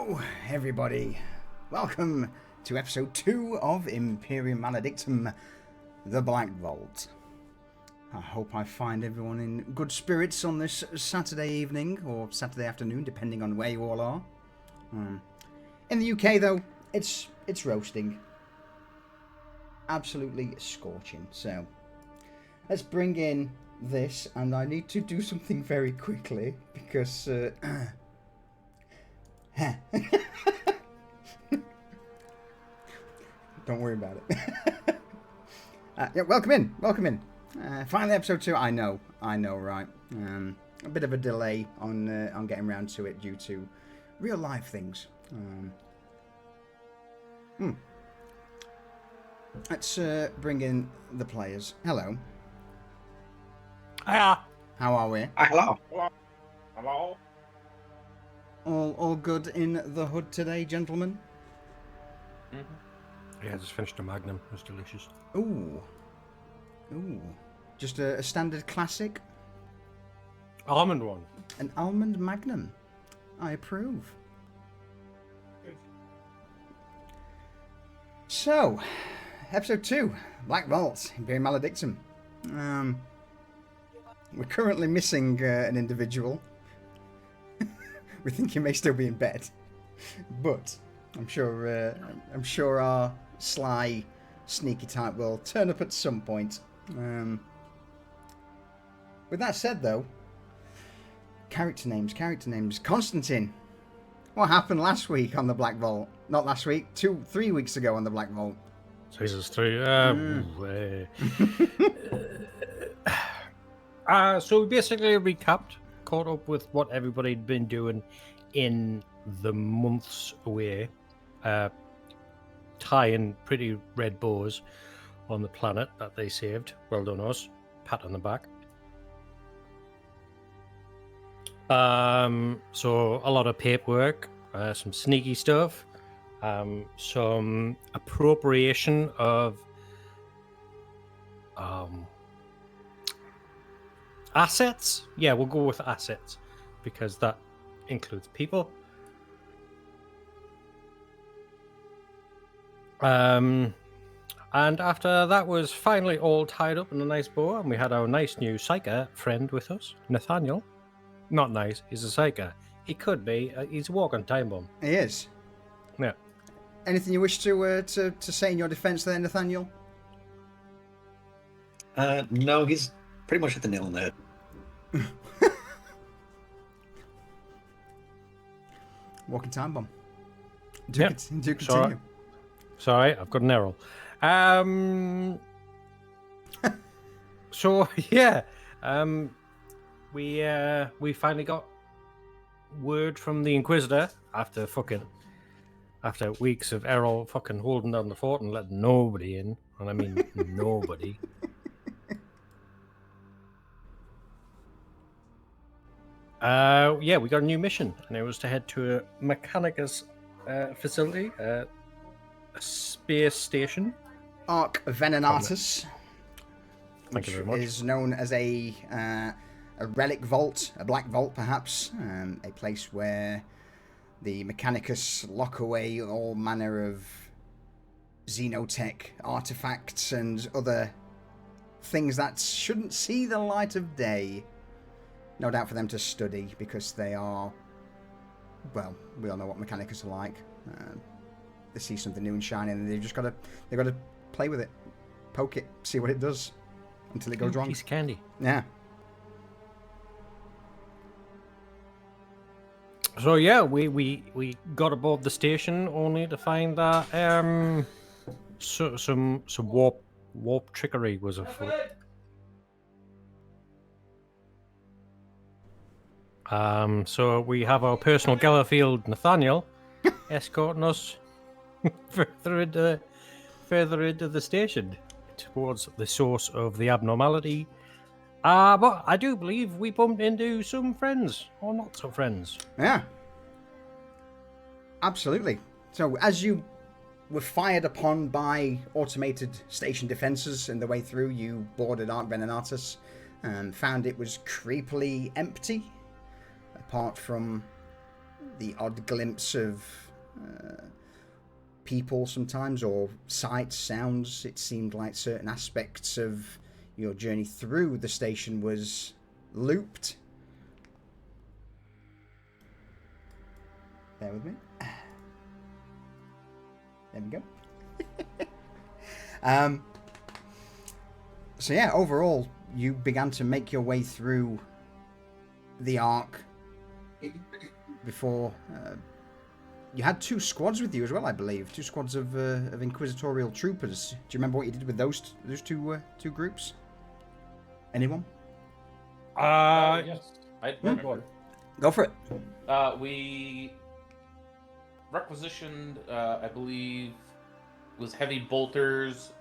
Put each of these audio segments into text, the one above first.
Hello, everybody. Welcome to episode 2 of Imperium Maledictum, the Black Vault. I hope I find everyone in good spirits on this Saturday evening, or Saturday afternoon, depending on where you all are. In the UK, though, it's roasting. Absolutely scorching. So, let's bring in this, and I need to do something very quickly, because... Don't worry about it. Yeah, welcome in. Finally, episode 2. I know, right? A bit of a delay on getting around to it due to real life things. Let's bring in the players. Hello. Hiya. How are we? Hello. Hello. All good in the hood today, gentlemen? Yeah, I just finished a Magnum. It was delicious. Ooh. Just a standard classic? Almond one. An almond magnum. I approve. So, episode 2, Black Vault, Imperium Maledictum. We're currently missing an individual. We think he may still be in bed, but I'm sure our sly, sneaky type will turn up at some point. With that said, though, character names. Constantine. What happened last week on the Black Vault? Not last week, 3 weeks ago on the Black Vault. Jesus, 3. So we basically recapped, caught up with what everybody'd been doing in the months away, tying pretty red bows on the planet that they saved. Well done us. Pat on the back. So a lot of paperwork, some sneaky stuff, some appropriation of assets. Yeah, we'll go with assets because that includes people. And after that was finally all tied up in a nice bow, and we had our nice new psyker friend with us, Nathaniel. Not nice, he's a psyker. He could be. He's a walking time bomb. He is. Yeah. Anything you wish to say in your defence there, Nathaniel? No, he's pretty much hit the nail on the head. Walking time bomb. Do continue. Sorry, I've got an error. So yeah, we finally got word from the Inquisitor after weeks of Errol fucking holding down the fort and letting nobody in, and I mean nobody. Yeah, we got a new mission, and it was to head to a Mechanicus facility, a space station. Ark Venenatus. Thank you very much. Which is known as a relic vault, a black vault perhaps, a place where the Mechanicus lock away all manner of xenotech artifacts and other things that shouldn't see the light of day. No doubt for them to study, because they are, well, we all know what Mechanicus are like. They see something new and shiny, and they've got to play with it, poke it, see what it does, until it goes wrong. Piece of candy. Yeah. So yeah, we got aboard the station only to find that some warp trickery was afoot. So we have our personal Gellerfield Nathaniel escorting us further into the station towards the source of the abnormality. But I do believe we bumped into some friends, or not so friends. Yeah. Absolutely. So as you were fired upon by automated station defences in the way through, you boarded Ark Venenatus and found it was creepily empty, apart from the odd glimpse of people sometimes, or sights, sounds. It seemed like certain aspects of your journey through the station was looped. Bear with me. There we go. So yeah, overall, you began to make your way through the Ark before you had 2 squads with you as well, I believe. 2 squads of inquisitorial troopers. Do you remember what you did with those two groups? Anyone? Yes, I remember. Go for it. We requisitioned, I believe, was heavy bolters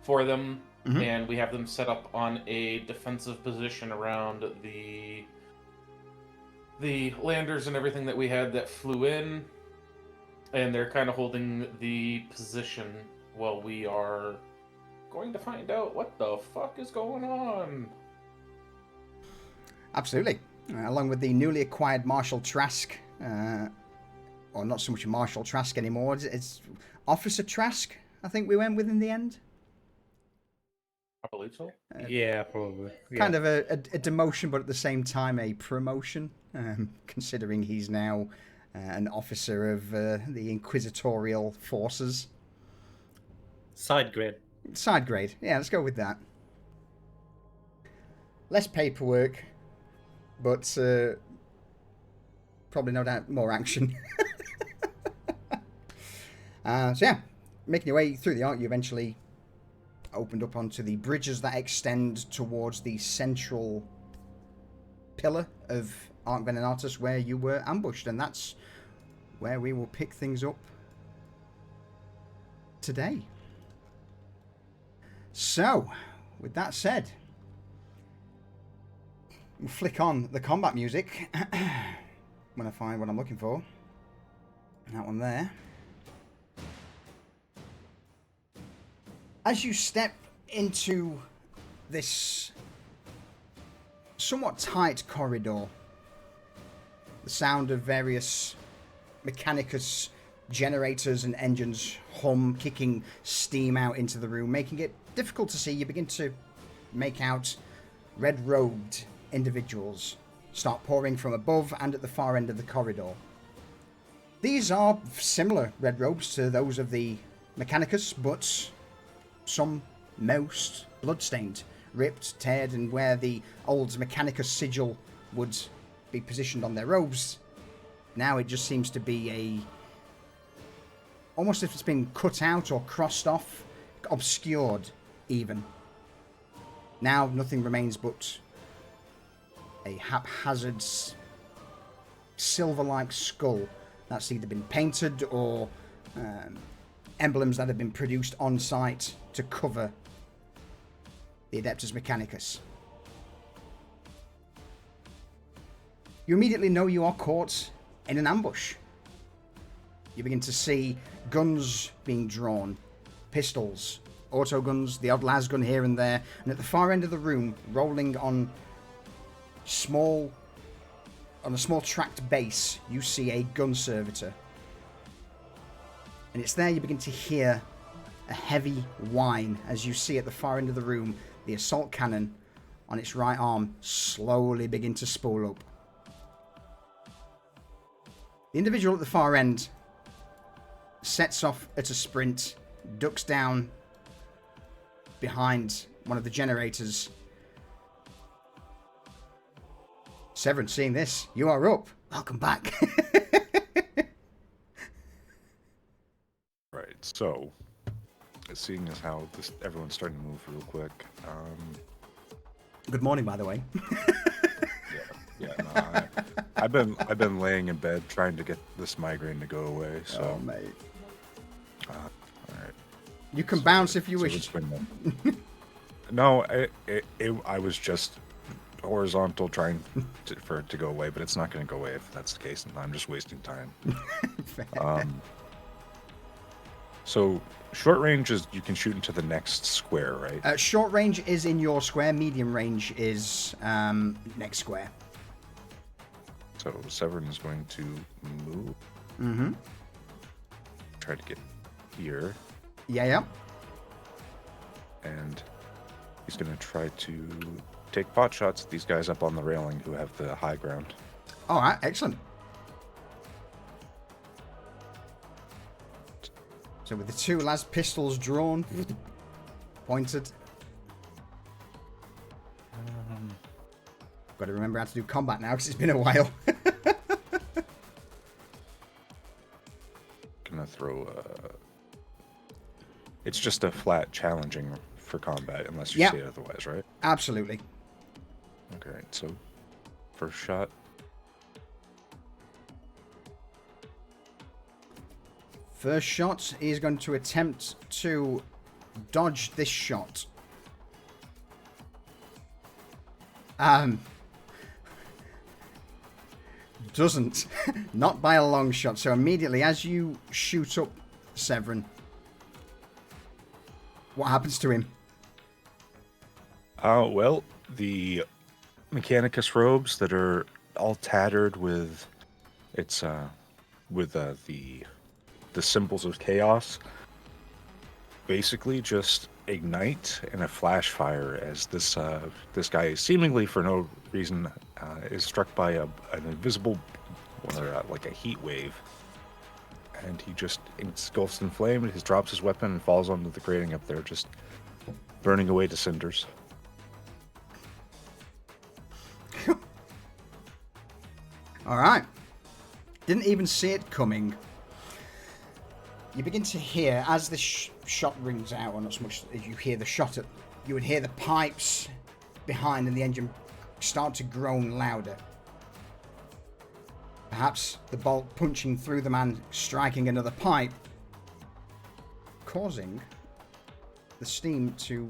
for them, and we have them set up on a defensive position around the landers and everything that we had that flew in, and they're kind of holding the position while we are going to find out what the fuck is going on. Absolutely. Along with the newly acquired Marshal Trask, or not so much Marshal Trask anymore, it's Officer Trask, I think we went with in the end. I believe so. Yeah, probably. Kind of a demotion, but at the same time a promotion, considering he's now an officer of the inquisitorial forces. Side grade. Side grade. Yeah, let's go with that. Less paperwork, but probably no doubt more action. So yeah, making your way through the Ark, you eventually opened up onto the bridges that extend towards the central pillar of Ark Venenatus, where you were ambushed, and that's where we will pick things up today. So, with that said, we'll flick on the combat music when I find what I'm looking for. That one there. As you step into this somewhat tight corridor, the sound of various Mechanicus generators and engines hum, kicking steam out into the room, making it difficult to see. You begin to make out red-robed individuals start pouring from above and at the far end of the corridor. These are similar red robes to those of the Mechanicus, but most bloodstained, ripped, teared, and where the old Mechanicus sigil would be positioned on their robes, now it just seems to be almost if it's been cut out or crossed off, obscured even. Now nothing remains but a haphazard silver-like skull that's either been painted or emblems that have been produced on site to cover the Adeptus Mechanicus. You immediately know you are caught in an ambush. You begin to see guns being drawn, pistols, autoguns, the odd lasgun here and there, and at the far end of the room, rolling on a small tracked base, you see a gun servitor. And it's there you begin to hear a heavy whine as you see at the far end of the room the assault cannon on its right arm slowly begin to spool up. The individual at the far end sets off at a sprint, ducks down behind one of the generators. Severin, seeing this, you are up. Welcome back. Right, so seeing as how everyone's starting to move real quick. Good morning, by the way. No, I've been laying in bed trying to get this migraine to go away. So, oh, mate. All right. You can bounce if you wish. No, I was just horizontal trying for it to go away, but it's not going to go away if that's the case, and I'm just wasting time. So short range is you can shoot into the next square, right? Short range is in your square. Medium range is next square. So Severin is going to move. Mm-hmm. Try to get here. Yeah. And he's going to try to take pot shots at these guys up on the railing who have the high ground. All right, excellent. So with the two last pistols drawn, pointed. Got to remember how to do combat now because it's been a while. Gonna throw it's just a flat challenging for combat unless you say otherwise, right? Absolutely. Okay, so first shot. First shot is going to attempt to dodge this shot. Doesn't. Not by a long shot. So immediately as you shoot up Severin, what happens to him? Well, the Mechanicus robes that are all tattered with the symbols of chaos basically just ignite in a flash fire as this guy, seemingly for no reason, is struck by an invisible, like a heat wave, and he just engulfs in flame. He drops his weapon and falls onto the grating up there, just burning away to cinders. All right. Didn't even see it coming. You begin to hear, as this shot rings out, or not so much as you hear the shot, you would hear the pipes behind and the engine start to groan louder. Perhaps the bolt punching through the man, striking another pipe, causing the steam to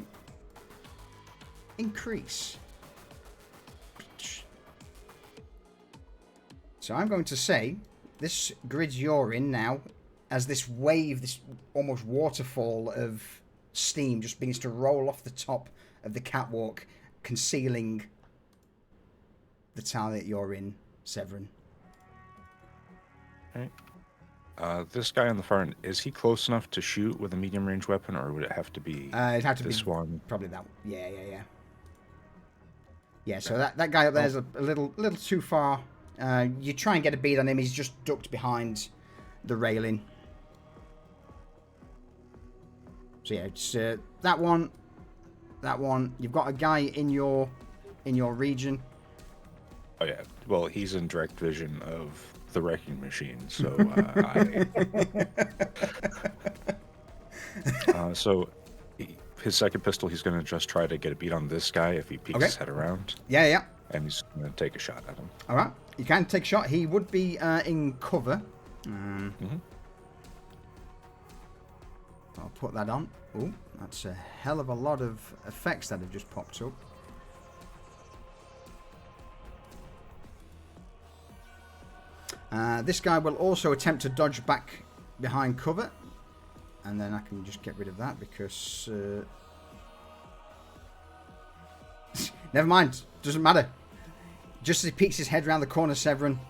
increase. So I'm going to say, this grid you're in now, as this wave, this almost waterfall of steam just begins to roll off the top of the catwalk, concealing the tower that you're in, Severin. Okay. This guy on the far end, is he close enough to shoot with a medium range weapon, or would it have to be It'd have to this be one? probably that one. Yeah, so that guy up there is a little too far. You try and get a bead on him, he's just ducked behind the railing. So yeah, it's that one. You've got a guy in your region. Oh yeah. Well, he's in direct vision of the wrecking machine, so his second pistol, he's going to just try to get a beat on this guy if he peeks his head around. Yeah. And he's going to take a shot at him. All right, you can take a shot. He would be in cover. I'll put that on. Oh, that's a hell of a lot of effects that have just popped up. This guy will also attempt to dodge back behind cover. And then I can just get rid of that because... Never mind. Doesn't matter. Just as he peeks his head around the corner, Severin...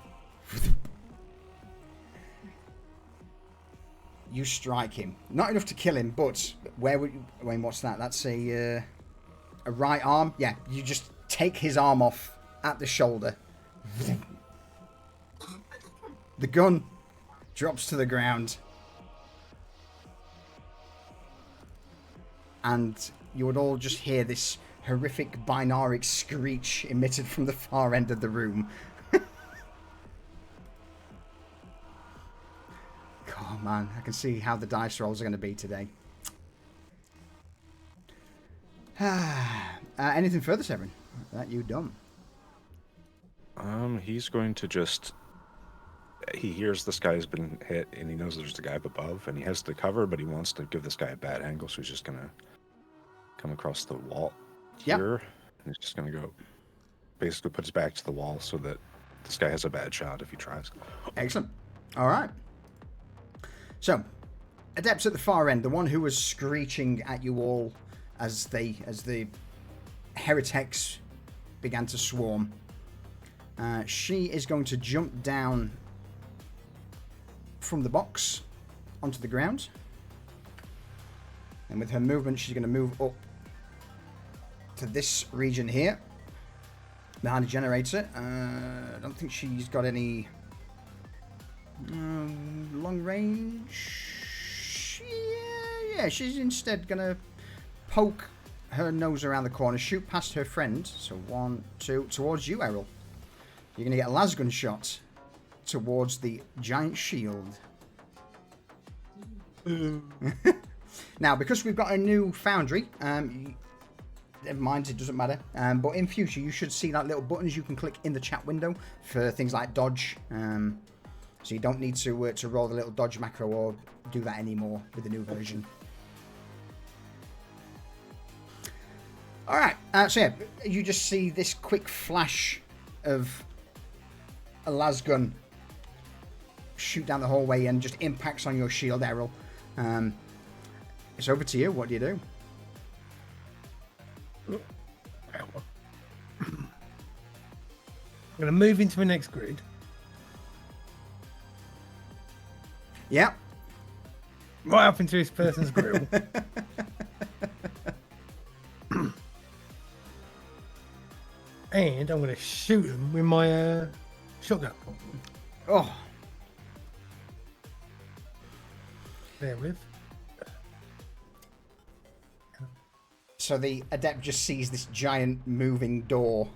You strike him. Not enough to kill him, but where would you... Wayne, what's that? That's a right arm. Yeah, you just take his arm off at the shoulder. The gun drops to the ground. And you would all just hear this horrific binaric screech emitted from the far end of the room. Oh man, I can see how the dice rolls are going to be today. Anything further, Severin? That you done? He's going to just... He hears this guy's been hit, and he knows there's a guy up above, and he has the cover, but he wants to give this guy a bad angle, so he's just going to come across the wall here, and he's just going to go... Basically put his back to the wall so that this guy has a bad shot if he tries. Excellent. All right. So, adepts at the far end, the one who was screeching at you all as the heretics began to swarm. She is going to jump down from the box onto the ground. And with her movement, she's going to move up to this region here, behind the generator. I don't think she's got any long range. Yeah, she's instead going to poke her nose around the corner, shoot past her friend. So 1, 2, towards you, Errol. You're going to get a lasgun shot towards the giant shield. Now, because we've got a new foundry, never mind, it doesn't matter. But in future, you should see like little buttons you can click in the chat window for things like dodge. So you don't need to roll the little dodge macro or do that anymore with the new version. All right, so yeah, you just see this quick flash of a lasgun shoot down the hallway and just impacts on your shield, Errol. It's over to you. What do you do? I'm going to move into the next grid. Yeah. Right up into this person's grill. And I'm going to shoot him with my shotgun. Oh. There with. So the adept just sees this giant moving door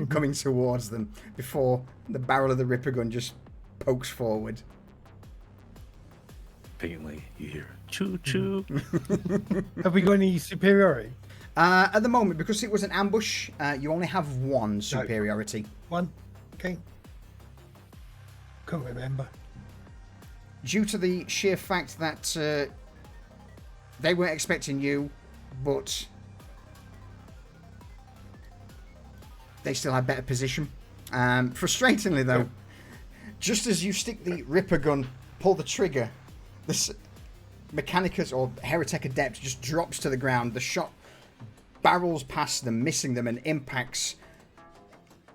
coming towards them before the barrel of the Ripper gun just pokes forward. Faintly, you hear choo choo. Have we got any superiority? At the moment, because it was an ambush, you only have 1 superiority. 1. Okay. Can't remember. Due to the sheer fact that they weren't expecting you, but they still had better position. Frustratingly, though, just as you stick the Ripper gun, pull the trigger, this Mechanicus or Heretic Adept just drops to the ground. The shot barrels past them, missing them, and impacts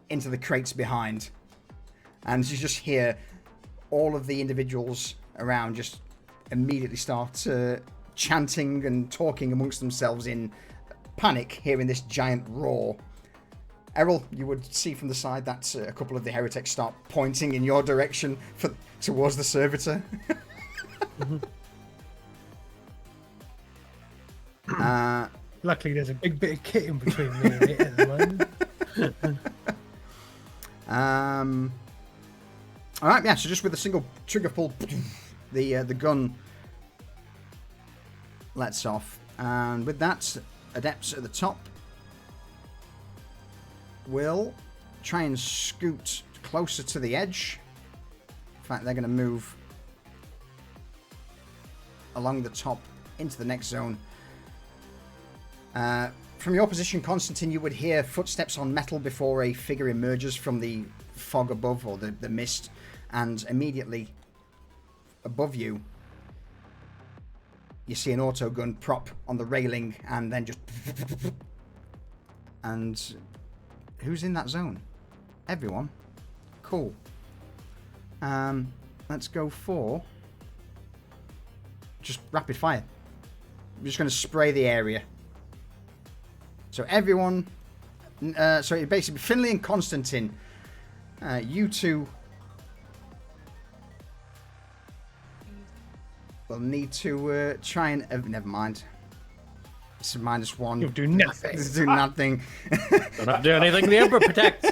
into the crates behind. And you just hear all of the individuals around just immediately start chanting and talking amongst themselves in panic, hearing this giant roar. Errol, you would see from the side that a couple of the heretics start pointing in your direction towards the servitor. Luckily, there's a big bit of kit in between me and it at the moment. All right, yeah. So just with a single trigger pull, the gun lets off, and with that, adepts at the top will try and scoot closer to the edge. In fact, they're going to move along the top into the next zone. From your position, Constantine, you would hear footsteps on metal before a figure emerges from the fog above, or the mist, and immediately above you, you see an auto gun prop on the railing, and then just... And who's in that zone? Everyone. Cool. Let's go for just rapid fire. I'm just going to spray the area. So everyone, so basically Finley and Constantine, you two will need to try and... never mind. It's a -1. You'll do nothing. Do nothing. Don't have to do anything. The Emperor protects.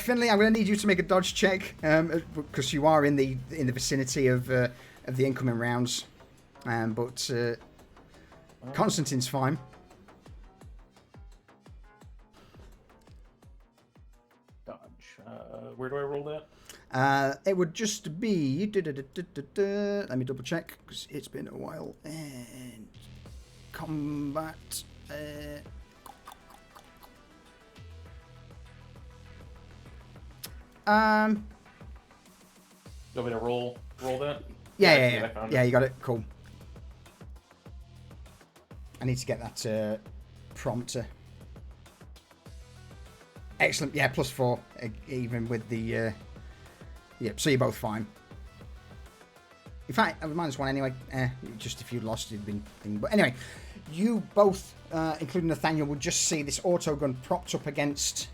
Finley, I'm going to need you to make a dodge check because you are in the vicinity of the incoming rounds. But Constantine's fine. Dodge. Where do I roll that? It would just be... Let me double check because it's been a while. And combat... Do you want me to roll that? Yeah, you got it. Cool. I need to get that prompter. Excellent. Yeah, +4, even with the... Yep, so you're both fine. In fact, I was -1 anyway. Just if you'd lost, it'd been thing. But anyway, you both, including Nathaniel, would just see this autogun propped up against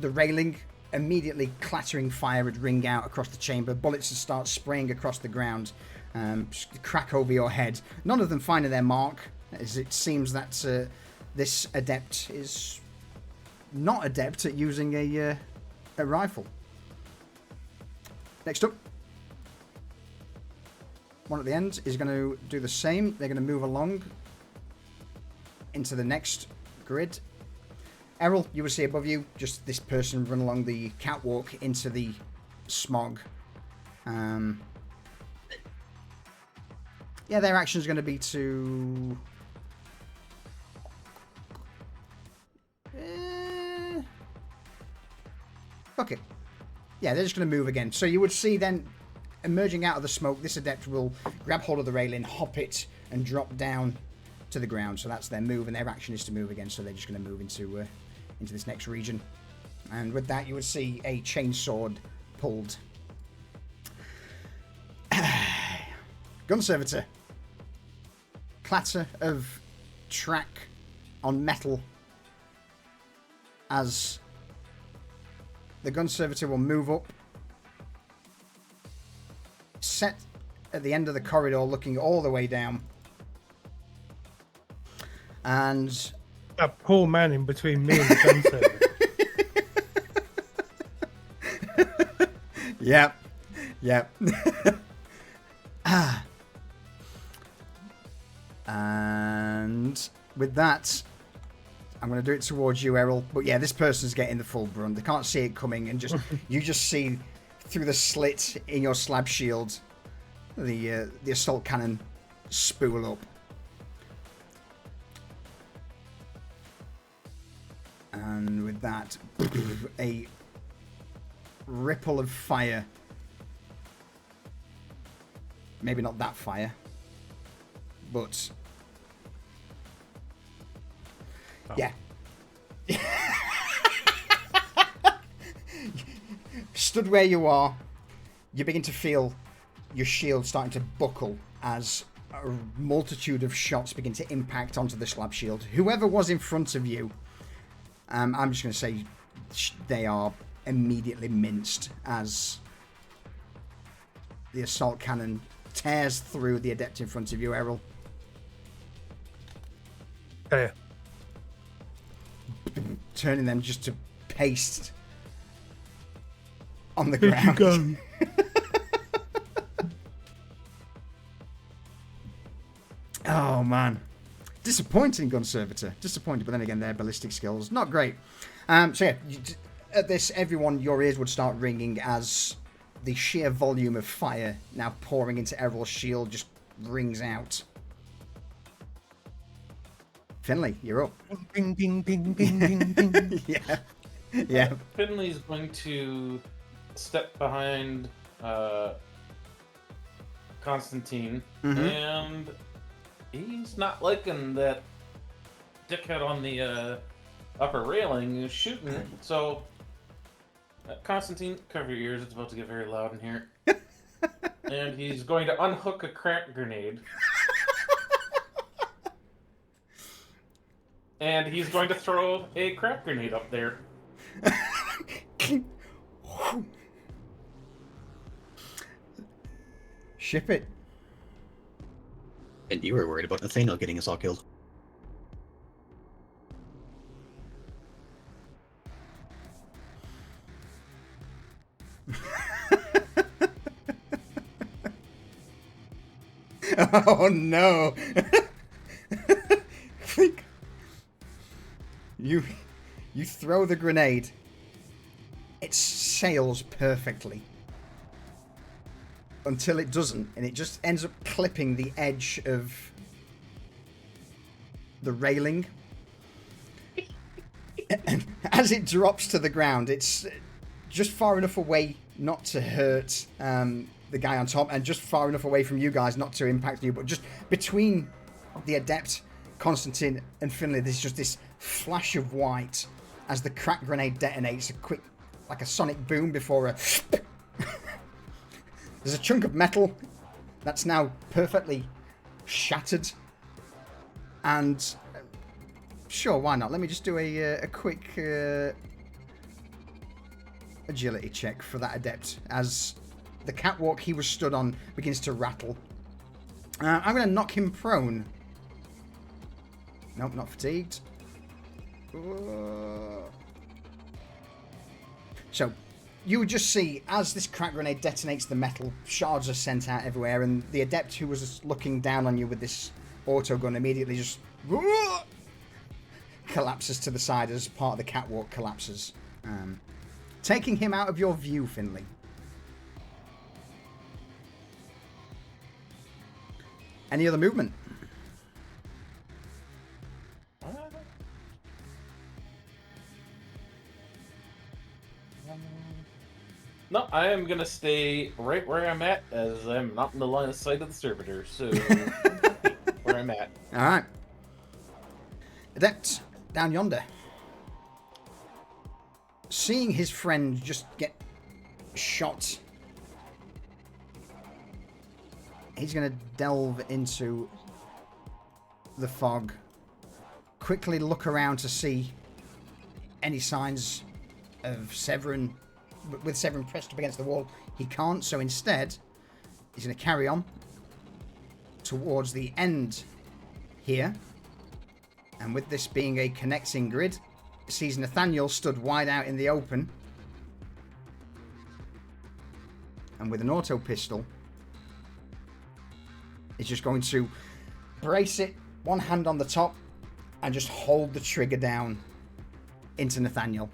the railing. Immediately clattering fire would ring out across the chamber. Bullets would start spraying across the ground. Crack over your head. None of them finding their mark, as it seems that this adept is not adept at using a rifle. Next up, one at the end is going to do the same. They're going to move along into the next grid. Errol, you will see above you just this person run along the catwalk into the smog. Yeah, their action is going to be to... Fuck it. Yeah, they're just going to move again. So you would see then, emerging out of the smoke, this adept will grab hold of the railing, hop it, and drop down to the ground. So that's their move, and their action is to move again. So they're just going to move into this next region. And with that, you would see a chainsword pulled. Gun servitor. Clatter of track on metal as the gun servitor will move up, set at the end of the corridor looking all the way down, and that poor man in between me and the gun servitor. Yep. And with that, I'm going to do it towards you, Errol. But yeah, this person's getting the full brunt. They can't see it coming, and you just see through the slit in your slab shield the assault cannon spool up. And with that, a ripple of fire. Maybe not that fire, but yeah. Stood where you are, you begin to feel your shield starting to buckle as a multitude of shots begin to impact onto the slab shield. Whoever was in front of you, I'm just going to say they are immediately minced as the assault cannon tears through the adept in front of you, Errol. Okay. Turning them just to paste on the ground. Oh man, disappointing gun servitor. Disappointed, but then again, their ballistic skills not great. So yeah, at this, everyone, your ears would start ringing as the sheer volume of fire now pouring into Errol's shield just rings out. Finley, you're up. Bing, bing, bing, bing, bing, bing. Yeah. Finley's going to step behind Constantine, and he's not liking that dickhead on the upper railing is shooting. So, Constantine, cover your ears. It's about to get very loud in here. And he's going to unhook a crack grenade. And he's going to throw a crack grenade up there. Ship it. And you were worried about Nathaniel getting us all killed. Oh no. You throw the grenade. It sails perfectly. Until it doesn't, and it just ends up clipping the edge of the railing. And as it drops to the ground, it's just far enough away not to hurt the guy on top, and just far enough away from you guys not to impact you, but just between the adept, Constantine, and Finley, there's just this flash of white as the crack grenade detonates, a quick, like a sonic boom before a... There's a chunk of metal that's now perfectly shattered. And sure, why not? Let me just do a quick agility check for that adept as the catwalk he was stood on begins to rattle. I'm going to knock him prone. Nope, not fatigued. So, you would just see, as this crack grenade detonates, the metal shards are sent out everywhere, and the adept who was looking down on you with this auto gun immediately just collapses to the side as part of the catwalk collapses. Taking him out of your view, Finley. Any other movement? No, I am gonna stay right where I'm at, as I'm not in the line of sight of the servitor, so where I'm at. Alright. Adept, down yonder. Seeing his friend just get shot, he's going to delve into the fog, quickly look around to see any signs of Severin. With Severin pressed up against the wall, he can't, so instead, he's going to carry on towards the end here. And with this being a connecting grid, sees Nathaniel stood wide out in the open. And with an auto pistol, he's just going to brace it, one hand on the top, and just hold the trigger down into Nathaniel.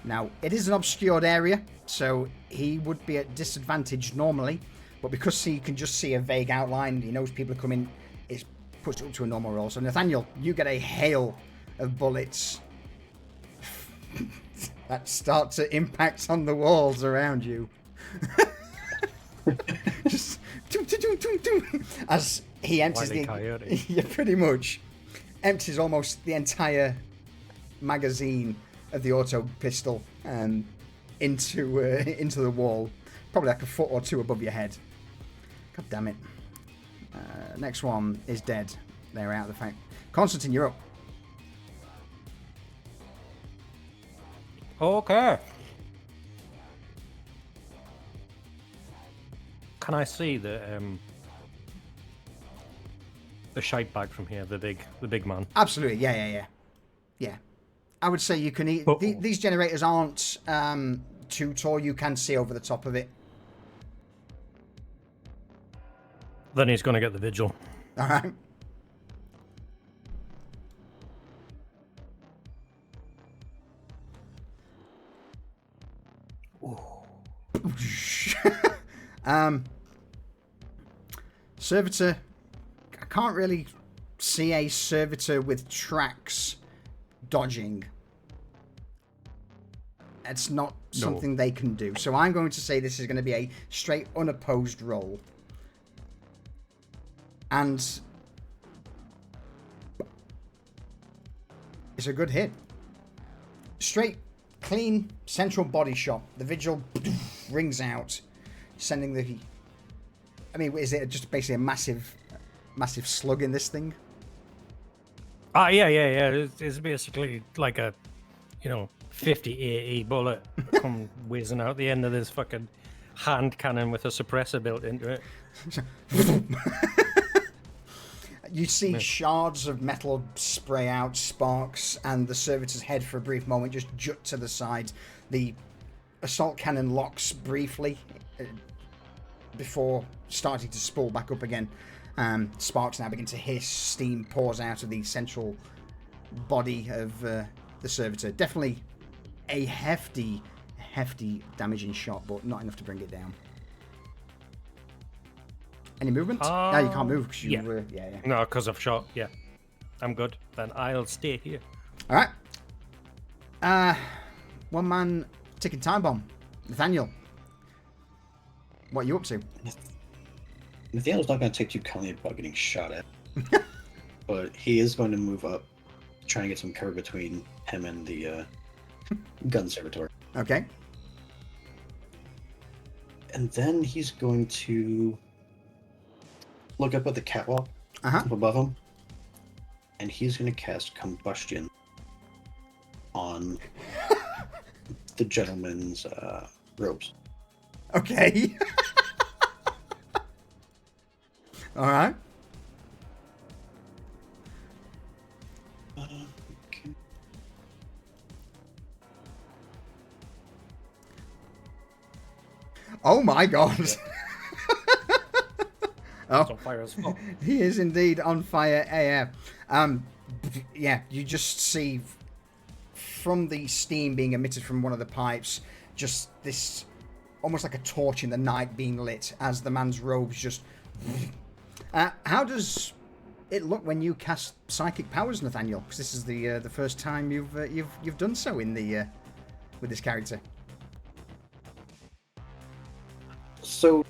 Now, it is an obscured area, so he would be at disadvantage normally, but because he can just see a vague outline, he knows people are coming, it's pushed up to a normal roll. So, Nathaniel, you get a hail of bullets that start to impact on the walls around you. Just as he empties yeah, pretty much empties almost the entire magazine of the auto pistol into the wall, probably like a foot or two above your head. God damn it. Next one is dead. They're out of the fact. Constantine, you're up. Okay. Can I see the shite bag from here? The big man. Absolutely. Yeah. I would say you can eat. These generators aren't too tall. You can see over the top of it. Then he's going to get the vigil. All right. Servitor. I can't really see a servitor with tracks dodging. It's not something they can do. So I'm going to say this is going to be a straight unopposed roll. And it's a good hit. Straight, clean, central body shot. The vigil rings out, sending the... I mean, is it just basically a massive slug in this thing? Yeah. It's basically like a, 50 AE bullet come whizzing out the end of this fucking hand cannon with a suppressor built into it. You see shards of metal spray out, sparks, and the servitor's head for a brief moment just jut to the side. The assault cannon locks briefly before starting to spool back up again. Sparks now begin to hiss, steam pours out of the central body of the servitor. Definitely a hefty damaging shot, but not enough to bring it down. Any movement? No, you can't move because you yeah. No, because I've shot. Yeah, I'm good. Then I'll stay here. All right. One man ticking time bomb. Nathaniel, what are you up to? Nathaniel's not going to take too kindly about getting shot at. but he is going to move up, trying to get some cover between him and the gun servitor. Okay. And then he's going to look up at the catwalk Uh-huh. up above him, and he's going to cast Combustion on the gentleman's robes. Okay. All right. Okay. Oh my God. Oh, It's on fire as well. he is indeed on fire AF. Yeah, you just see from the steam being emitted from one of the pipes, just this almost like a torch in the night being lit as the man's robes just. How does it look when you cast psychic powers, Nathaniel? Because this is the first time you've done so in the with this character. So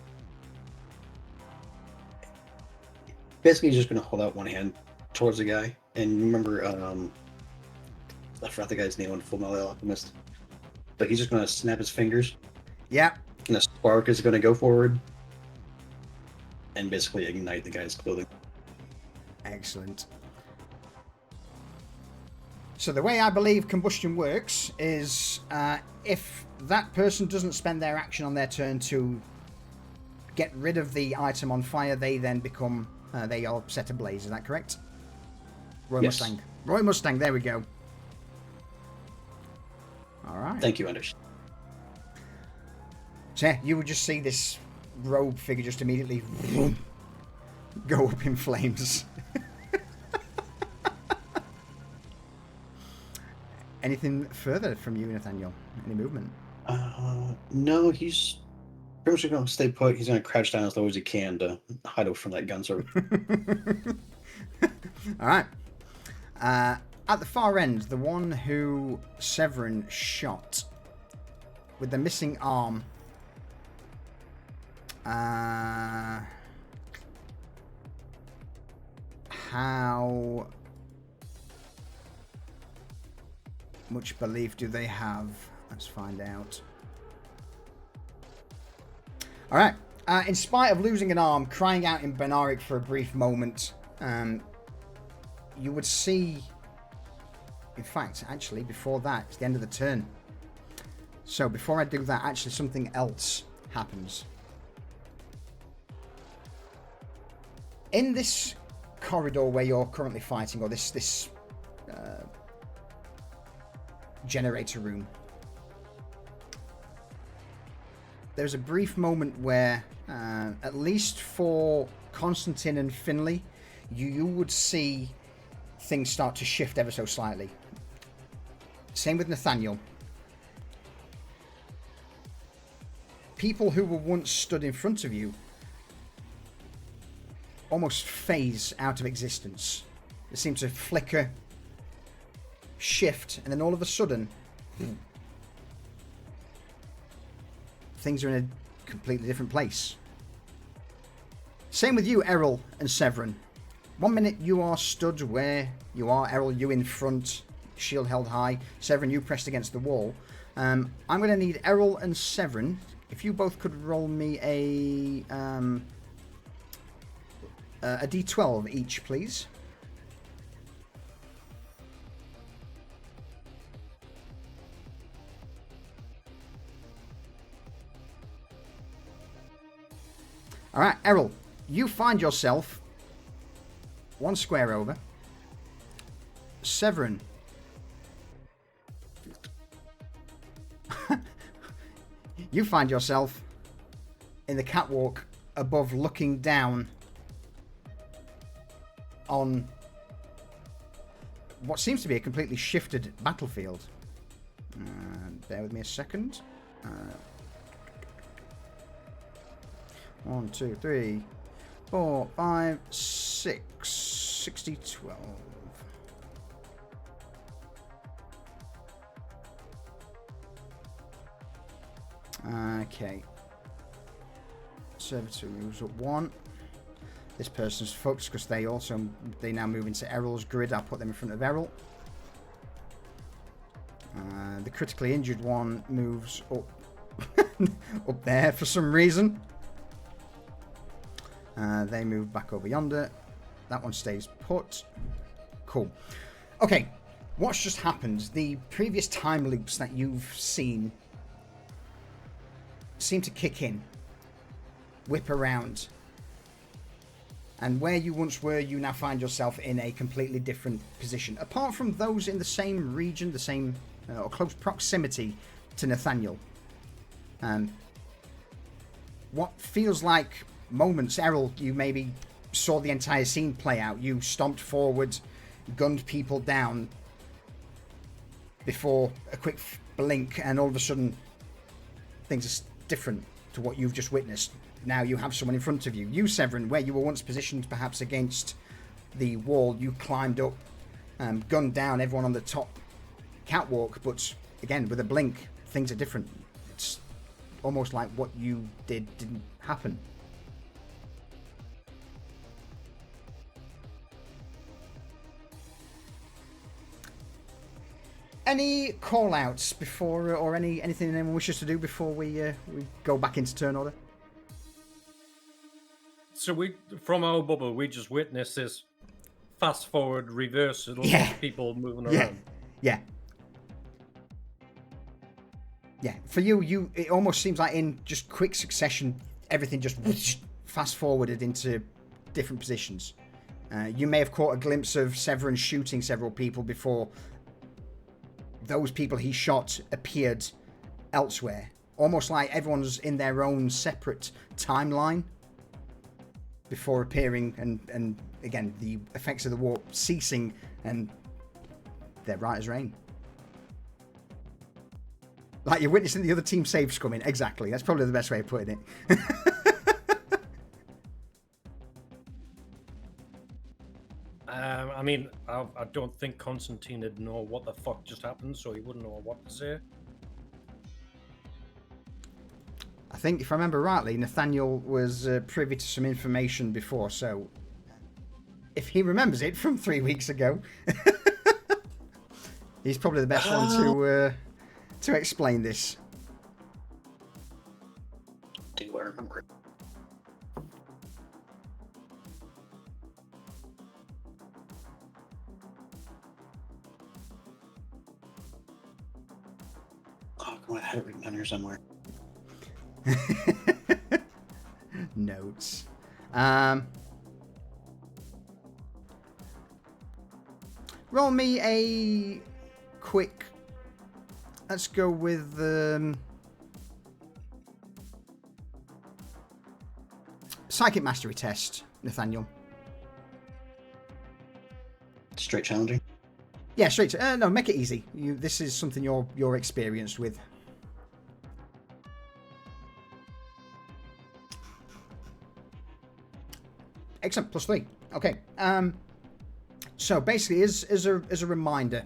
basically, he's just going to hold out one hand towards the guy, and remember, I forgot the guy's name on Full Metal Alchemist, but he's just going to snap his fingers, Yeah. and a spark is going to go forward and basically ignite the guy's clothing. Excellent. So the way I believe combustion works is if that person doesn't spend their action on their turn to get rid of the item on fire, they then become, they are set ablaze. Is that correct? Roy Yes. Mustang. Roy Mustang, there we go. All right. Thank you, Anders. So yeah, you would just see this robe figure just immediately vroom, go up in flames. Anything further from you, Nathaniel? Any movement? No, he's pretty much going to stay put. He's going to crouch down as low as he can to hide away from that gun sword. All right. At the far end, the one who Severin shot with the missing arm. How much belief do they have? Let's find out. All right. In spite of losing an arm, crying out in Benaric for a brief moment, you would see. In fact, actually, before that, it's the end of the turn. So before I do that, actually, something else happens. In this corridor where you're currently fighting, or this generator room, there's a brief moment where, at least for Constantine and Finley, you would see things start to shift ever so slightly. Same with Nathaniel. People who were once stood in front of you almost phase out of existence. They seem to flicker, shift, and then all of a sudden, things are in a completely different place. Same with you, Errol and Severin. 1 minute you are stood where you are. Errol, you in front, shield held high. Severin, you pressed against the wall. I'm going to need Errol and Severin, if you both could roll me a d12 each, please. All right, Errol, you find yourself one square over. Severin. You find yourself in the catwalk above, looking down on what seems to be a completely shifted battlefield. Bear with me a second. 1, 2, 3, 4, 5, 6, 60, 12. Okay. Servitor moves up 1. This person's fucked because they now move into Errol's grid. I'll put them in front of Errol. The critically injured one moves up up there for some reason. They move back over yonder. That one stays put. Cool. Okay, what's just happened? The previous time loops that you've seen seem to kick in, whip around, and where you once were, you now find yourself in a completely different position. Apart from those in the same region, the same or close proximity to Nathaniel. What feels like moments, Errol, you maybe saw the entire scene play out. You stomped forward, gunned people down before a quick blink, and all of a sudden things are different to what you've just witnessed. Now you have someone in front of you. You, Severin, where you were once positioned perhaps against the wall, you climbed up, gunned down everyone on the top catwalk, but again, with a blink, things are different. It's almost like what you didn't happen. Any call-outs before, or anything anyone wishes to do before we go back into turn order? So from our bubble, we just witnessed this fast-forward reversal of people moving around. Yeah. For you, it almost seems like in just quick succession, everything just fast-forwarded into different positions. You may have caught a glimpse of Severin shooting several people before those people he shot appeared elsewhere. Almost like everyone's in their own separate timeline before appearing, and again, the effects of the warp ceasing, and they're right as rain. Like you're witnessing the other team saves coming. Exactly. That's probably the best way of putting it. I mean, I don't think Constantine would know what the fuck just happened, so he wouldn't know what to say. I think, if I remember rightly, Nathaniel was privy to some information before, so if he remembers it from 3 weeks ago, he's probably the best one to explain this. Do I remember it? Oh, come on, I had it written down here somewhere. Notes. Roll me a quick. Let's go with psychic mastery test, Nathaniel. Straight challenging. Yeah, straight. No, make it easy. This is something you're experienced with. Excellent. +3. Okay. So basically, as a reminder,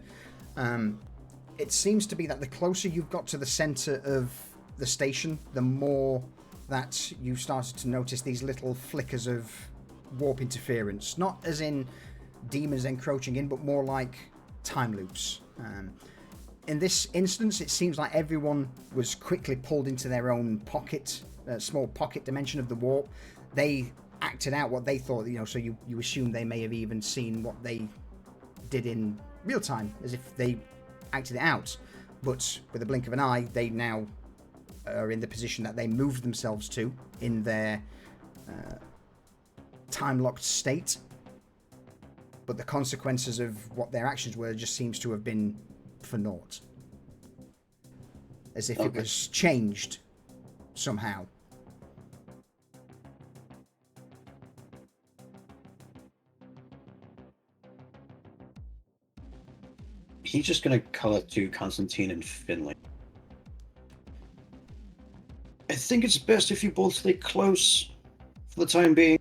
it seems to be that the closer you've got to the center of the station, the more that you started to notice these little flickers of warp interference. Not as in demons encroaching in, but more like time loops. In this instance, it seems like everyone was quickly pulled into their own pocket, small pocket dimension of the warp. They acted out what they thought, so you assume they may have even seen what they did in real time, as if they acted it out. But with a blink of an eye, they now are in the position that they moved themselves to in their time-locked state. But the consequences of what their actions were just seems to have been for naught. As if it was changed somehow. He's just going to call it to Constantine and Finley. I think it's best if you both stay close for the time being.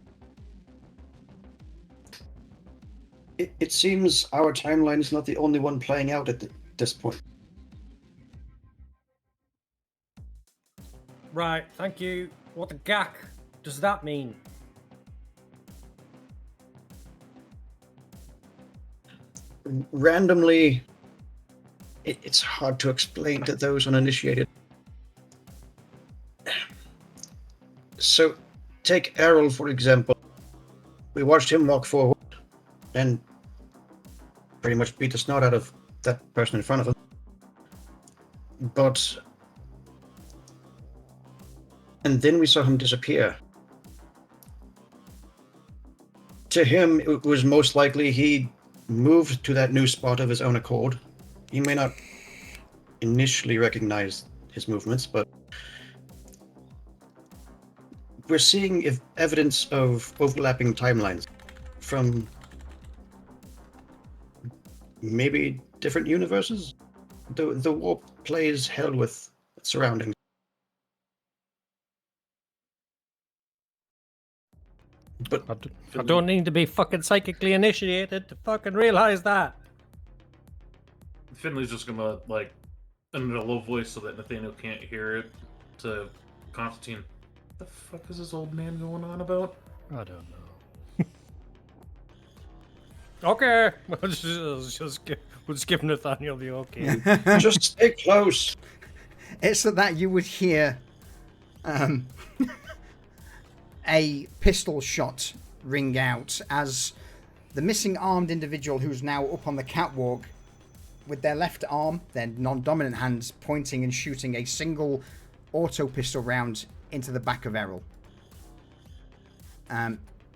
It seems our timeline is not the only one playing out at this point. Right, thank you. What the gack does that mean? randomly, it's hard to explain to those uninitiated. So, take Errol, for example. We watched him walk forward and pretty much beat the snot out of that person in front of him. And then we saw him disappear. To him, it was most likely he moved to that new spot of his own accord. He may not initially recognize his movements, but we're seeing evidence of overlapping timelines from maybe different universes. The warp plays hell with surroundings. But I don't need to be fucking psychically initiated to fucking realize that. Finley's just gonna, like, in a low voice so that Nathaniel can't hear it, to Constantine, the fuck is this old man going on about? I don't know. Okay, we'll just give Nathaniel the okay. just stay close. It's that you would hear a pistol shot ring out as the missing armed individual who's now up on the catwalk with their left arm, their non-dominant hands, pointing and shooting a single auto pistol round into the back of Errol.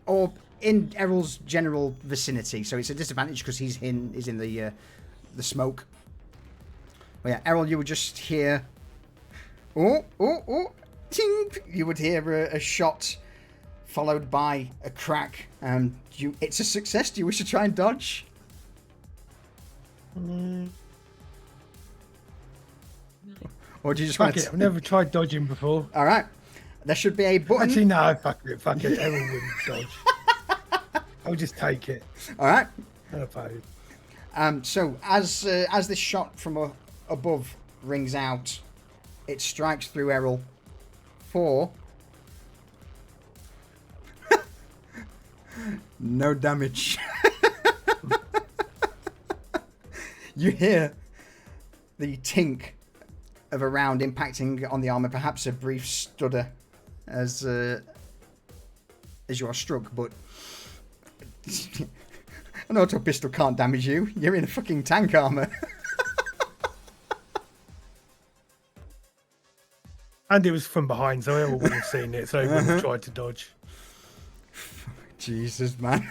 Or in Errol's general vicinity, so it's a disadvantage because he's in the smoke. Well, yeah, Errol, you would just hear... Oh, ting! You would hear a shot followed by a crack. It's a success. Do you wish to try and dodge? Or do you just want to... I've never tried dodging before. All right. There should be a button. Actually, no, fuck it. Everyone wouldn't dodge. I'll just take it. All right. So as this shot from above rings out, it strikes through Errol for no damage. You hear the tink of a round impacting on the armor, perhaps a brief stutter as you are struck, but an auto pistol can't damage you. You're in a fucking tank armor. And it was from behind, so everyone would have seen it, so he wouldn't have tried to dodge. Jesus, man.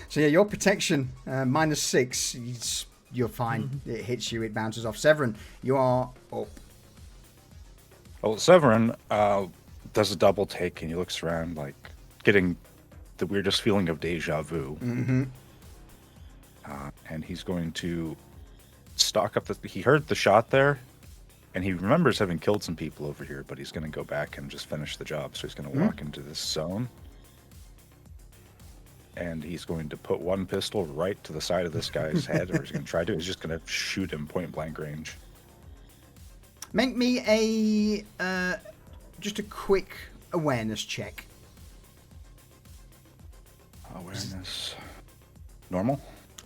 So yeah, your protection, -6, you're fine. Mm-hmm. It hits you, it bounces off. Severin, you are up. Well, Severin does a double take and he looks around, like, getting the weirdest feeling of deja vu. Mm-hmm. And he's going to stalk up he heard the shot there, and he remembers having killed some people over here, but he's going to go back and just finish the job. So he's going to walk into this zone. And he's going to put one pistol right to the side of this guy's head, or he's going to try to. He's just going to shoot him point blank range. Make me just a quick awareness check. Awareness. Normal?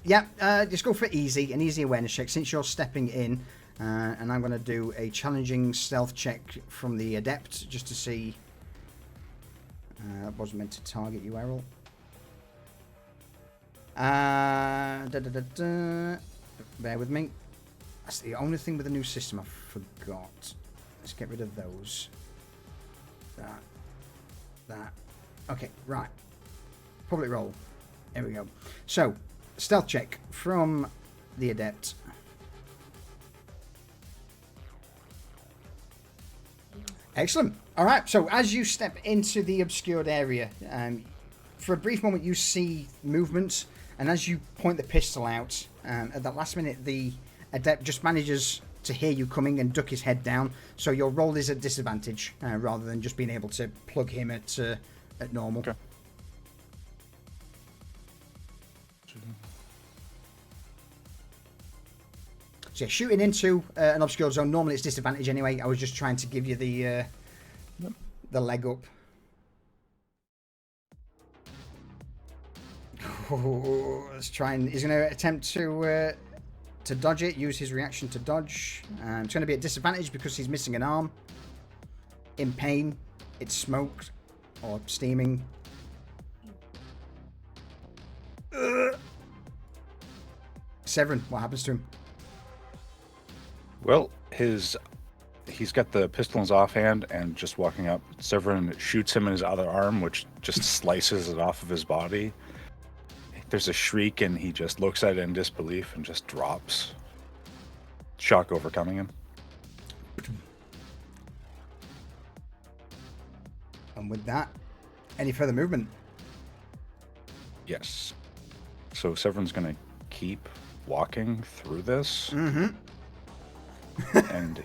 Yeah, just go for an easy awareness check since you're stepping in. And I'm going to do a challenging stealth check from the adept just to see. That wasn't meant to target you, Errol. Bear with me. That's the only thing with the new system I forgot. Let's get rid of those. That. Okay, right. Public roll. There we go. So, stealth check from the adept. Excellent. All right. So as you step into the obscured area, for a brief moment you see movement, and as you point the pistol out, at that last minute the adept just manages to hear you coming and duck his head down. So your roll is at disadvantage rather than just being able to plug him at normal. Okay. So yeah, shooting into an obscured zone, normally it's disadvantage anyway. I was just trying to give you the leg up. let's try and he's going to attempt to dodge it. Use his reaction to dodge. It's going to be at disadvantage because he's missing an arm. In pain. It's smoked or steaming. Severin, what happens to him? Well, he's got the pistol in his offhand and just walking up. Severin shoots him in his other arm, which just slices it off of his body. There's a shriek, and he just looks at it in disbelief and just drops. Shock overcoming him. And with that, any further movement? Yes. So Severin's going to keep walking through this. Mm-hmm. And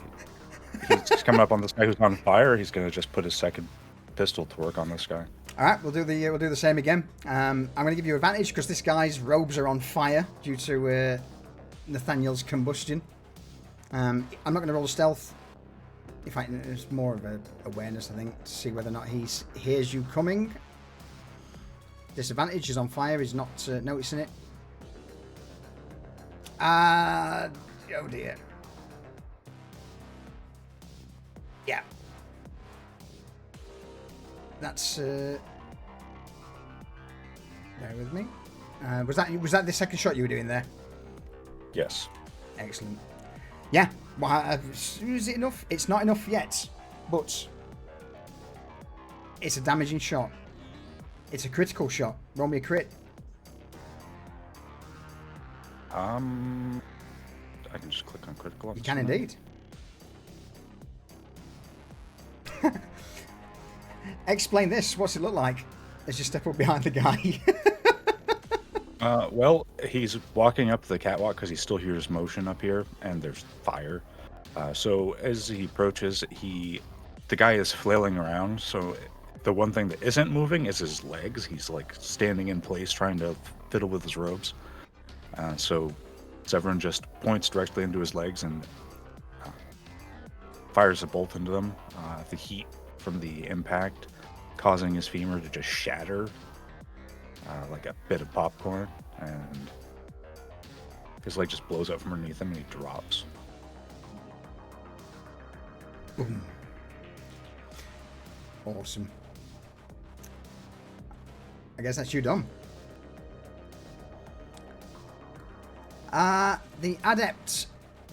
he's coming up on this guy who's on fire. He's going to just put his second pistol to work on this guy. All right, we'll do the same again. I'm going to give you advantage because this guy's robes are on fire due to Nathaniel's combustion. I'm not going to roll stealth. In fact, it's more of a awareness, I think, to see whether or not he hears you coming. Disadvantage is on fire. He's not noticing it. Oh dear. Yeah. That's bear with me. Was that the second shot you were doing there? Yes. Excellent. Yeah. Well, is it enough? It's not enough yet, but it's a damaging shot. It's a critical shot. Roll me a crit. I can just click on critical. You can indeed. Explain this. What's it look like as you step up behind the guy? Well, he's walking up the catwalk because he still hears motion up here, and there's fire. So as he approaches, the guy is flailing around. So the one thing that isn't moving is his legs. He's like standing in place, trying to fiddle with his robes. So Severin just points directly into his legs and fires a bolt into them. The heat from the impact causing his femur to just shatter like a bit of popcorn, and his leg just blows up from underneath him and he drops. Boom. Awesome. I guess that's you done. The adept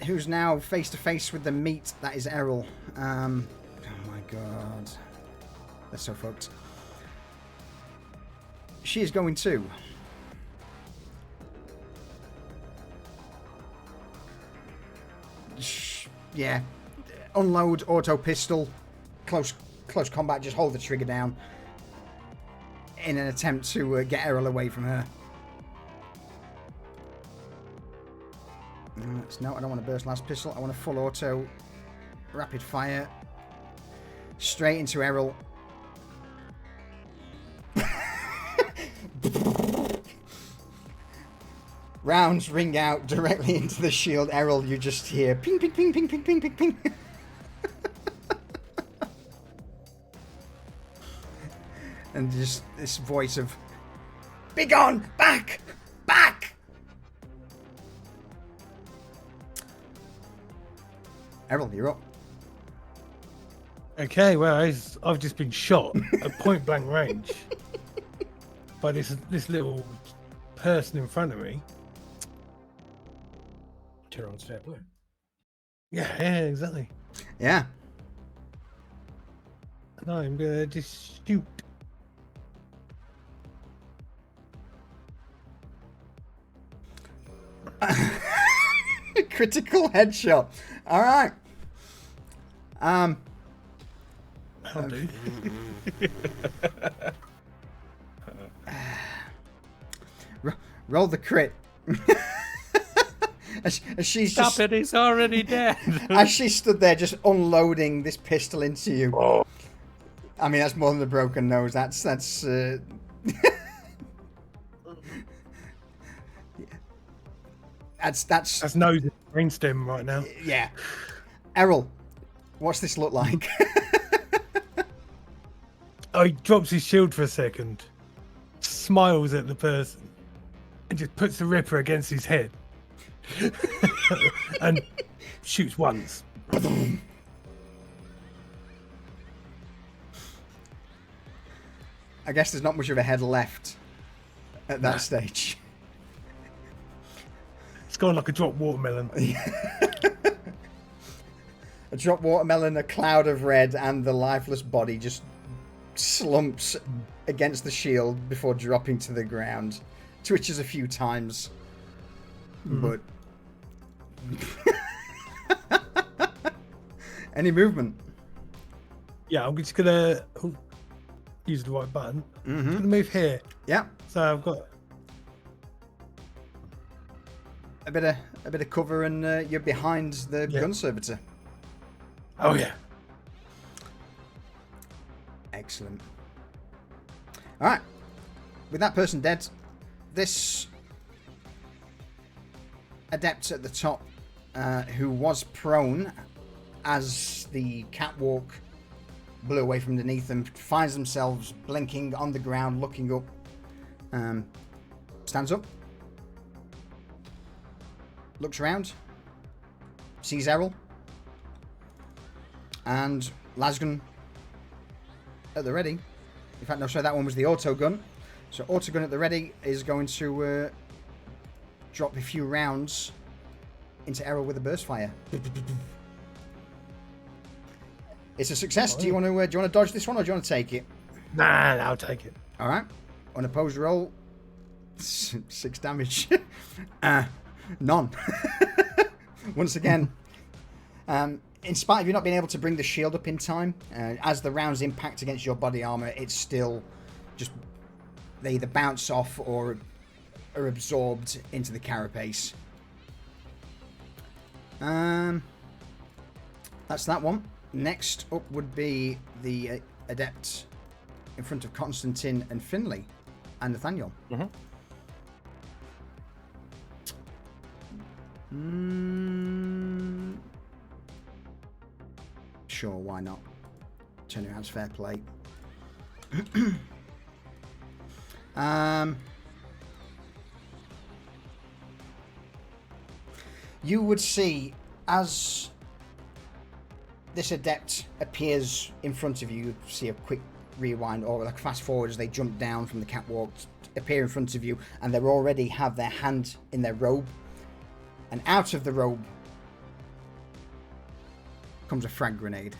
who's now face to face with the meat that is Errol. Oh my god. They're so fucked. She is going to yeah, unload auto pistol, close combat, just hold the trigger down in an attempt to get Errol away from her. No, I don't want to burst last pistol. I want a full auto rapid fire straight into Errol. Rounds ring out directly into the shield. Errol, you just hear ping, ping, ping, ping, ping, ping, ping, ping. And just this voice of, "Begone! Back! Back!" Errol, you're up. Okay, well, I've just been shot at point blank range by this little person in front of me. Tyrion's fair play. Yeah, exactly. Yeah. And I'm gonna just shoot. Critical headshot. All right. I'll do. Roll the crit. as she's Stop just, it, he's already dead. as she stood there just unloading this pistol into you. Oh. I mean, that's more than a broken nose. That's That's nose in the brainstem right now. yeah. Errol, what's this look like? Oh, he drops his shield for a second, smiles at the person, and just puts the Ripper against his head and shoots once. I guess there's not much of a head left at that stage. It's gone like a dropped watermelon. A dropped watermelon, a cloud of red, and the lifeless body just slumps against the shield before dropping to the ground. Twitches a few times. But... Any movement? Yeah, I'm just gonna use the right button. I'm gonna move here. Yeah. So I've got A bit of cover, and you're behind the gun servitor. Oh yeah. Excellent. All right. With that person dead, this adept at the top, who was prone as the catwalk blew away from underneath them, finds themselves blinking on the ground, looking up. Stands up. Looks around. Sees Errol. And Lasgun at the ready. In fact, no, sorry, that one was the auto gun. So auto gun at the ready is going to drop a few rounds into Errol with a burst fire. It's a success. Do you want to dodge this one, or do you want to take it? Nah, I'll take it. All right. Unopposed roll. 6 damage. None. Once again, in spite of you not being able to bring the shield up in time, as the rounds impact against your body armor, it's still just, they either bounce off or are absorbed into the carapace. That's that one. Next up would be the adept in front of Constantine and Finley and Nathaniel. Sure, why not? Turn around's fair play. You would see, as this adept appears in front of you, see a quick rewind or like fast forward as they jump down from the catwalk, appear in front of you, and they already have their hand in their robe. And out of the robe comes a frag grenade.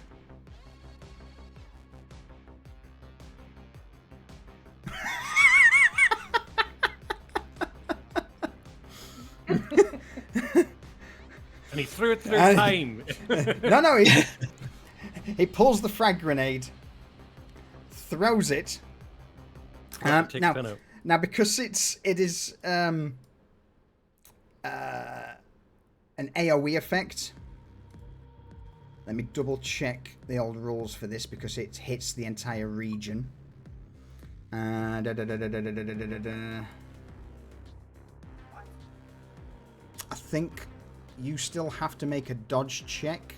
And he threw it through time. No, he pulls the frag grenade, throws it. Now, because it is an AoE effect. Let me double check the old rules for this because it hits the entire region. I think you still have to make a dodge check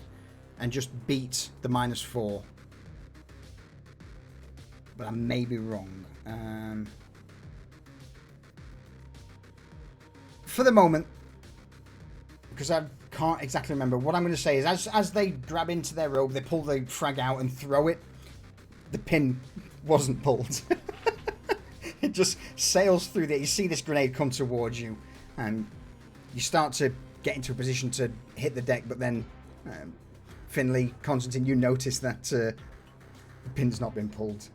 and just beat the -4. But I may be wrong. For the moment, because I can't exactly remember, what I'm going to say is as they grab into their robe, they pull the frag out and throw it. The pin wasn't pulled. It just sails through there. You see this grenade come towards you, and you start to get into a position to hit the deck, but then Finley, Constantine, you notice that the pin's not been pulled,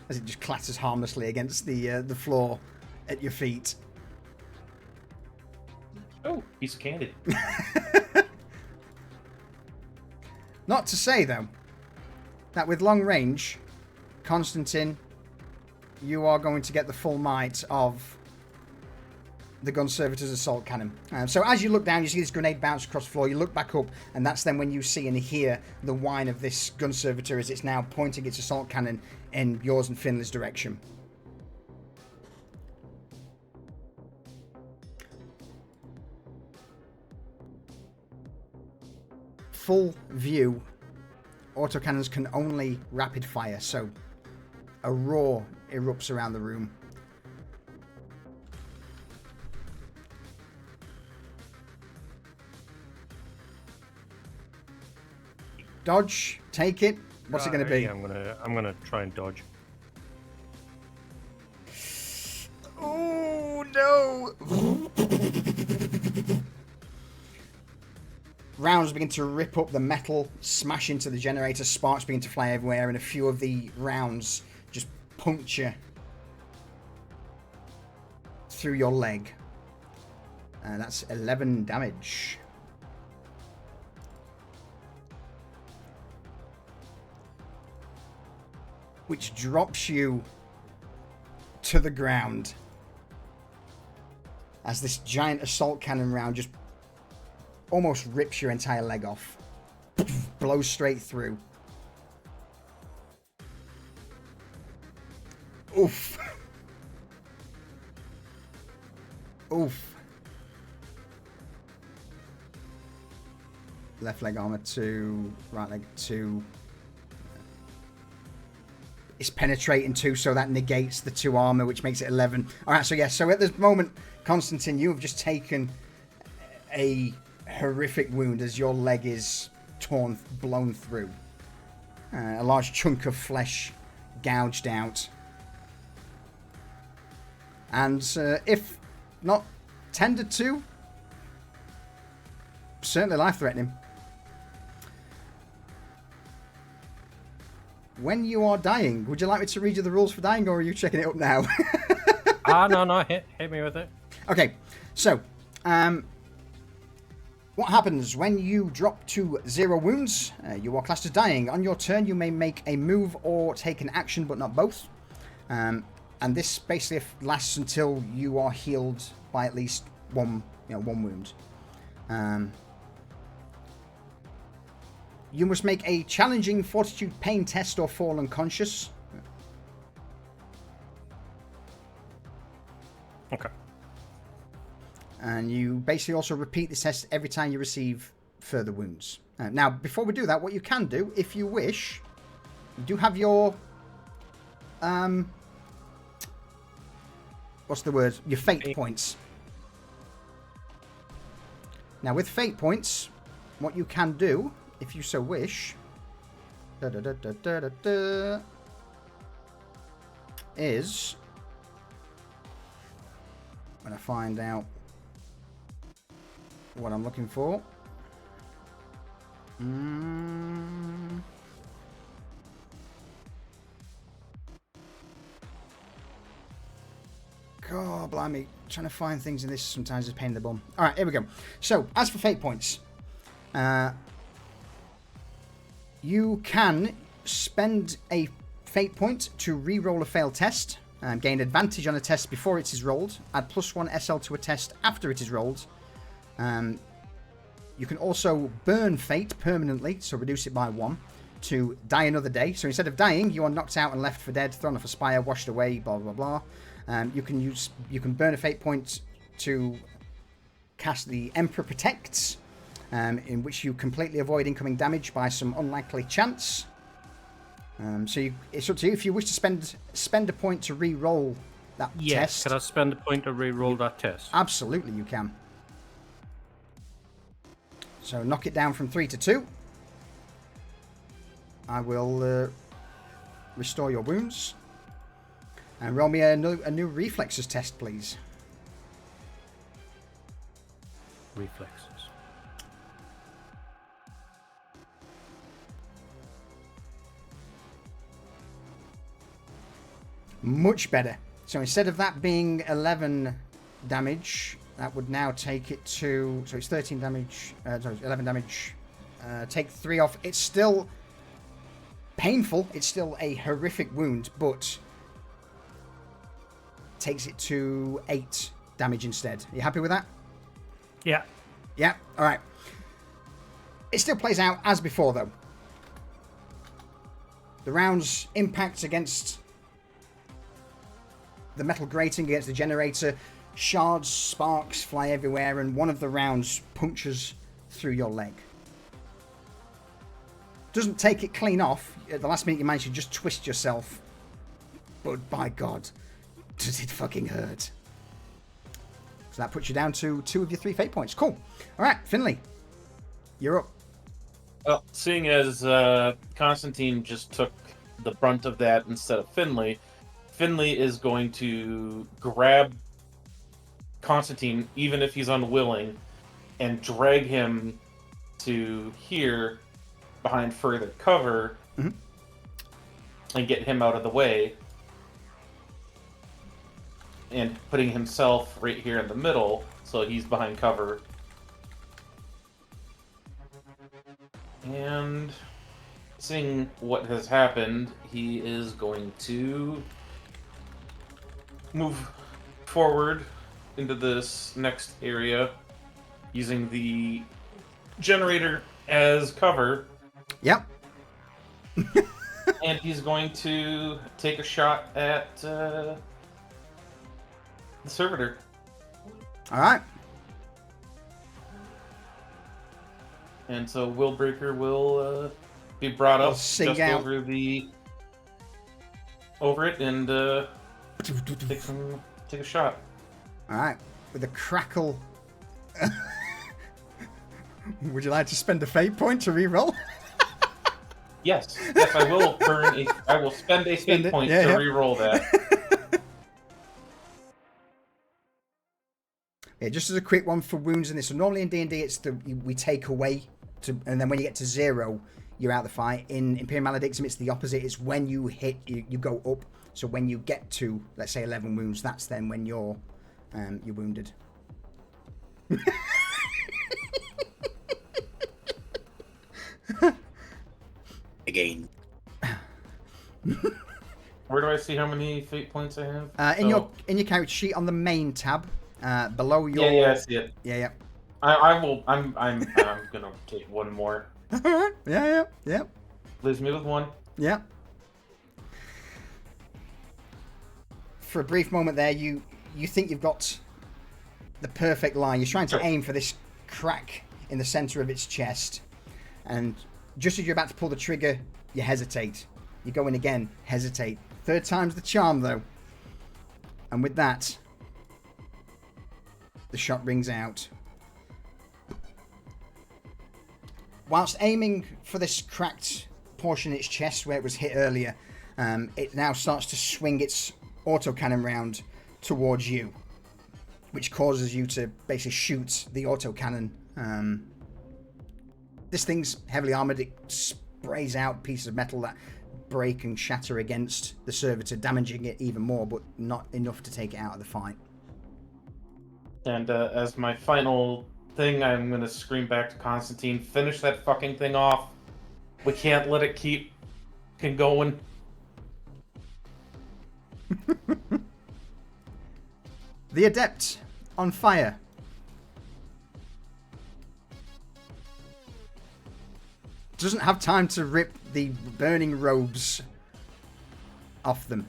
as it just clatters harmlessly against the floor at your feet. Oh, piece of candy. Not to say, though, that with long range, Constantine, you are going to get the full might of the gun servitor's assault cannon. So as you look down, you see this grenade bounce across the floor. You look back up, and that's then when you see and hear the whine of this gun servitor as it's now pointing its assault cannon in yours and Finley's direction. Full view, autocannons can only rapid fire, so a roar erupts around the room. Dodge, take it. What's it going to be? I'm gonna try and dodge. Oh no! Rounds begin to rip up the metal, smash into the generator, sparks begin to fly everywhere, and a few of the rounds just puncture through your leg. And that's 11 damage. Which drops you to the ground as this giant assault cannon round just almost rips your entire leg off. Blows straight through. Oof. Oof. Left leg armor 2, right leg 2. It's penetrating 2, so that negates the 2 armor, which makes it 11. Alright, so yeah, so at this moment, Constantine, you have just taken a horrific wound as your leg is blown through. A large chunk of flesh gouged out. And if not tended to, certainly life-threatening. When you are dying, would you like me to read you the rules for dying, or are you checking it up now? No, hit me with it. Okay, so, what happens when you drop to 0 wounds? You are classed as dying. On your turn, you may make a move or take an action, but not both. And this basically lasts until you are healed by at least one wound. You must make a challenging fortitude pain test or fall unconscious. Okay. And you basically also repeat this test every time you receive further wounds. Now, before we do that, what you can do, if you wish, you do have your... what's the word? Your fate points. Now, with fate points, what you can do, if you so wish, is... when I find out what I'm looking for. God, blimey. Trying to find things in this sometimes is a pain in the bum. Alright, here we go. So, as for fate points, you can spend a fate point to re-roll a failed test, gain advantage on a test before it is rolled, add +1 SL to a test after it is rolled. You can also burn fate permanently, so reduce it by 1, to die another day. So instead of dying, you are knocked out and left for dead, thrown off a spire, washed away, blah blah blah. You can burn a fate point to cast the Emperor Protects, in which you completely avoid incoming damage by some unlikely chance. It's up to you if you wish to spend a point to re-roll that test. Can I spend a point to re-roll that test? Absolutely, you can. So knock it down from 3 to 2. I will restore your wounds. And roll me a new reflexes test, please. Reflexes. Much better. So instead of that being 11 damage, that would now take it to... So it's 13 damage. Sorry, 11 damage. Take 3 off. It's still painful. It's still a horrific wound, but takes it to 8 damage instead. Are you happy with that? Yeah. Yeah? Alright. It still plays out as before, though. The rounds impact against the metal grating, against the generator. Shards, sparks fly everywhere, and one of the rounds punctures through your leg. Doesn't take it clean off. At the last minute, you manage to just twist yourself. But by God, does it fucking hurt. So that puts you down to 2 of your 3 fate points. Cool. All right, Finley, you're up. Well, seeing as Constantine just took the brunt of that instead of Finley, Finley is going to grab Constantine, even if he's unwilling, and drag him to here behind further cover and get him out of the way, and putting himself right here in the middle so he's behind cover. And seeing what has happened, he is going to move forward into this next area using the generator as cover. Yep. And he's going to take a shot at the servitor. All right. And so Willbreaker will be brought up just out. over it and take a shot. All right. With a crackle. Would you like to spend a fate point to reroll? Yes, I will I will spend a fate point to reroll that. Yeah, just as a quick one for wounds in this. So normally in D&D, it's we take away, and then when you get to 0, you're out of the fight. In Imperium Maledictum, it's the opposite. It's when you hit, you go up. So when you get to, let's say, 11 wounds, that's then when you're wounded. Again. Where do I see how many fate points I have? In your character sheet on the main tab, below your. Yeah, I see it. Yeah. I will. I'm gonna take one more. Yeah. Leaves me with one. Yeah. For a brief moment there, you think you've got the perfect line. You're trying to aim for this crack in the center of its chest, and just as you're about to pull the trigger, you hesitate. You go in again, hesitate. Third time's the charm, though. And with that, the shot rings out. Whilst aiming for this cracked portion of its chest where it was hit earlier, it now starts to swing its autocannon round towards you, which causes you to basically shoot the autocannon. This thing's heavily armored. It sprays out pieces of metal that break and shatter against the servitor, damaging it even more, but not enough to take it out of the fight. And as my final thing, I'm going to scream back to Constantine, finish that fucking thing off. We can't let it keep going. The Adept on fire. Doesn't have time to rip the burning robes off them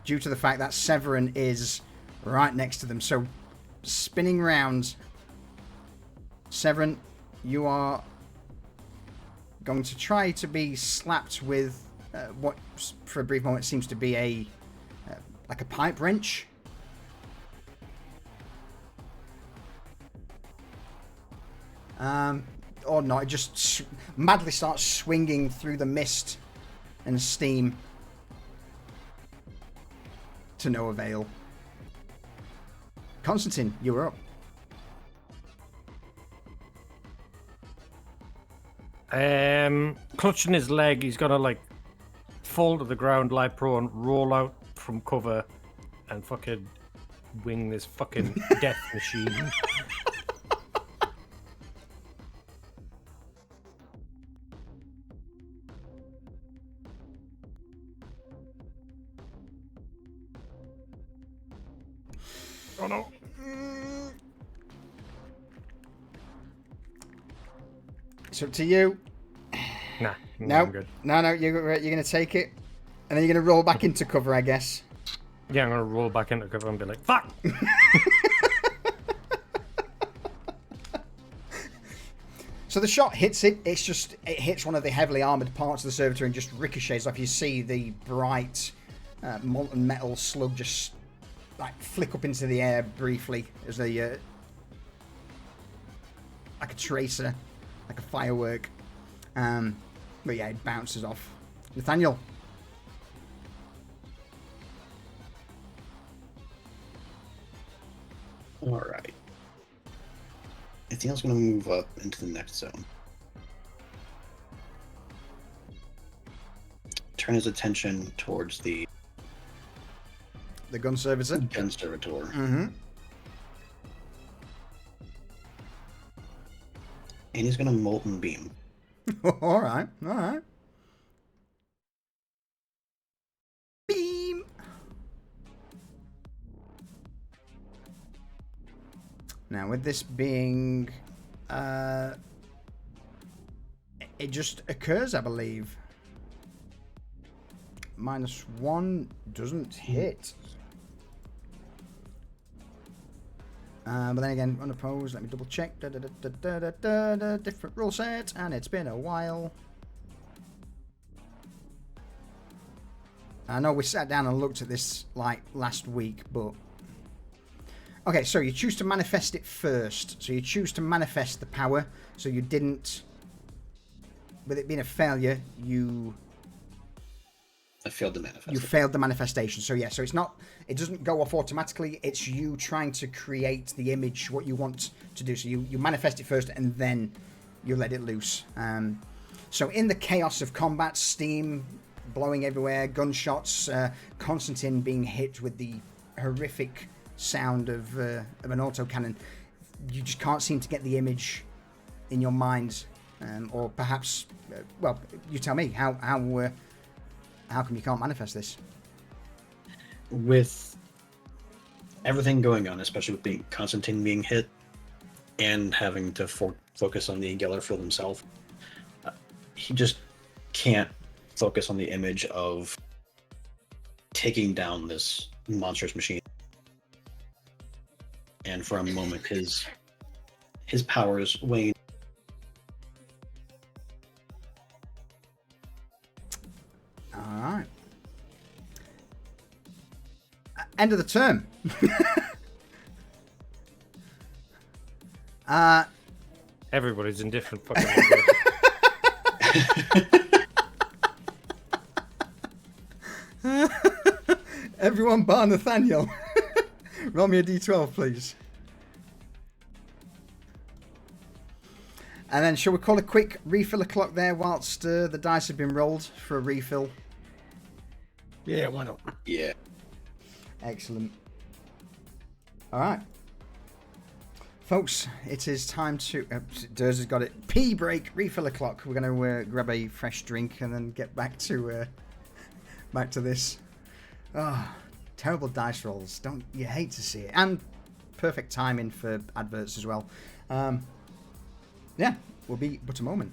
due to the fact that Severin is right next to them. So spinning round, Severin, you are going to try to be slapped with what for a brief moment seems to be a like a pipe wrench. Or not, it just madly starts swinging through the mist and steam to no avail. Constantine, you're up. Clutching his leg, he's gonna like fall to the ground, lie prone, roll out from cover, and fucking wing this fucking death machine. Oh no. It's up to you. Nah, No, I'm good. no, you're going to take it. And then you're going to roll back into cover, I guess. Yeah, I'm gonna roll back into cover and be like, fuck! So the shot hits it. It hits one of the heavily armored parts of the servitor and just ricochets off. You see the bright molten metal slug just like flick up into the air briefly as like a tracer, like a firework. But yeah, it bounces off. Nathaniel. All right. Nathaniel's going to move up into the next zone. Turn his attention towards the gun servitor. gun servitor. Mm-hmm. And he's going to molten beam. All right. All right. Beam. Now, with this being, it just occurs, I believe. -1 doesn't hit. But then again, unopposed. Let me double check. Different rule set, and it's been a while. I know we sat down and looked at this like last week, but okay. So you choose to manifest it first. So you choose to manifest the power. So you didn't, with it being a failure, I failed to manifest. You failed the manifestation. So yeah, so it's not, it doesn't go off automatically. It's you trying to create the image, what you want to do. So you manifest it first and then you let it loose. So in the chaos of combat, steam blowing everywhere, gunshots, Constantine being hit with the horrific sound of an autocannon, you just can't seem to get the image in your mind. Or perhaps, well, you tell me, how come you can't manifest this? With everything going on, especially with Constantine being hit and having to focus on the Gellerfield himself, he just can't focus on the image of taking down this monstrous machine. And for a moment, his powers wane. Alright. End of the turn. Everybody's in different fucking Everyone bar Nathaniel. Roll me a d12, please. And then shall we call a quick refill of clock there whilst the dice have been rolled for a refill? Yeah, why not? Yeah. Excellent. Alright. Folks, it is time to... Durs has got it. Pee break, refill a clock. We're going to grab a fresh drink and then get back to this. Oh, terrible dice rolls. Don't you hate to see it? And perfect timing for adverts as well. Yeah, will be but a moment.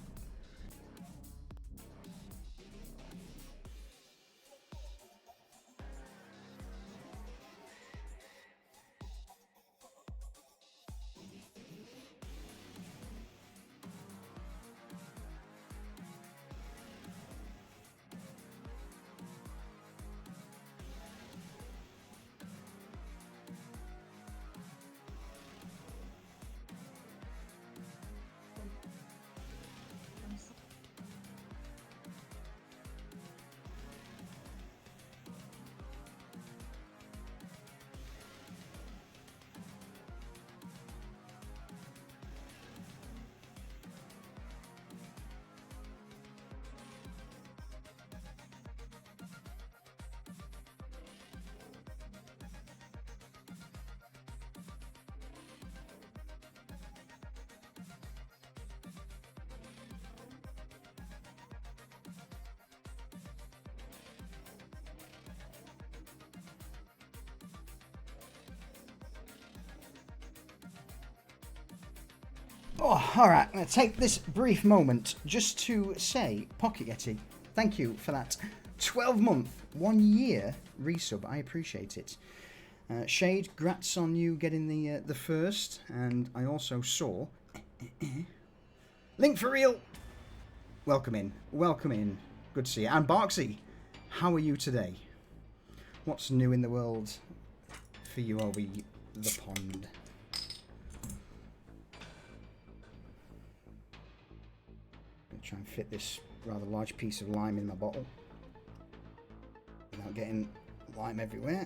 Oh, alright, I'm going to take this brief moment just to say, Pocket Yeti, thank you for that 12-month, 1-year resub. I appreciate it. Shade, grats on you getting the first, and I also saw... Link for real! Welcome in, welcome in. Good to see you. And Barksy, how are you today? What's new in the world for you over the pond? Try and fit this rather large piece of lime in my bottle without getting lime everywhere.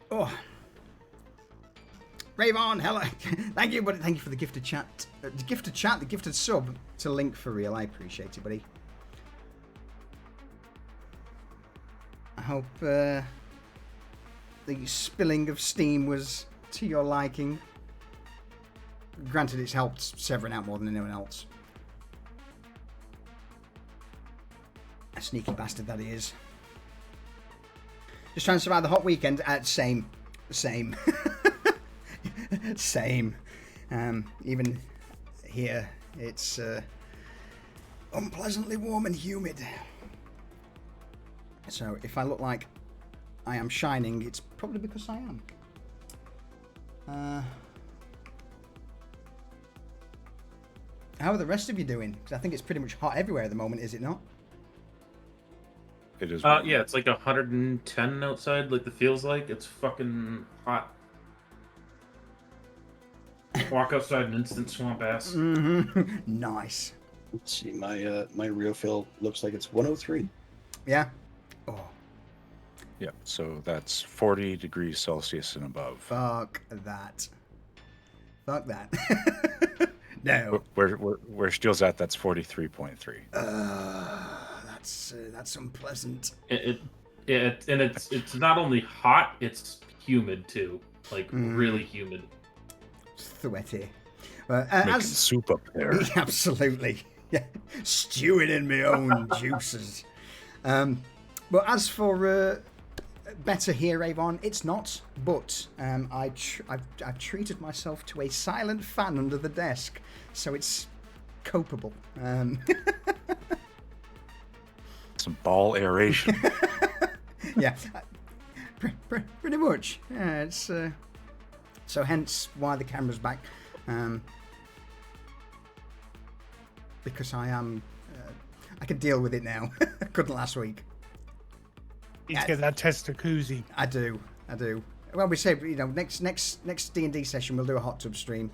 Oh, Ravon, hello. Thank you, buddy. Thank you for the gifted chat. The gifted sub to Link for real. I appreciate it, buddy. I hope the spilling of steam was to your liking. Granted, it's helped Severin out more than anyone else. A sneaky bastard that he is. Just trying to survive the hot weekend. Same. Same. Even here, it's unpleasantly warm and humid. So if I look like I am shining, it's probably because I am. How are the rest of you doing? Because I think it's pretty much hot everywhere at the moment, is it not? It is. Yeah, it's like 110 outside. Like, it feels like it's fucking hot. Walk outside and instant swamp ass. Mm-hmm. Nice. Let's see, my real feel looks like it's 103. Yeah. Oh, Yeah, so that's 40 degrees Celsius and above. fuck that. Fuck that. No. Where Steel's at, that's 43.3. That's unpleasant. And it's not only hot, it's humid too. Like, really humid. Sweaty. Making soup up there. Absolutely. Yeah. Stewing in my own juices. But as for better here, Avon, it's not. But I've treated myself to a silent fan under the desk, so it's copeable. Some ball aeration. Yeah, pretty much. Yeah, it's so hence why the camera's back, because I am. I can deal with it now. I couldn't last week. Need to get that tester koozie. I do. Well, we say, next D&D session we'll do a hot tub stream.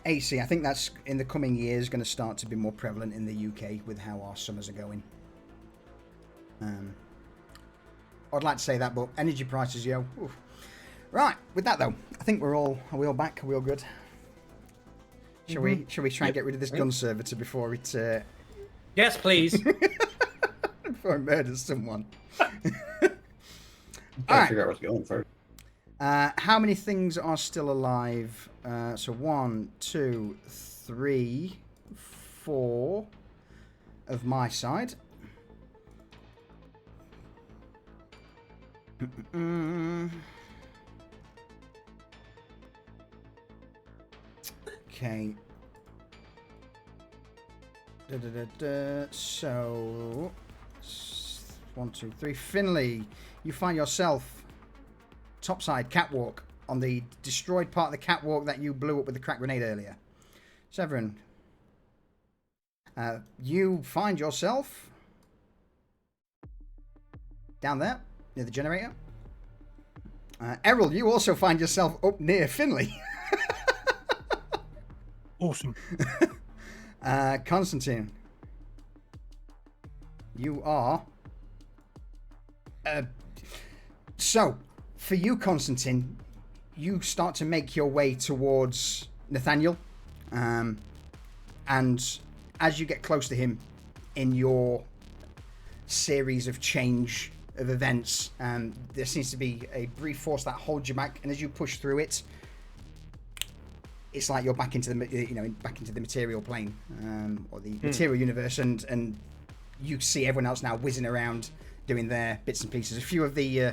AC, I think that's in the coming years going to start to be more prevalent in the UK with how our summers are going. I'd like to say that, but energy prices, yo. Oof. Right, with that though, I think are we all back? Are we all good? Shall we try and get rid of this gun servitor before it Yes, please. before it murders someone? I figure out what's going first. How many things are still alive? So 1, 2, 3, 4 of my side. Okay. So 1, 2, 3. Finley, you find yourself topside catwalk on the destroyed part of the catwalk that you blew up with the crack grenade earlier. Severin, you find yourself down there near the generator. Errol, you also find yourself up near Finley. Awesome. Constantine, you are. So, for you, Constantine, you start to make your way towards Nathaniel, and as you get close to him in your series of change of events, there seems to be a brief force that holds you back, and as you push through it, it's like you're back into the back into the material plane, or the material universe, and you see everyone else now whizzing around doing their bits and pieces. A few of the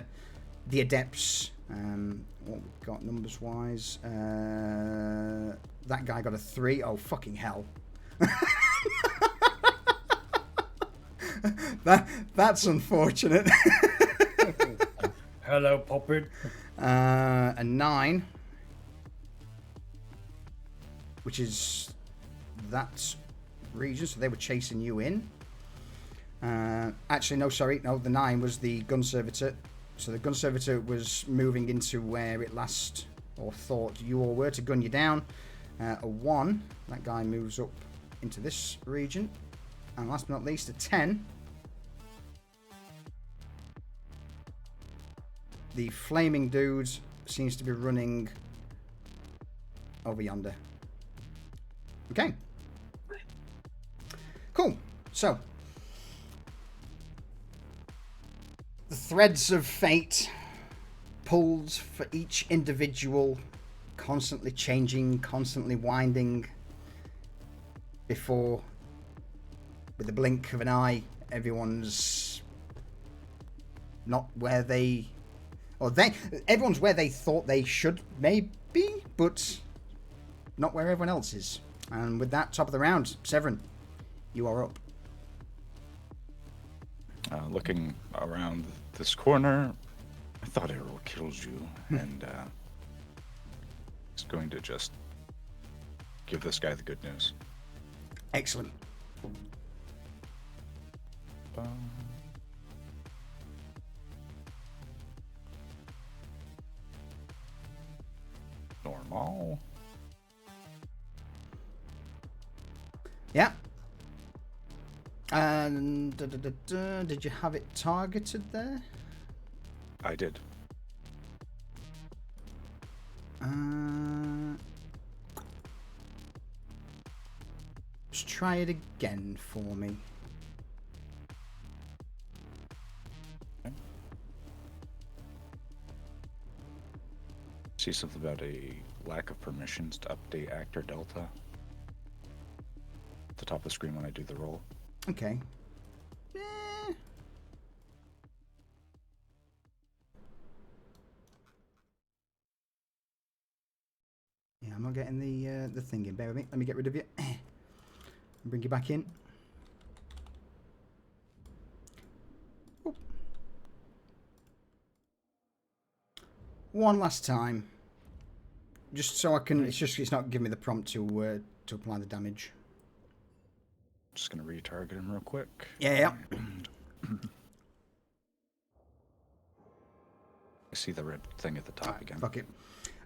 adepts, what we've got numbers wise, that guy got a 3. Oh fucking hell. That's unfortunate. Hello, Poppin. A 9, which is that region, so they were chasing you in. Actually, no, sorry. No, the 9 was the gun servitor. So the gun servitor was moving into where it last, or thought you all were, to gun you down. A 1, that guy moves up into this region. And last but not least, a 10. The flaming dude seems to be running over yonder. Okay. Cool. So, the threads of fate pulled for each individual, constantly changing, constantly winding, before, with the blink of an eye, everyone's not where they, or everyone's where they thought they should maybe, but not where everyone else is. And with that, top of the round, Severin, you are up. Looking around this corner, I thought Errol killed you, and he's going to just give this guy the good news. Excellent. Normal. Yeah. And did you have it targeted there? I did. Just try it again for me. See something about a lack of permissions to update actor Delta at the top of the screen when I do the roll. Okay. Yeah, I'm not getting the thing in. Bear with me. Let me get rid of you. Bring you back in. Oh. One last time. Just so I can. It's not giving me the prompt to apply the damage. Just gonna retarget him real quick. Yeah. I see the red thing at the top again. Fuck it.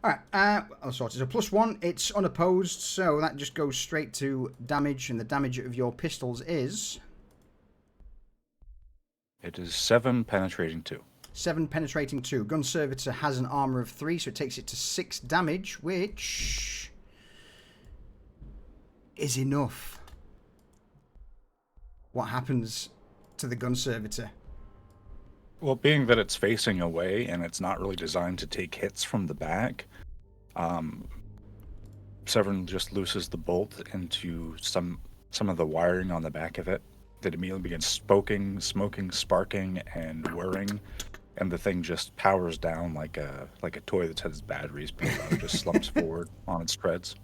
Alright, I'll sort it. So +1, it's unopposed, so that just goes straight to damage, and the damage of your pistols is... It is 7 penetrating 2. 7 penetrating 2. Gun Servitor has an armor of 3, so it takes it to 6 damage, which is enough. What happens to the Gun Servitor? Well, being that it's facing away and it's not really designed to take hits from the back, Severin just looses the bolt into some of the wiring on the back of it. That immediately begins smoking, sparking, and whirring, and the thing just powers down like a toy that's had its batteries pulled out, just slumps forward on its treads.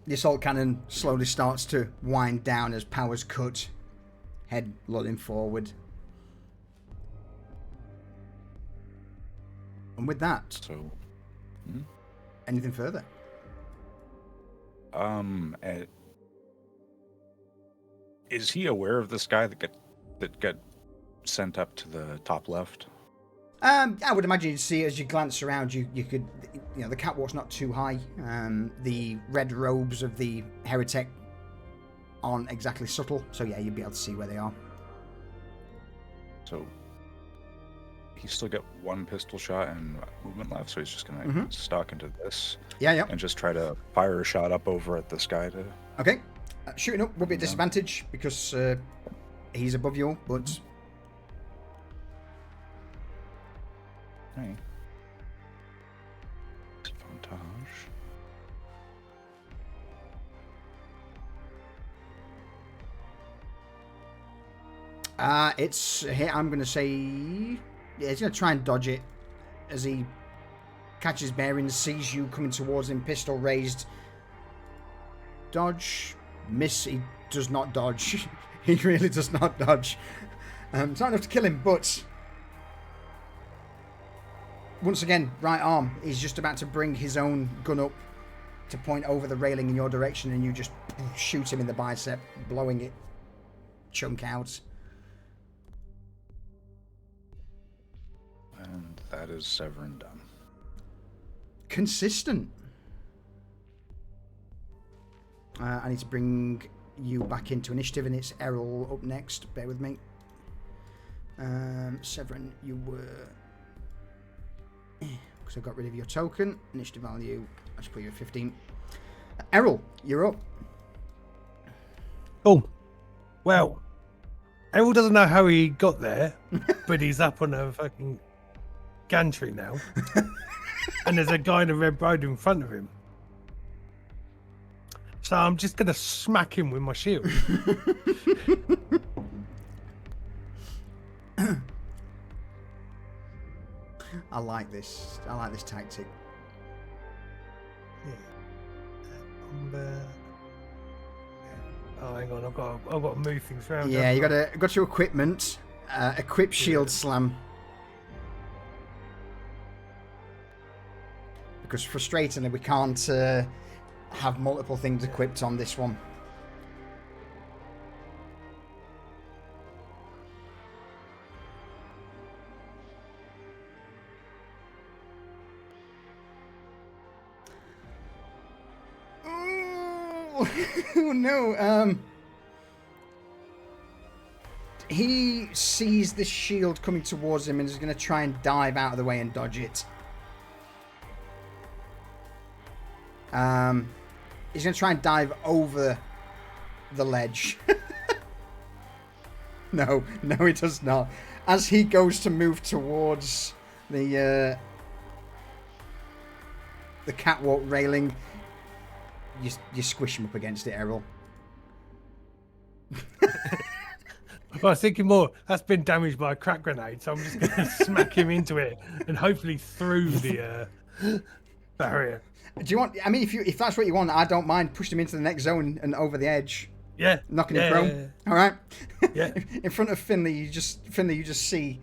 The assault cannon slowly starts to wind down as power's cut. Head lolling forward. And with that, So, anything further? Is he aware of this guy that got sent up to the top left? I would imagine you'd see as you glance around, you could, the catwalk's not too high. The red robes of the heretic aren't exactly subtle, so yeah, you'd be able to see where they are. So he's still got 1 pistol shot and movement left, so he's just gonna stalk into this. Yeah. And just try to fire a shot up over at this guy to. Okay. Shooting up will be a disadvantage because he's above you, but. Right. Disadvantage. It's here. I'm going to say, yeah, he's going to try and dodge it as he catches bearings, sees you coming towards him, pistol raised. Dodge, miss. He does not dodge. He really does not dodge. It's not enough to kill him, but once again, right arm. He's just about to bring his own gun up to point over the railing in your direction, and you just shoot him in the bicep, blowing it chunk out. And that is Severin done. Consistent. I need to bring you back into initiative, and it's Errol up next. Bear with me. Severin, you were... Because I got rid of your token. Initiative value, I should put you at 15. Errol, you're up. Oh, well, Errol doesn't know how he got there, but he's up on a fucking gantry now. And there's a guy in a red robe in front of him. So I'm just going to smack him with my shield. I like this. I like this tactic. Yeah. Oh, hang on. I've got to move things around. Yeah, you got your equipment. Equip shield slam. Because frustratingly, we can't have multiple things equipped on this one. Oh no! He sees this shield coming towards him and is going to try and dive out of the way and dodge it. He's going to try and dive over the ledge. No, he does not. As he goes to move towards the catwalk railing, you squish him up against it, Errol. I was thinking more, that's been damaged by a crack grenade, so I'm just going to smack him into it and hopefully through the barrier. Do you want? I mean, if that's what you want, I don't mind pushing him into the next zone and over the edge. Yeah, knocking him prone. Yeah. All right. Yeah. In front of Finley, you just see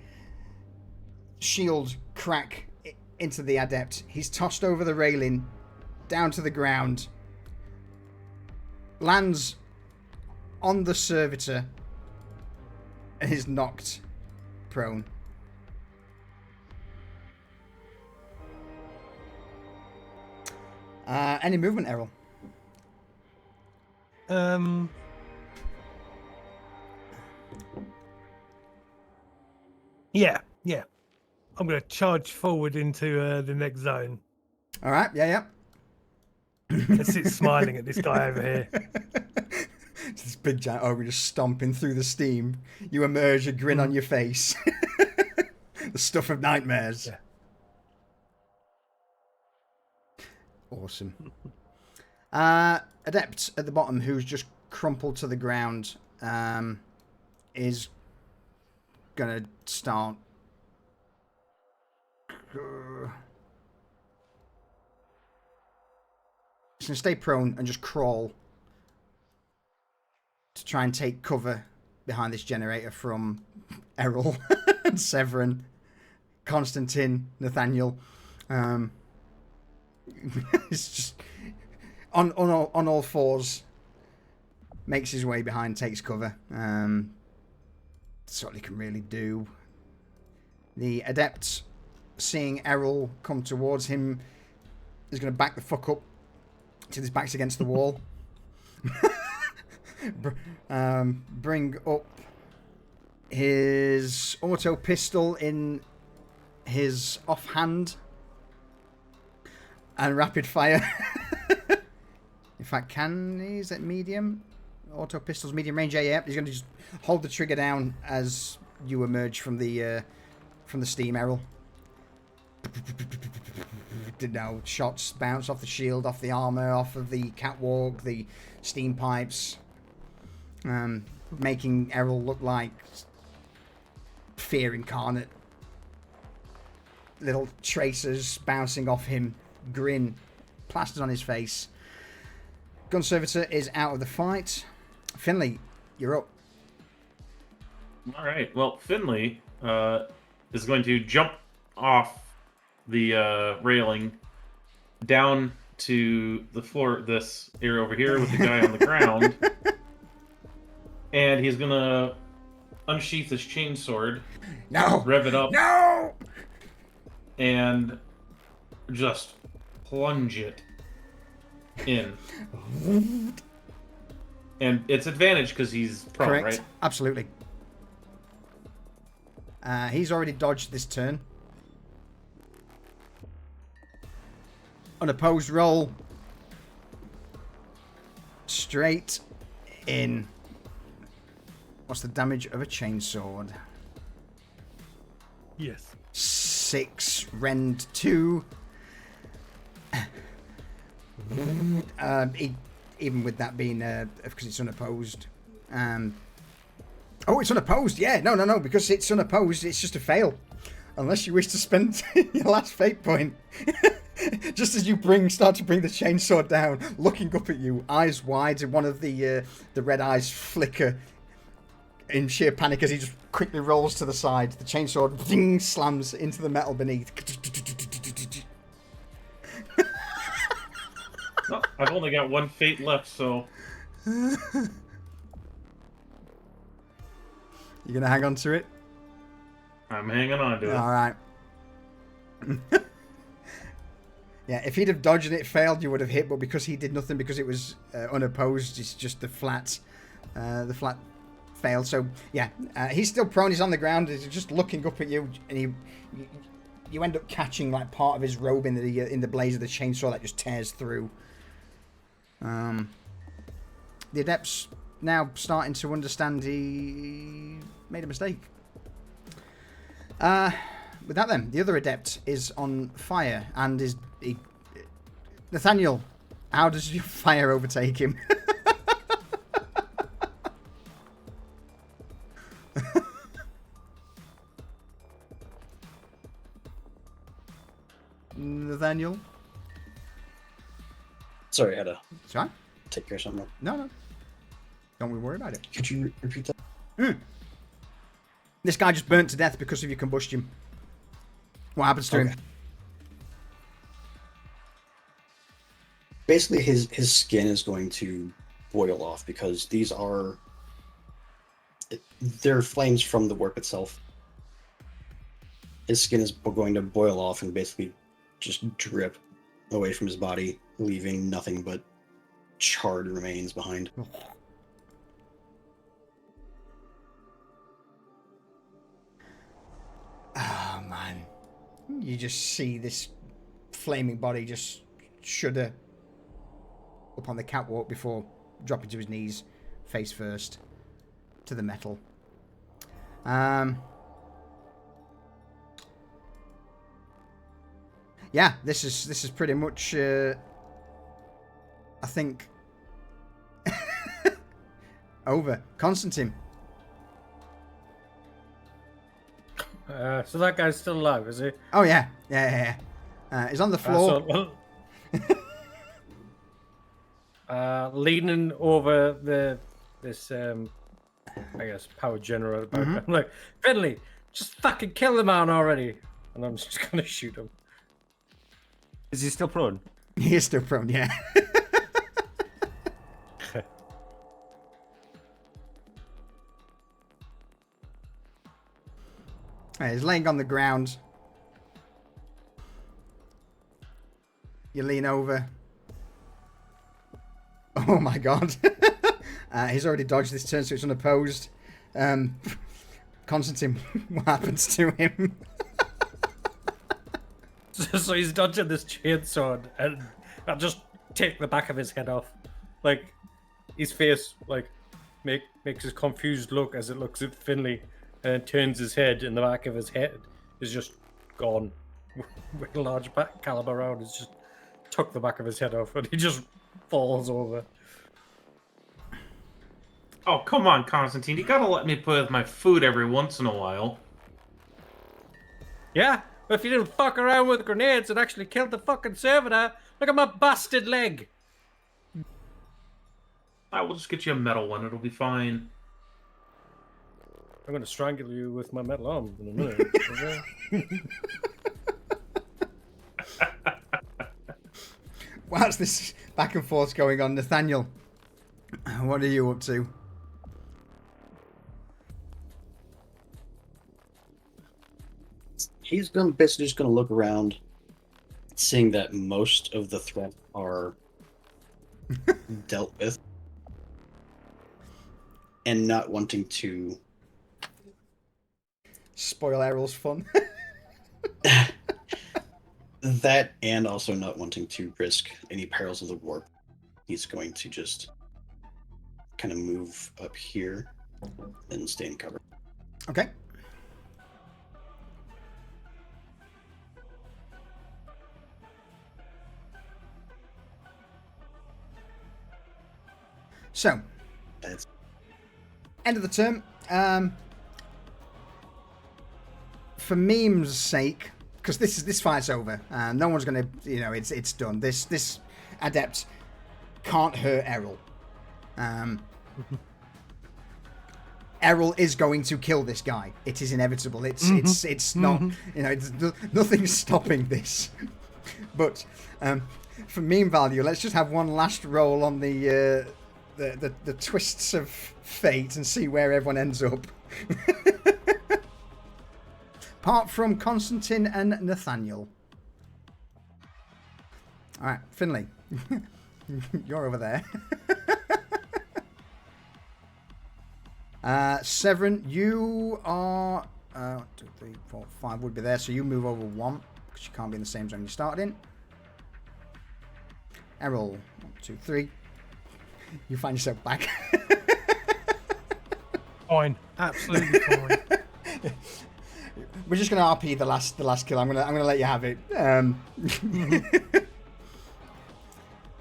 shield crack into the adept. He's tossed over the railing, down to the ground, lands on the servitor, and is knocked prone. Any movement, Errol? Yeah. I'm going to charge forward into the next zone. All right. Yeah. And sit smiling at this guy over here. It's this big giant ogre just stomping through the steam. You emerge, a grin on your face. The stuff of nightmares. Yeah. Awesome. Adept at the bottom, who's just crumpled to the ground, is gonna start. He's gonna stay prone and just crawl to try and take cover behind this generator from Errol and Severin, Constantine, Nathaniel. It's just on all fours, makes his way behind, takes cover. That's all he can really do. The adept, seeing Errol come towards him, is going to back the fuck up till his back's against the wall. Bring up his auto pistol in his offhand. And rapid fire. In fact, is it medium? Auto pistols, medium range. Yeah. He's going to just hold the trigger down as you emerge from the steam, Errol. Now shots bounce off the shield, off the armor, off of the catwalk, the steam pipes, making Errol look like fear incarnate. Little tracers bouncing off him. Grin plastered on his face. Gun Servitor is out of the fight. Finley, you're up. All right. Well, Finley is going to jump off the railing down to the floor, this area over here with the guy on the ground. And he's gonna unsheath his chainsword. No! Rev it up. No! And just plunge it in. And it's advantage because he's prone, Correct. right? Absolutely. He's already dodged this turn. Unopposed roll. Straight in. What's the damage of a chainsword? Yes. 6, rend 2. Even with that being, because it's unopposed. Oh, it's unopposed. Yeah, no, because it's unopposed, it's just a fail. Unless you wish to spend your last fate point. Just as you start to bring the chainsword down, looking up at you, eyes wide, and one of the red eyes flicker in sheer panic as he just quickly rolls to the side. The chainsword ding, slams into the metal beneath. Oh, I've only got one fate left, so... You gonna hang on to it? I'm hanging on to it. Alright. Yeah, if he'd have dodged and it failed, you would have hit, but because he did nothing, because it was unopposed, it's just the flat failed. So, yeah, he's still prone, he's on the ground, he's just looking up at you, and you end up catching like part of his robe in the blaze of the chainsaw that just tears through. The Adept's now starting to understand he made a mistake. With that then, the other Adept is on fire and Nathaniel, how does your fire overtake him? Nathaniel? Sorry, I had to Sorry? take care of something. No. Don't we worry about it. Could you repeat that? This guy just burnt to death because of your combustion. What happens to him? Basically, his skin is going to boil off because they're flames from the warp itself. His skin is going to boil off and basically just drip away from his body, leaving nothing but charred remains behind. Oh, man. You just see this flaming body just shudder up on the catwalk before dropping to his knees, face first, to the metal. Yeah, this is pretty much, I think, over. Constantine. So that guy's still alive, is he? Oh yeah. He's on the floor. Leaning over this I guess power generator. I'm like, Finley, just fucking kill the man already, and I'm just gonna shoot him. Is he still prone? He is still prone, yeah. He's laying on the ground. You lean over. Oh my god. He's already dodged this turn, so it's unopposed. Constantine, what happens to him? So he's dodging this chainsword, and I just take the back of his head off. Like, his face, like, makes his confused look as it looks at Finley, and then turns his head, and the back of his head is just gone. With a large caliber round, it's just took the back of his head off, and he just falls over. Oh, come on, Constantine. You gotta let me play with my food every once in a while. Yeah? But if you didn't fuck around with grenades and actually killed the fucking servitor, look at my busted leg. I will just get you a metal one. It'll be fine. I'm going to strangle you with my metal arm in a minute. What's this back and forth going on? Nathaniel, what are you up to? He's going basically just going to look around, seeing that most of the threats are dealt with, and not wanting to Spoil Errol's fun. that, and also not wanting to risk any perils of the warp. He's going to just kind of move up here and stay in cover. Okay. So, That's end of the term. For meme's sake, because this fight's over. No one's gonna, it's done. This adept can't hurt Errol. Errol is going to kill this guy. It is inevitable. It's not, nothing's stopping this. But for meme value, let's just have one last roll on the twists of fate and see where everyone ends up. Apart from Constantine and Nathaniel. Alright, Finley. You're over there. Severin, you are 1, 2, 3, 4, 5 would be there, so you move over 1 because you can't be in the same zone you started in. Errol, 1, 2, 3. You find yourself back. Fine, absolutely fine. We're just gonna RP the last kill. I'm gonna let you have it.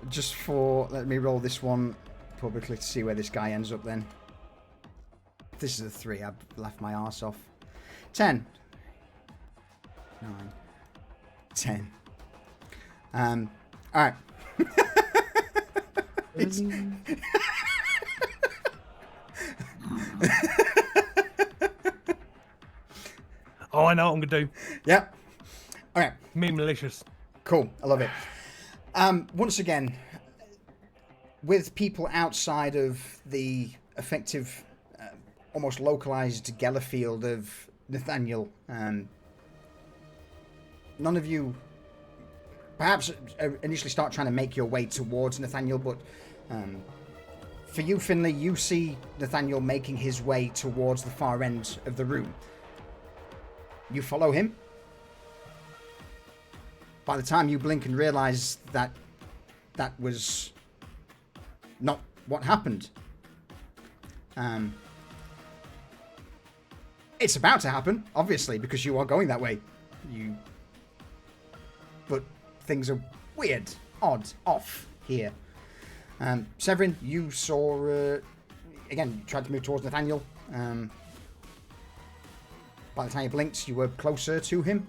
Just let me roll this one publicly to see where this guy ends up. Then this is a 3. I've laughed my arse off. 10, 9, 10. All right. It's... Oh, I know what I'm gonna do. Yep. Okay. Me malicious. Cool. I love it. Once again, with people outside of the effective, almost localized Geller field of Nathaniel, none of you perhaps initially start trying to make your way towards Nathaniel, but for you, Finley, you see Nathaniel making his way towards the far end of the room. You follow him. By the time you blink and realize that was not what happened, it's about to happen, obviously, because you are going that way. But things are weird, odd, off here. Severin, you saw again. You tried to move towards Nathaniel. By the time you blinked, you were closer to him.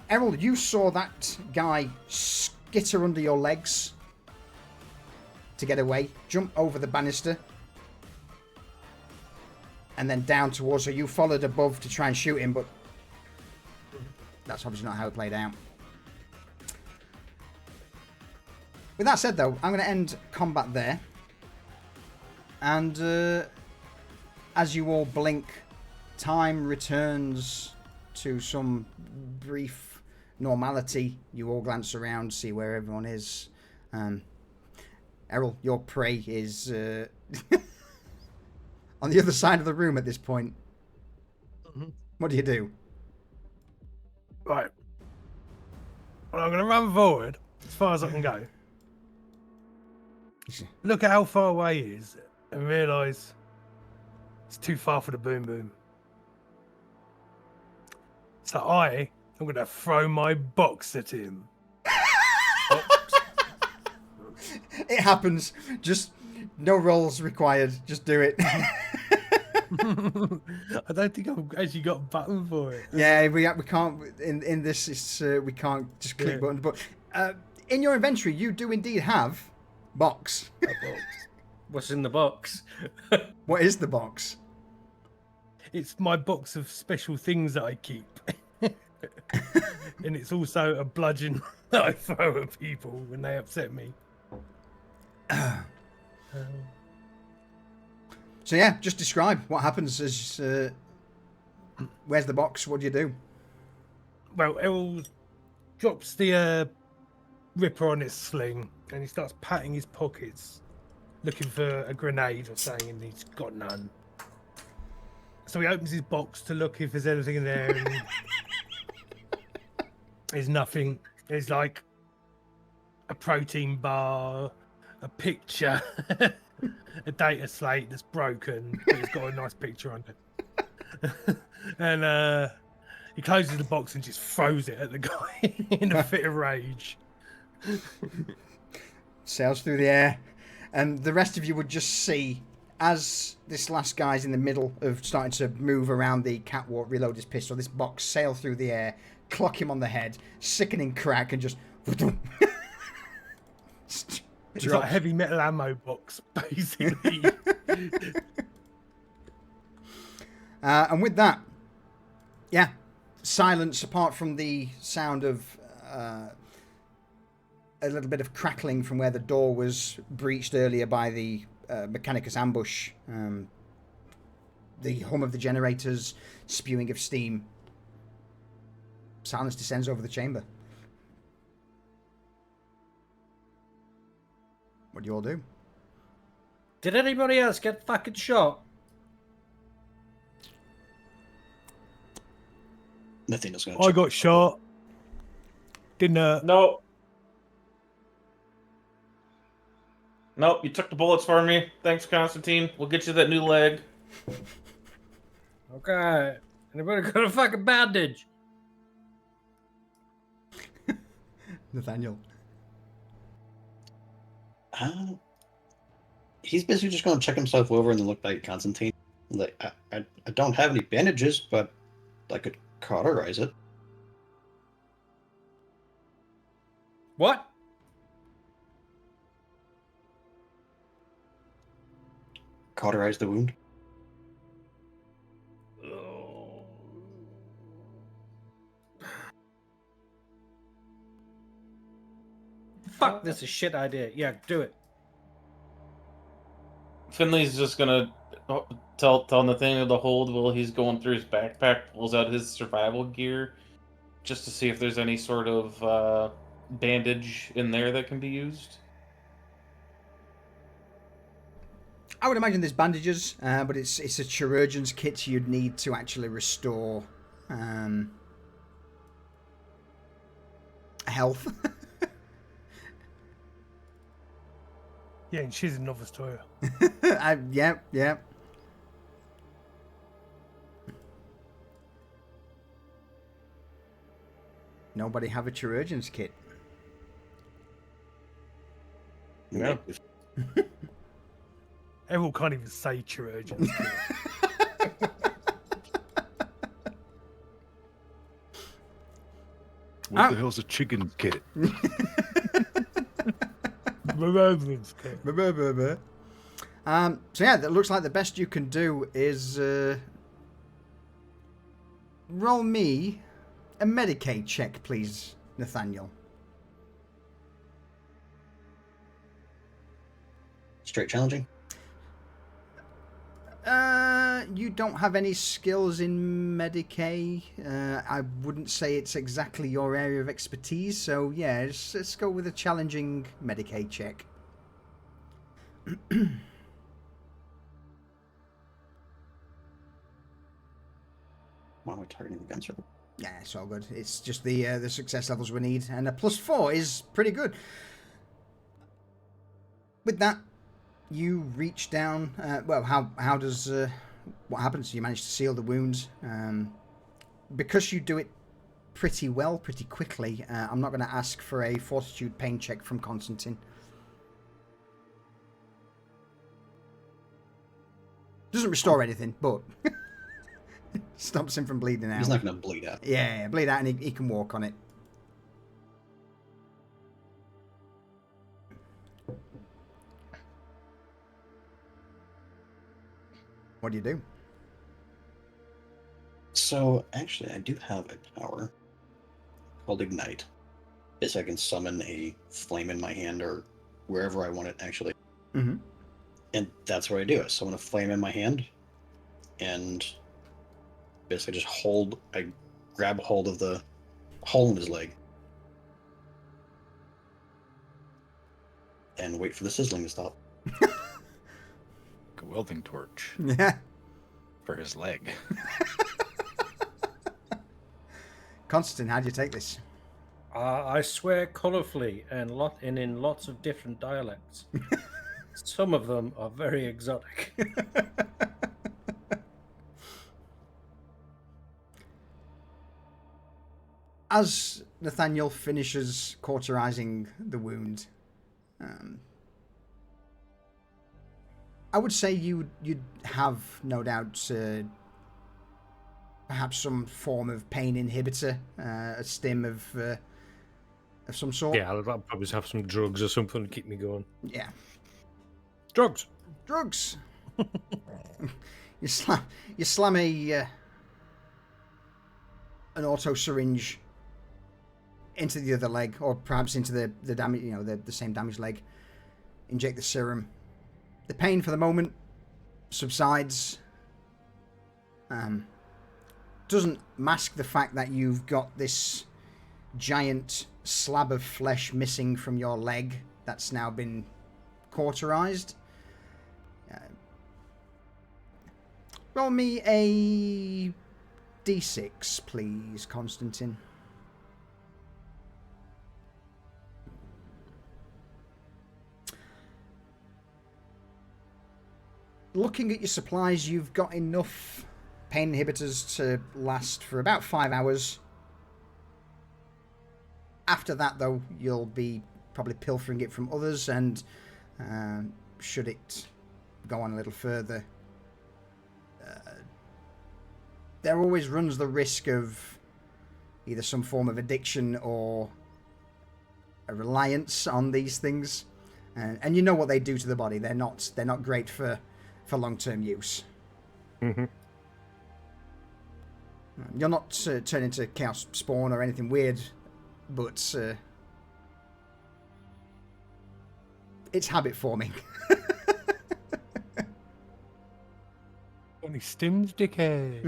Errol, you saw that guy skitter under your legs to get away, jump over the banister, and then down towards her. You followed above to try and shoot him, but that's obviously not how it played out. With that said, though, I'm going to end combat there. And as you all blink, time returns to some brief normality. You all glance around, see where everyone is. Errol, your prey is on the other side of the room at this point. Mm-hmm. What do you do? Right. Well, I'm going to run forward as far as I can go. Look at how far away he is and realise it's too far for the boom boom. So I'm going to throw my box at him. It happens. Just no rolls required. Just do it. I don't think I've actually got a button for it. Yeah, we can't in this. It's we can't just click buttons. But in your inventory, you do indeed have box. A box. What's in the box? What is the box? It's my box of special things that I keep. And it's also a bludgeon that I throw at people when they upset me. So yeah, just describe what happens as... where's the box? What do you do? Well, Errol drops the Ripper on his sling and he starts patting his pockets, looking for a grenade or something, and he's got none. So he opens his box to look if there's anything in there, and there's nothing. There's like a protein bar, a picture, a data slate that's broken, but it's got a nice picture on it. And he closes the box and just throws it at the guy in a fit of rage. Sails through the air, and the rest of you would just see as this last guy's in the middle of starting to move around the catwalk, reload his pistol, this box sail through the air, clock him on the head, sickening crack, and just It's like a heavy metal ammo box, basically. And with that, yeah, silence apart from the sound of a little bit of crackling from where the door was breached earlier by the Mechanicus ambush. The hum of the generators, spewing of steam. Silence descends over the chamber. What do you all do? Did anybody else get fucking shot? Nathaniel's gonna I check. got shot. Didn't No. Nope, you took the bullets for me. Thanks, Constantine. We'll get you that new leg. Okay. Anybody got a fucking bandage? Nathaniel. He's basically just going to check himself over and then look back at Constantine. Like, I don't have any bandages, but I could cauterize it. What? Cauterize the wound. Fuck, this is a shit idea. Yeah, do it. Finley's just gonna tell Nathaniel to hold while he's going through his backpack, pulls out his survival gear, just to see if there's any sort of bandage in there that can be used. I would imagine there's bandages, but it's a chirurgeon's kit you'd need to actually restore health. Yeah, and she's a novice toil. Yeah. Nobody have a chirurgeon's kit. Yeah. Errol can't even say chirurgeon. What the hell's a chicken kit? So yeah, that looks like the best you can do is roll me a Medicaid check, please, Nathaniel. Straight challenging. You don't have any skills in Medicaid. I wouldn't say it's exactly your area of expertise, so yeah, let's go with a challenging Medicaid check. Why am I targeting the gun circle? Yeah, it's all good. It's just the success levels we need, and a +4 is pretty good. With that, you reach down. Well, how does what happens? You manage to seal the wounds. Because you do it pretty well, pretty quickly. I'm not going to ask for a fortitude pain check from Constantine. Doesn't restore anything, but stops him from bleeding out. He's not going to bleed out. Yeah, bleed out, and he can walk on it. What do you do? So, actually, I do have a power. called Ignite. Is I can summon a flame in my hand or wherever I want it actually. Mm-hmm. And that's what I do. I summon a flame in my hand and basically just I grab hold of the hole in his leg and wait for the sizzling to stop. A welding torch Yeah. for his leg. Constantine, how do you take this? I swear colourfully and in lots of different dialects. Some of them are very exotic. As Nathaniel finishes cauterizing the wound, I would say you'd have no doubt perhaps some form of pain inhibitor, a stim of some sort. Yeah, I'll probably have some drugs or something to keep me going. Yeah. Drugs. Drugs. you slam an auto syringe into the other leg, or perhaps into the damage, the same damaged leg. Inject the serum. The pain for the moment subsides. Doesn't mask the fact that you've got this giant slab of flesh missing from your leg that's now been cauterized. Roll me a d6, please, Constantine. Looking at your supplies, you've got enough pain inhibitors to last for about 5 hours. After that, though, you'll be probably pilfering it from others, and should it go on a little further, there always runs the risk of either some form of addiction or a reliance on these things, and you know what they do to the body. They're not great for long-term use. Mm-hmm. You'll not turn into Chaos Spawn or anything weird, but it's habit forming. Only stims, dickhead.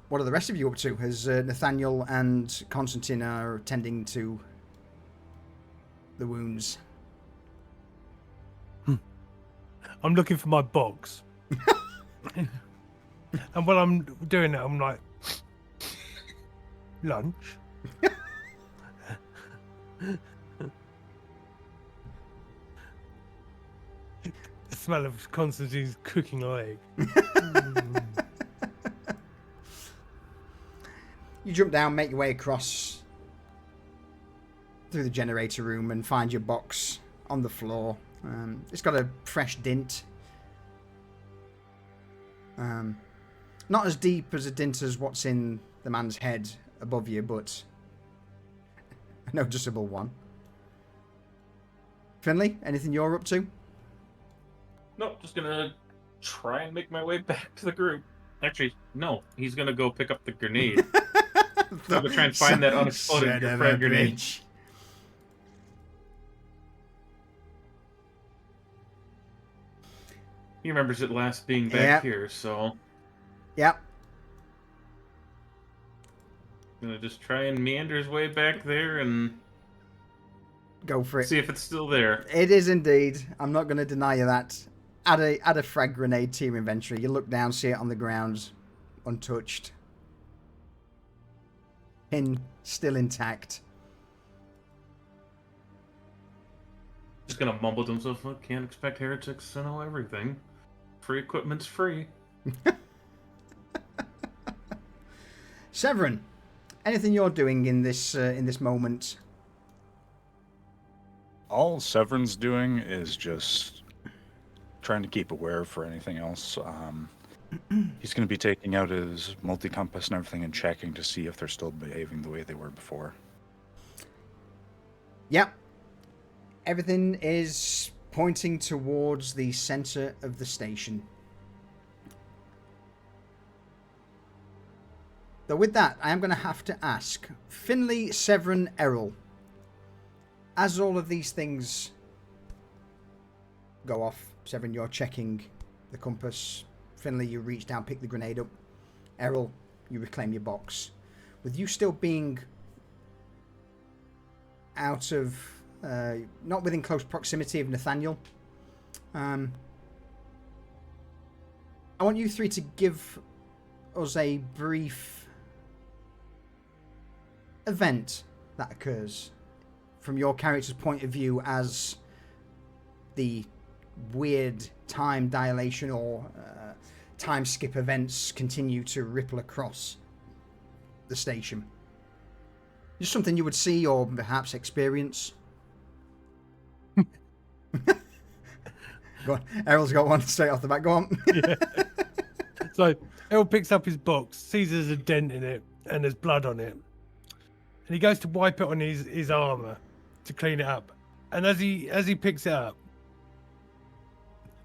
What are the rest of you up to as Nathaniel and Constantine are tending to the wounds? I'm looking for my box. And while I'm doing it, I'm like, lunch. The smell of Constantine's cooking leg. You jump down, make your way across through the generator room and find your box on the floor. It's got a fresh dint. Not as deep as a dint as what's in the man's head above you, but a noticeable one. Finley, anything you're up to? No, just gonna try and make my way back to the group. Actually, no, he's gonna go pick up the grenade. I'm gonna try and find that unexploded frag grenade. He remembers it last being back here, so Yep. gonna just try and meander his way back there and Go for it. see if it's still there. It is indeed. I'm not going to deny you that. Add a frag grenade to your inventory. You look down, see it on the ground, untouched. Pin still intact. Just gonna mumble to himself, "Look, can't expect heretics to know everything. Free equipment's free." Severin, anything you're doing in this moment? All Severin's doing is just trying to keep aware for anything else. He's going to be taking out his multi-compass and everything and checking to see if they're still behaving the way they were before. Yep. Everything is pointing towards the center of the station. Though with that, I am going to have to ask Finley, Severin, Errol, as all of these things go off, Severin, you're checking the compass. Finley, you reach down, pick the grenade up. Errol, you reclaim your box. With you still being out of, not within close proximity of Nathaniel, I want you three to give us a brief event that occurs from your character's point of view as the weird time dilation or time skip events continue to ripple across the station. Just something you would see or perhaps experience. Go on. Errol's got one straight off the bat. Go on. Yeah. So Errol picks up his box, sees there's a dent in it and there's blood on it. And he goes to wipe it on his armor to clean it up. And as he picks it up,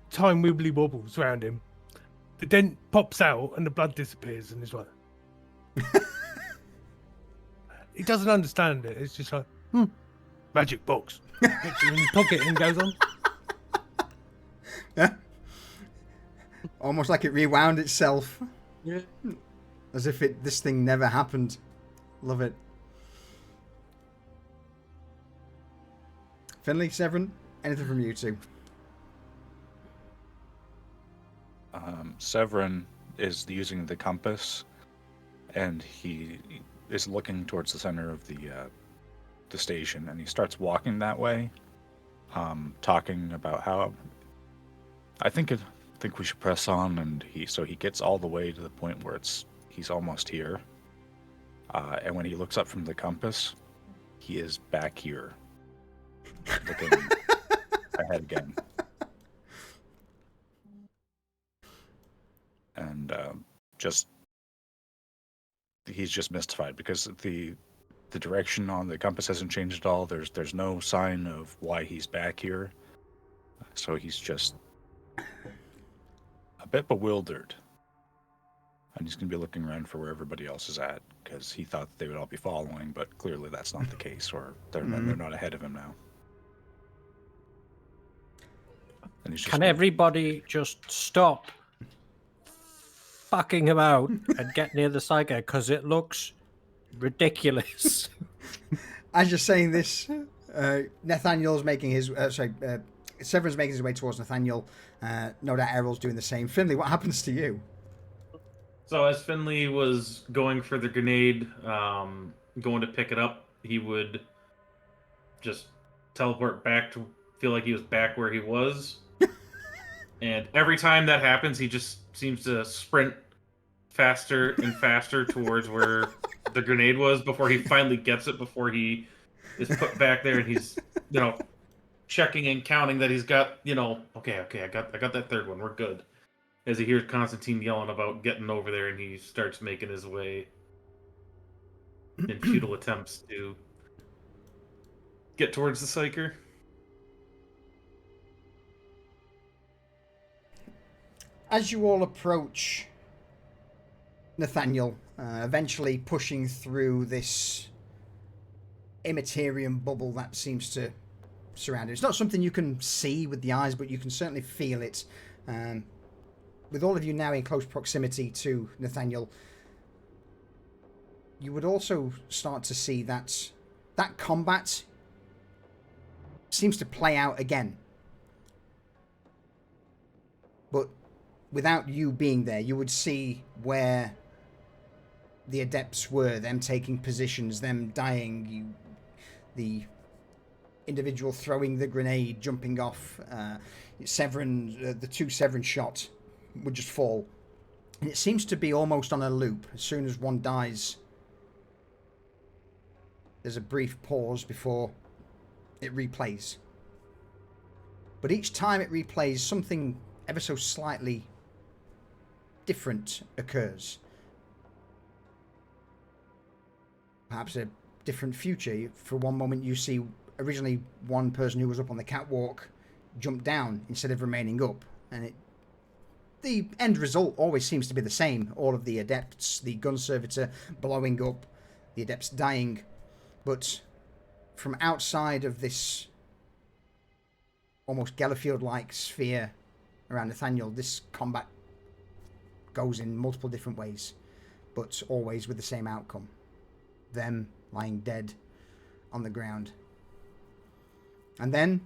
time wibbly wobbles around him. The dent pops out and the blood disappears and he's like... He doesn't understand it. It's just like, magic box. Puts it in his pocket and goes on. Yeah. Almost like it rewound itself. Yeah. As if this thing never happened. Love it. Finley, Severin, anything from you two? Severin is using the compass, and he is looking towards the center of the station, and he starts walking that way, talking about how I think we should press on, and he gets all the way to the point where he's almost here, and when he looks up from the compass, he is back here, looking ahead again. And he's just mystified because the direction on the compass hasn't changed at all. There's no sign of why he's back here, so he's just a bit bewildered, and he's gonna be looking around for where everybody else is at because he thought they would all be following, but clearly that's not the case, or they're not ahead of him now. And he's just Can everybody just stop fucking about and get near the Psyker because it looks ridiculous? As you're saying this, Nathaniel's making his... Severin's making his way towards Nathaniel. No doubt Errol's doing the same. Finley, what happens to you? So as Finley was going for the grenade, going to pick it up, he would just teleport back to feel like he was back where he was. And every time that happens, he just seems to sprint faster and faster towards where the grenade was before he finally gets it, before he is put back there, and he's, checking and counting that he's got, okay, I got that third one, we're good. As he hears Constantine yelling about getting over there, and he starts making his way in futile attempts to get towards the Psyker. As you all approach Nathaniel, eventually pushing through this immaterium bubble that seems to surround it. It's not something you can see with the eyes, but you can certainly feel it. With all of you now in close proximity to Nathaniel, you would also start to see that combat seems to play out again. But without you being there, you would see where the adepts were, them taking positions, them dying, the individual throwing the grenade, jumping off, Severin, the two Severin shot would just fall. And it seems to be almost on a loop. As soon as one dies, there's a brief pause before it replays. But each time it replays, something ever so slightly different occurs. Perhaps a different future. For one moment you see originally one person who was up on the catwalk jumped down instead of remaining up, and it the end result always seems to be the same. All of the adepts, the gun servitor blowing up, the adepts dying. But from outside of this almost Gellerfield-like sphere around Nathaniel, this combat goes in multiple different ways, but always with the same outcome. Them lying dead on the ground. And then,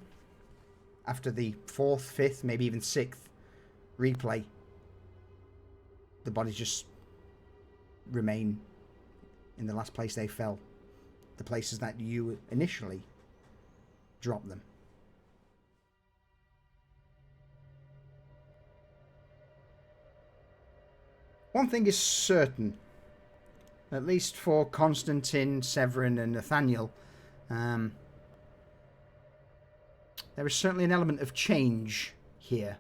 after the 4th, 5th, maybe even 6th replay, the bodies just remain in the last place they fell. The places that you initially dropped them. One thing is certain, at least for Constantine, Severin and Nathaniel, there is certainly an element of change here.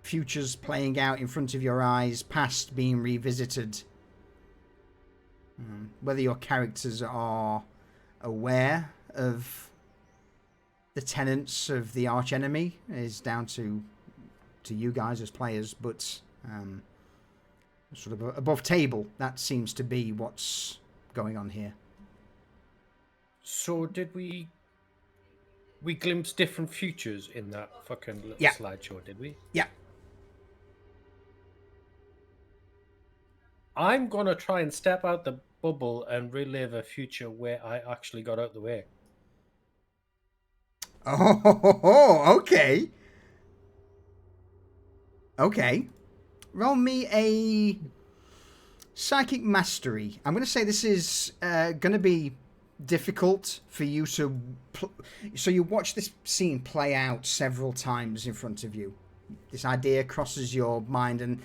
Futures playing out in front of your eyes, past being revisited. Whether your characters are aware of the tenets of the archenemy is down to you guys as players, but sort of above table, that seems to be what's going on here. So did we glimpse different futures in that fucking little Yeah. slideshow, did we? Yeah. I'm gonna try and step out the bubble and relive a future where I actually got out the way. Oh, okay. Okay. Roll me a psychic mastery. I'm going to say this is going to be difficult for you to... So you watch this scene play out several times in front of you. This idea crosses your mind and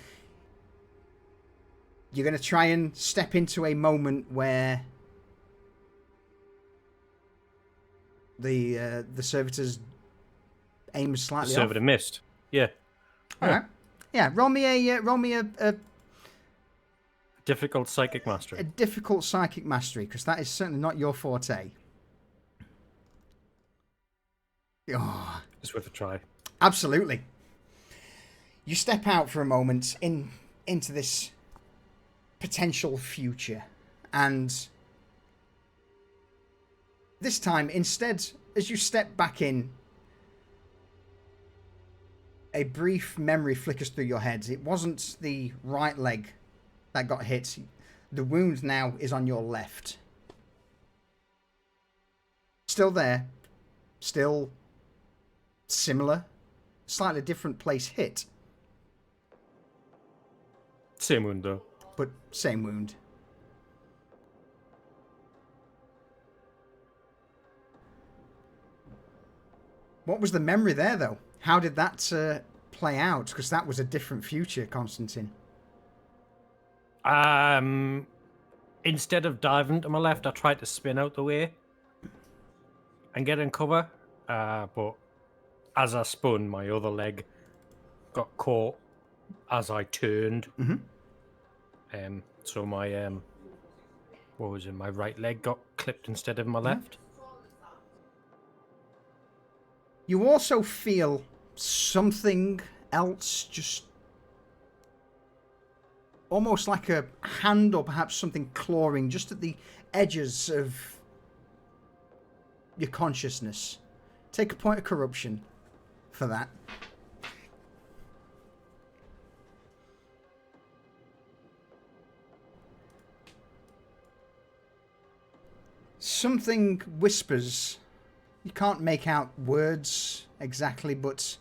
you're going to try and step into a moment where the servitor's aim is slightly off. Servitor missed. Yeah. All right. Yeah. Roll me a Difficult psychic mastery. a difficult psychic mastery, because that is certainly not your forte. Oh, It's worth a try. absolutely. You step out for a moment into this potential future, and this time, instead, as you step back in, a brief memory flickers through your head. It wasn't the right leg that got hit. The wound now is on your left. Still there. Still similar. Slightly different place hit, Same wound though. but same wound. What was the memory there, though? How did that play out? Because that was a different future, Constantine. Instead of diving to my left, I tried to spin out the way and get in cover. But as I spun, my other leg got caught as I turned. Mm-hmm. So my what was it? My right leg got clipped instead of my left. You also feel something else, just almost like a hand or perhaps something clawing just at the edges of your consciousness. Take a point of corruption for that. Something whispers. You can't make out words exactly, but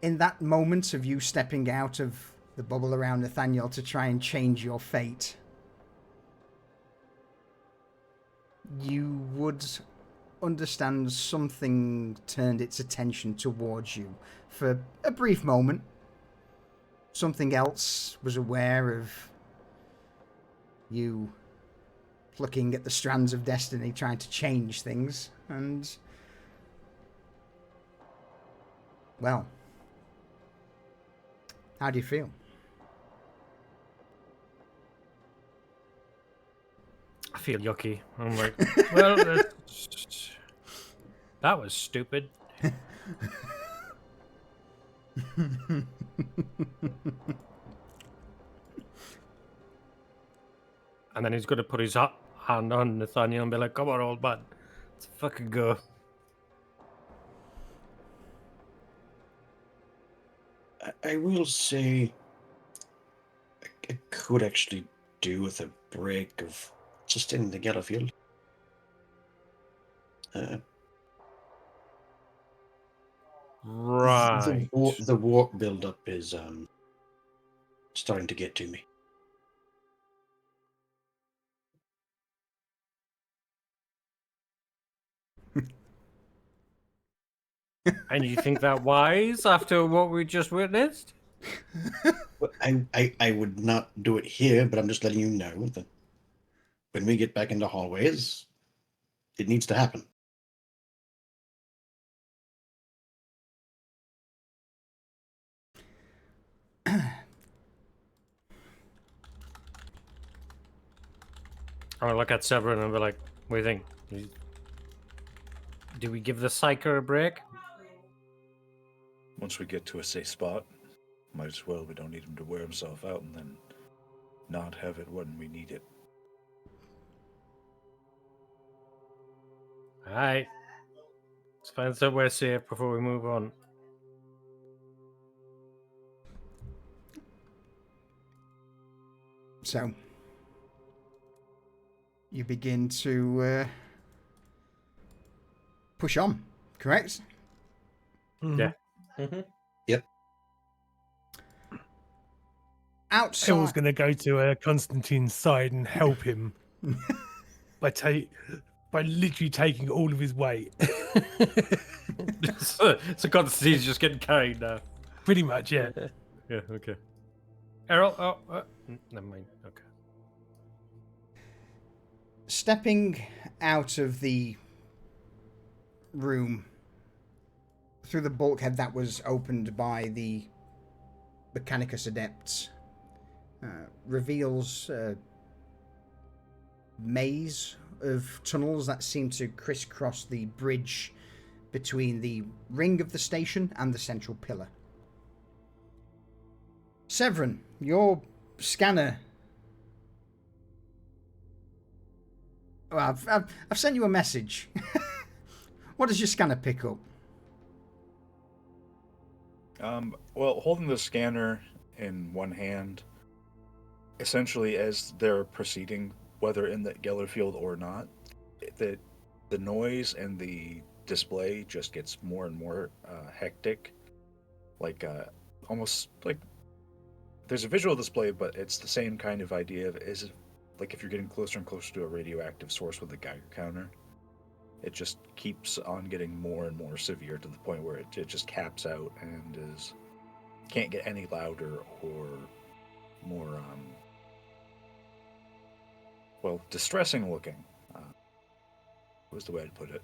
in that moment of you stepping out of the bubble around Nathaniel to try and change your fate, you would understand something turned its attention towards you for a brief moment. Something else was aware of you plucking at the strands of destiny, trying to change things, and well, how do you feel? I feel yucky. I'm like, well, That was stupid. And then he's going to put his hand on Nathaniel and be like, come on, old man. Let's fucking go. I will say I could actually do with a break of just in the yellow field. Right. The warp build-up is starting to get to me. And you think that wise after what we just witnessed? Well, I would not do it here, but I'm just letting you know that when we get back into hallways, it needs to happen. I'm gonna look at Severin and be like, what do you think? Do we give the Psyker a break? Once we get to a safe spot, might as well. We don't need him to wear himself out and then not have it when we need it. Alright. Let's find somewhere safe before we move on. So, you begin to push on, correct? Yeah. Yep. Outside. Hill's going to go to Constantine's side and help him by literally taking all of his weight. So Constantine's just getting carried now. Pretty much, yeah. Yeah, okay. Errol, never mind. Okay. Stepping out of the room through the bulkhead that was opened by the Mechanicus adepts reveals a maze of tunnels that seem to crisscross the bridge between the ring of the station and the central pillar. Severin, your scanner. Well, I've sent you a message. What does your scanner pick up? Well, holding the scanner in one hand, essentially as they're proceeding, whether in the Geller field or not, the noise and the display just gets more and more hectic. Like, almost like there's a visual display, but it's the same kind of idea of like if you're getting closer and closer to a radioactive source with a Geiger counter. It just keeps on getting more and more severe to the point where it just caps out and can't get any louder or more distressing looking was the way to put it,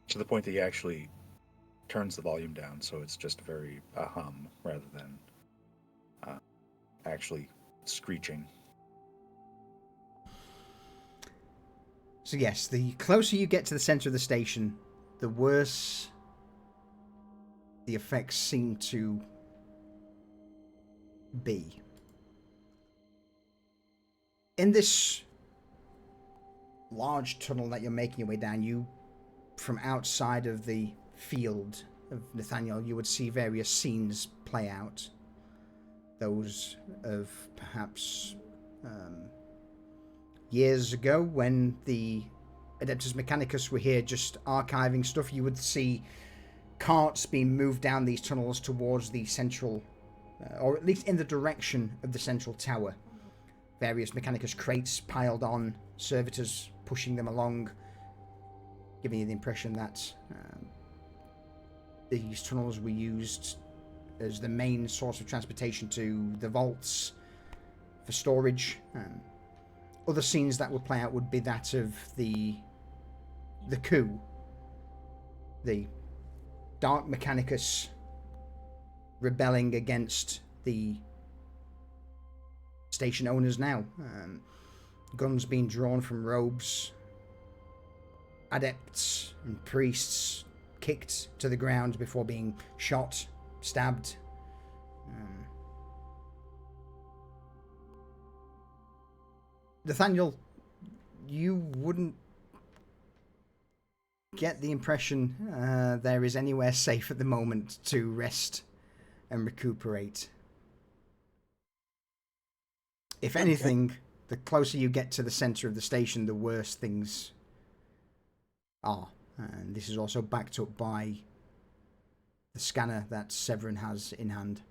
to the point that he actually turns the volume down so it's just very a hum rather than actually screeching. So yes, the closer you get to the center of the station, the worse the effects seem to be. In this large tunnel that you're making your way down, from outside of the field of Nathaniel, you would see various scenes play out. Those of perhaps years ago when the Adeptus Mechanicus were here just archiving stuff. You would see carts being moved down these tunnels towards the central, or at least in the direction of the central tower. Various Mechanicus crates piled on, servitors pushing them along, giving you the impression that these tunnels were used as the main source of transportation to the vaults for storage. Other scenes that would play out would be that of the coup. The Dark Mechanicus rebelling against the station owners now. Guns being drawn from robes, adepts and priests kicked to the ground before being shot, stabbed. Nathaniel, you wouldn't get the impression there is anywhere safe at the moment to rest and recuperate. If anything, the closer you get to the center of the station, the worse things are. And this is also backed up by the scanner that Severin has in hand.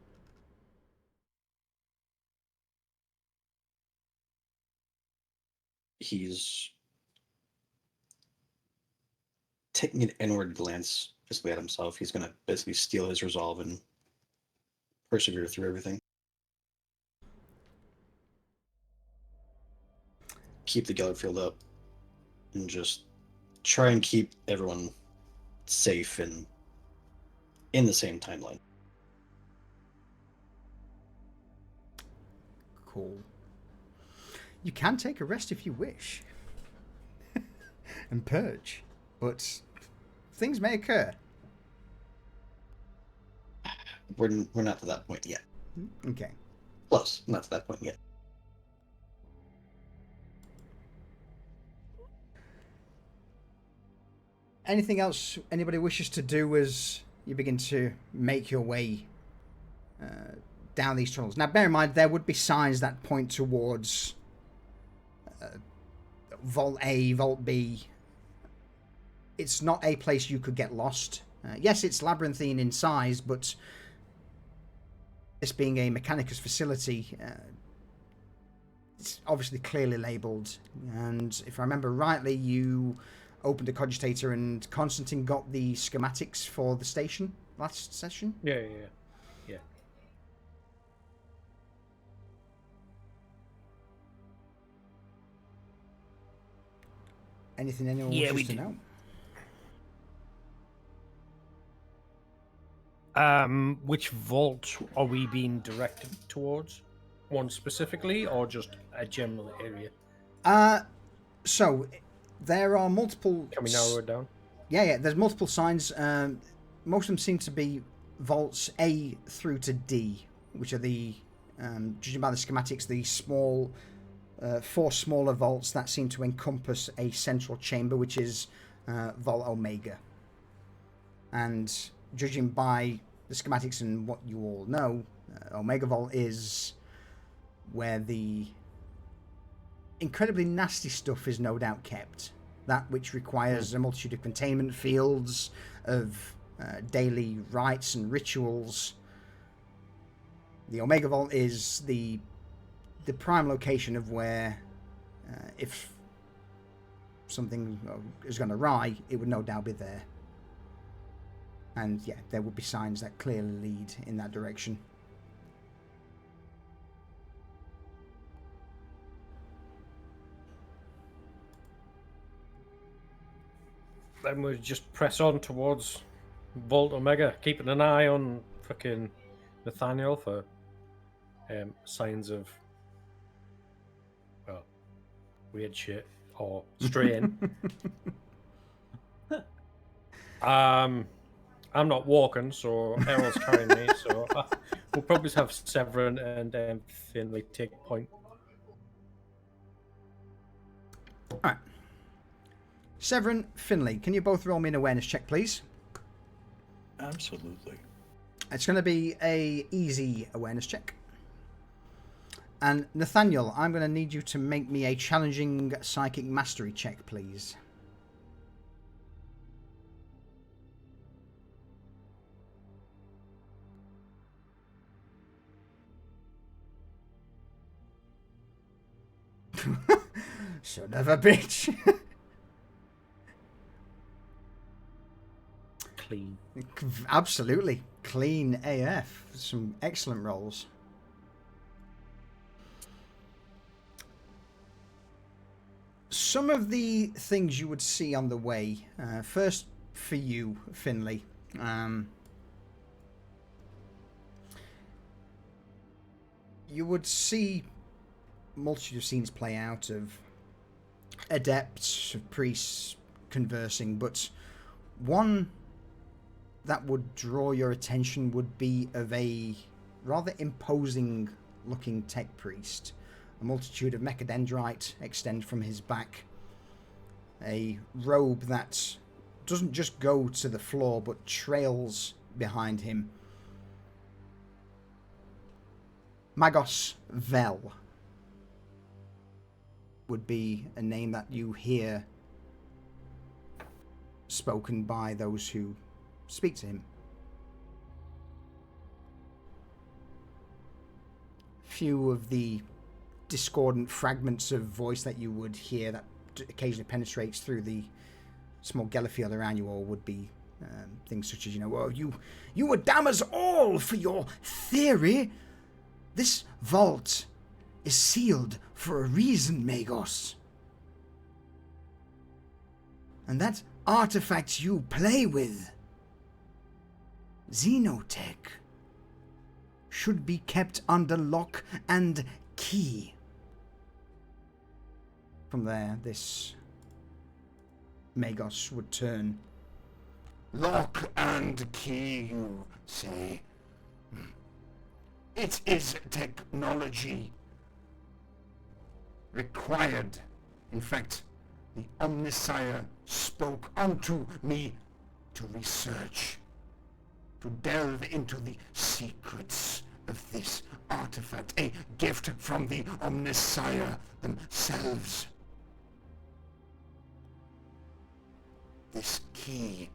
He's taking an inward glance basically at himself. He's going to basically steal his resolve and persevere through everything. Keep the Geller field up and just try and keep everyone safe and in the same timeline. Cool. You can take a rest if you wish. And purge. But things may occur. We're not to that point yet. Okay. Close. Not to that point yet. Anything else anybody wishes to do as you begin to make your way down these tunnels? Now, bear in mind, there would be signs that point towards Vault A, Vault B. It's not a place you could get lost. Yes, it's labyrinthine in size, but this being a Mechanicus facility, it's obviously clearly labelled. And if I remember rightly, you opened a cogitator and Constantine got the schematics for the station last session? Yeah. Anything anyone Yeah, wishes we to do. know? Which vault are we being directed towards? One specifically, or just a general area? So there are multiple. Can we narrow it down? Yeah. There's multiple signs. Most of them seem to be vaults A through to D, which are the, judging by the schematics, the small, 4 smaller vaults that seem to encompass a central chamber, which is Vault Omega. And judging by the schematics and what you all know, Omega Vault is where the incredibly nasty stuff is no doubt kept. That which requires a multitude of containment fields, of daily rites and rituals. The Omega Vault is the prime location of where, if something is going to awry, it would no doubt be there. And yeah, there would be signs that clearly lead in that direction. Then we just press on towards Vault Omega, keeping an eye on fucking Nathaniel for signs of, well, weird shit or strain. I'm not walking, so Errol's carrying me, so we'll probably have Severin and Finley take point. Alright. Severin, Finley, can you both roll me an awareness check, please? Absolutely. It's going to be a easy awareness check. And Nathaniel, I'm going to need you to make me a challenging psychic mastery check, please. Son of a bitch. Clean. Absolutely. Clean AF. Some excellent rolls. Some of the things you would see on the way. First, for you, Finley. You would see multitude of scenes play out of adepts, of priests conversing, but one that would draw your attention would be of a rather imposing looking tech priest. A multitude of mechadendrite extend from his back. A robe that doesn't just go to the floor but trails behind him. Magos Vel would be a name that you hear spoken by those who speak to him. Few of the discordant fragments of voice that you would hear that occasionally penetrates through the small Gellerfield around you all would be things such as, well, you would damn us all for your theory. This vault is sealed for a reason, Magos. And that artifact you play with, Xenotech, should be kept under lock and key. From there, this Magos would turn. Lock and key, you say? It is technology required. In fact, the Omnisire spoke unto me to research, to delve into the secrets of this artifact, a gift from the Omnisire themselves. This key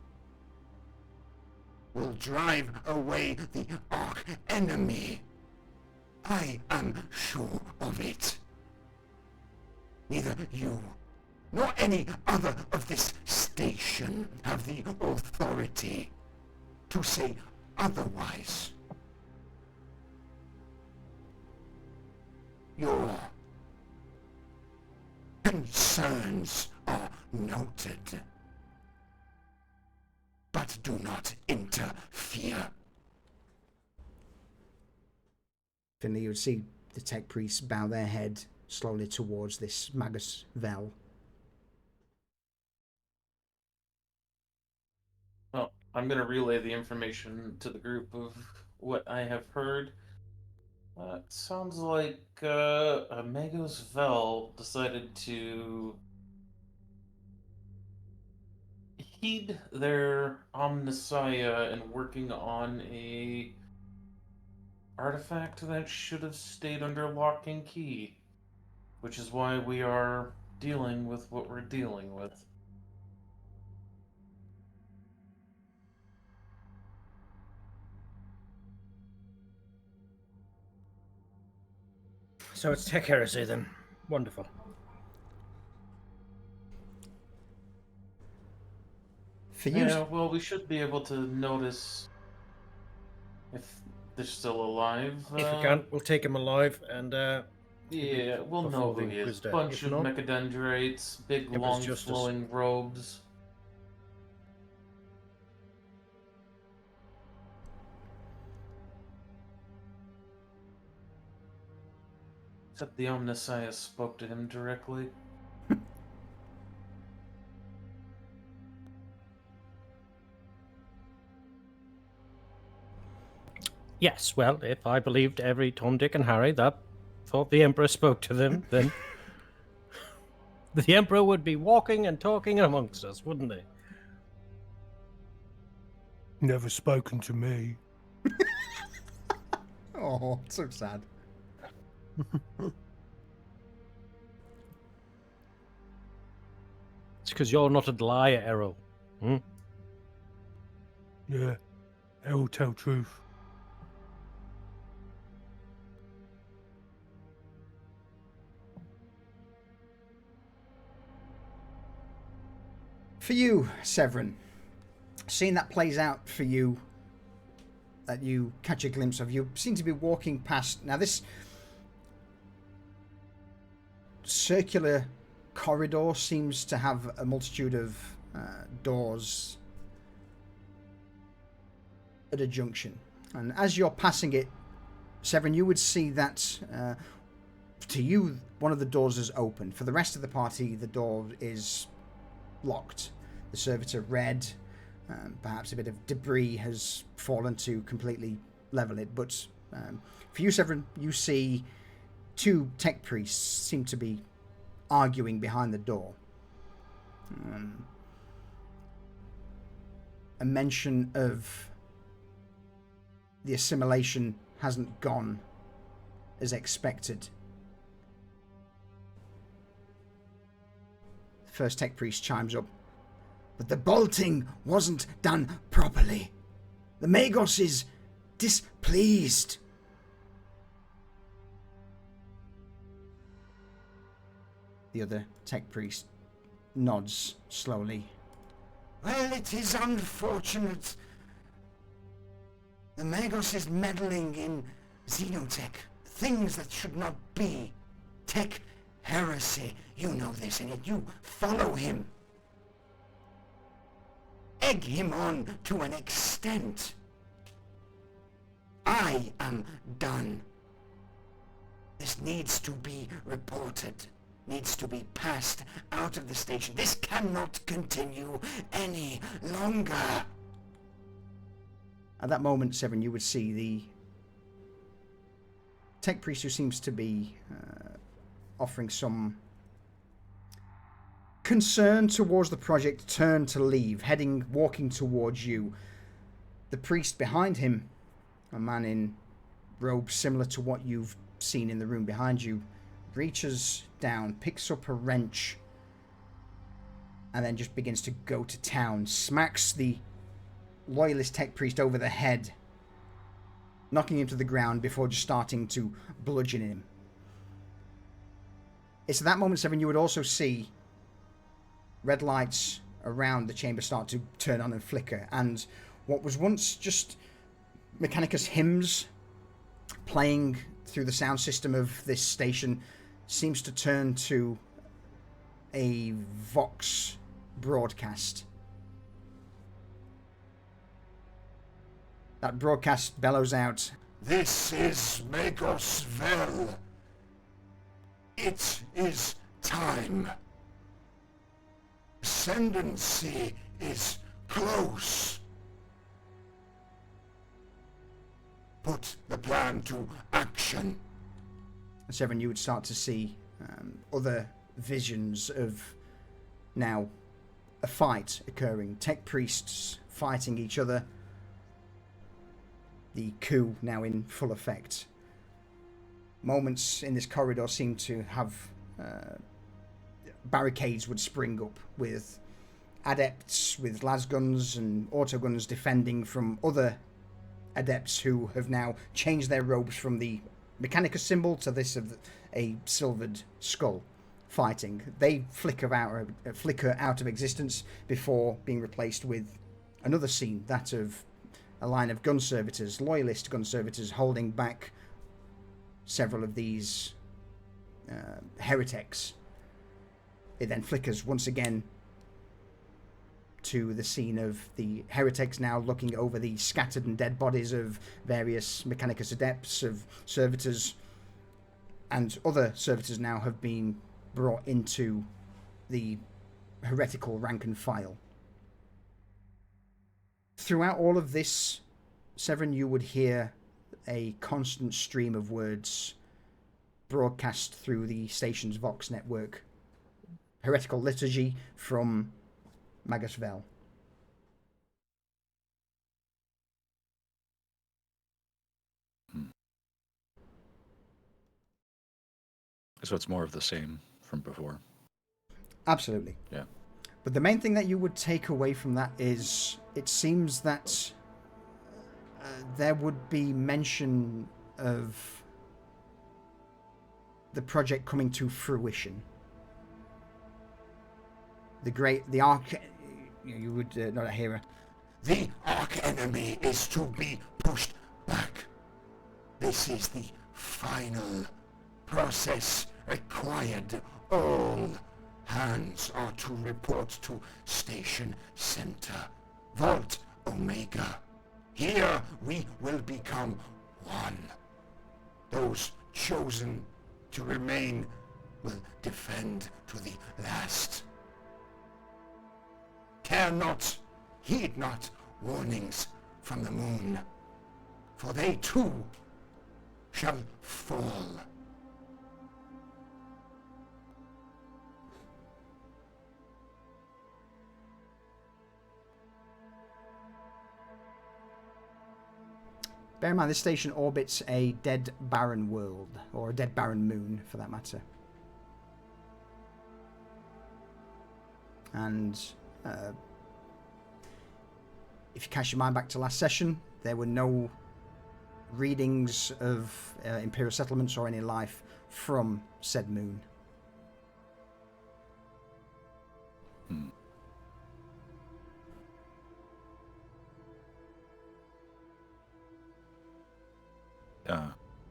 will drive away the Ark enemy. I am sure of it. Neither you nor any other of this station have the authority to say otherwise. Your concerns are noted, but do not interfere. Finley, you would see the tech priests bow their head slowly towards this Magos Vel. Well, I'm going to relay the information to the group of what I have heard. It sounds like Magos Vel decided to heed their Omniscia in working on a artifact that should have stayed under lock and key, which is why we are dealing with what we're dealing with. So it's tech heresy then. Wonderful. For you, Yeah, well, we should be able to notice if they're still alive. If we can, we'll take him alive and Yeah, we'll before know the who he is. Inquisitor. Bunch If of not, mechadendrites, big, it was long, justice. flowing robes. Except the Omniscience spoke to him directly. Yes, well, if I believed every Tom, Dick, and Harry that thought the Emperor spoke to them, then the Emperor would be walking and talking amongst us, wouldn't he? Never spoken to me. oh, so sad. It's because you're not a liar, Errol. Hmm? Yeah, I will tell truth. For you, Severin, seeing that plays out for you, that you catch a glimpse of, you seem to be walking past. Now, this circular corridor seems to have a multitude of doors at a junction. And as you're passing it, Severin, you would see that to you, one of the doors is open. For the rest of the party, the door is locked. the servitor red. Perhaps a bit of debris has fallen to completely level it. But for you, Severin, you see two tech priests seem to be arguing behind the door. A mention of the assimilation hasn't gone as expected. The first tech priest chimes up. But the bolting wasn't done properly. The Magos is displeased. The other tech priest nods slowly. Well, it is unfortunate. The Magos is meddling in xenotech. Things that should not be. Tech heresy. You know this, and yet you follow him. Egg him on to an extent. I am done. This needs to be reported. Needs to be passed out of the station. This cannot continue any longer. At that moment, Severin, you would see the tech priest who seems to be offering some concern towards the project turn to leave, walking towards you. The priest behind him, a man in robes similar to what you've seen in the room behind you, reaches down, picks up a wrench, and then just begins to go to town, smacks the loyalist tech priest over the head, knocking him to the ground before just starting to bludgeon him. It's at that moment, Severin, you would also see red lights around the chamber start to turn on and flicker, and what was once just Mechanicus hymns playing through the sound system of this station seems to turn to a Vox broadcast. That broadcast bellows out, This is Magos Vel. It is time. Ascendancy is close. Put the plan to action. Severin, you would start to see other visions of now a fight occurring. Tech priests fighting each other. The coup now in full effect. Moments in this corridor seem to have barricades would spring up with adepts with lasguns and autoguns defending from other adepts who have now changed their robes from the Mechanicus symbol to this of a silvered skull fighting. They flicker out of existence before being replaced with another scene, that of a line of gun servitors, loyalist gun servitors, holding back several of these heretics. It then flickers once again to the scene of the heretics now looking over the scattered and dead bodies of various Mechanicus adepts, of servitors, and other servitors now have been brought into the heretical rank and file. Throughout all of this, Severin, you would hear a constant stream of words broadcast through the station's Vox network. Heretical liturgy from Magos Vel. So it's more of the same from before. Absolutely. Yeah. But the main thing that you would take away from that is it seems that there would be mention of the project coming to fruition. The Ark... You would not hear her. The Ark enemy is to be pushed back. This is the final process required. All hands are to report to Station Center, Vault Omega. Here we will become one. Those chosen to remain will defend to the last. care not, heed not warnings from the moon, for they too shall fall. Bear in mind, this station orbits a dead barren world, or a dead barren moon, for that matter. And if you cast your mind back to last session, there were no readings of Imperial settlements or any life from said moon.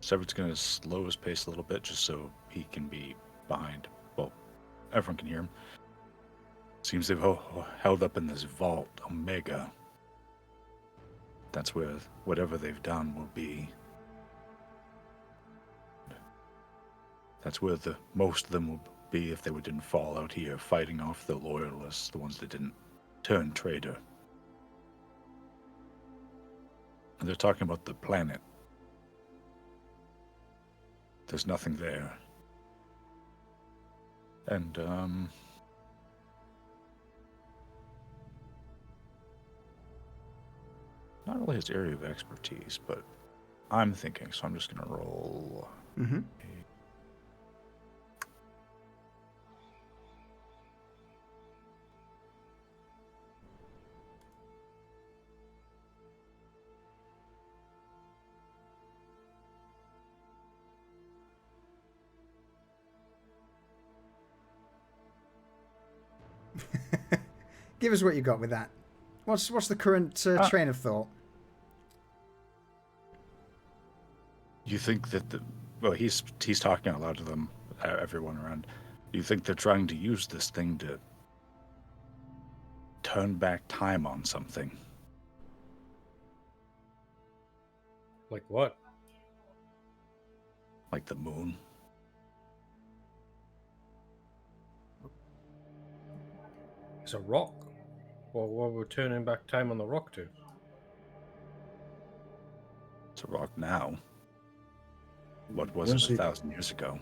Severed's going to slow his pace a little bit just so he can be behind. Well, everyone can hear him. Seems they've held up in this vault, Omega. That's where whatever they've done will be. That's where the most of them will be if they didn't fall out here fighting off the loyalists, the ones that didn't turn traitor. And they're talking about the planet. There's nothing there. And, not really his area of expertise, but I'm thinking, so I'm just going to roll. Mm-hmm. Give us what you got with that. What's the current train of thought? You think that he's talking out loud to them, everyone around. Do you think they're trying to use this thing to turn back time on something? Like what? Like the moon? It's a rock. Well, what we're turning back time on the rock to? It's a rock now. What was it 1,000 years ago?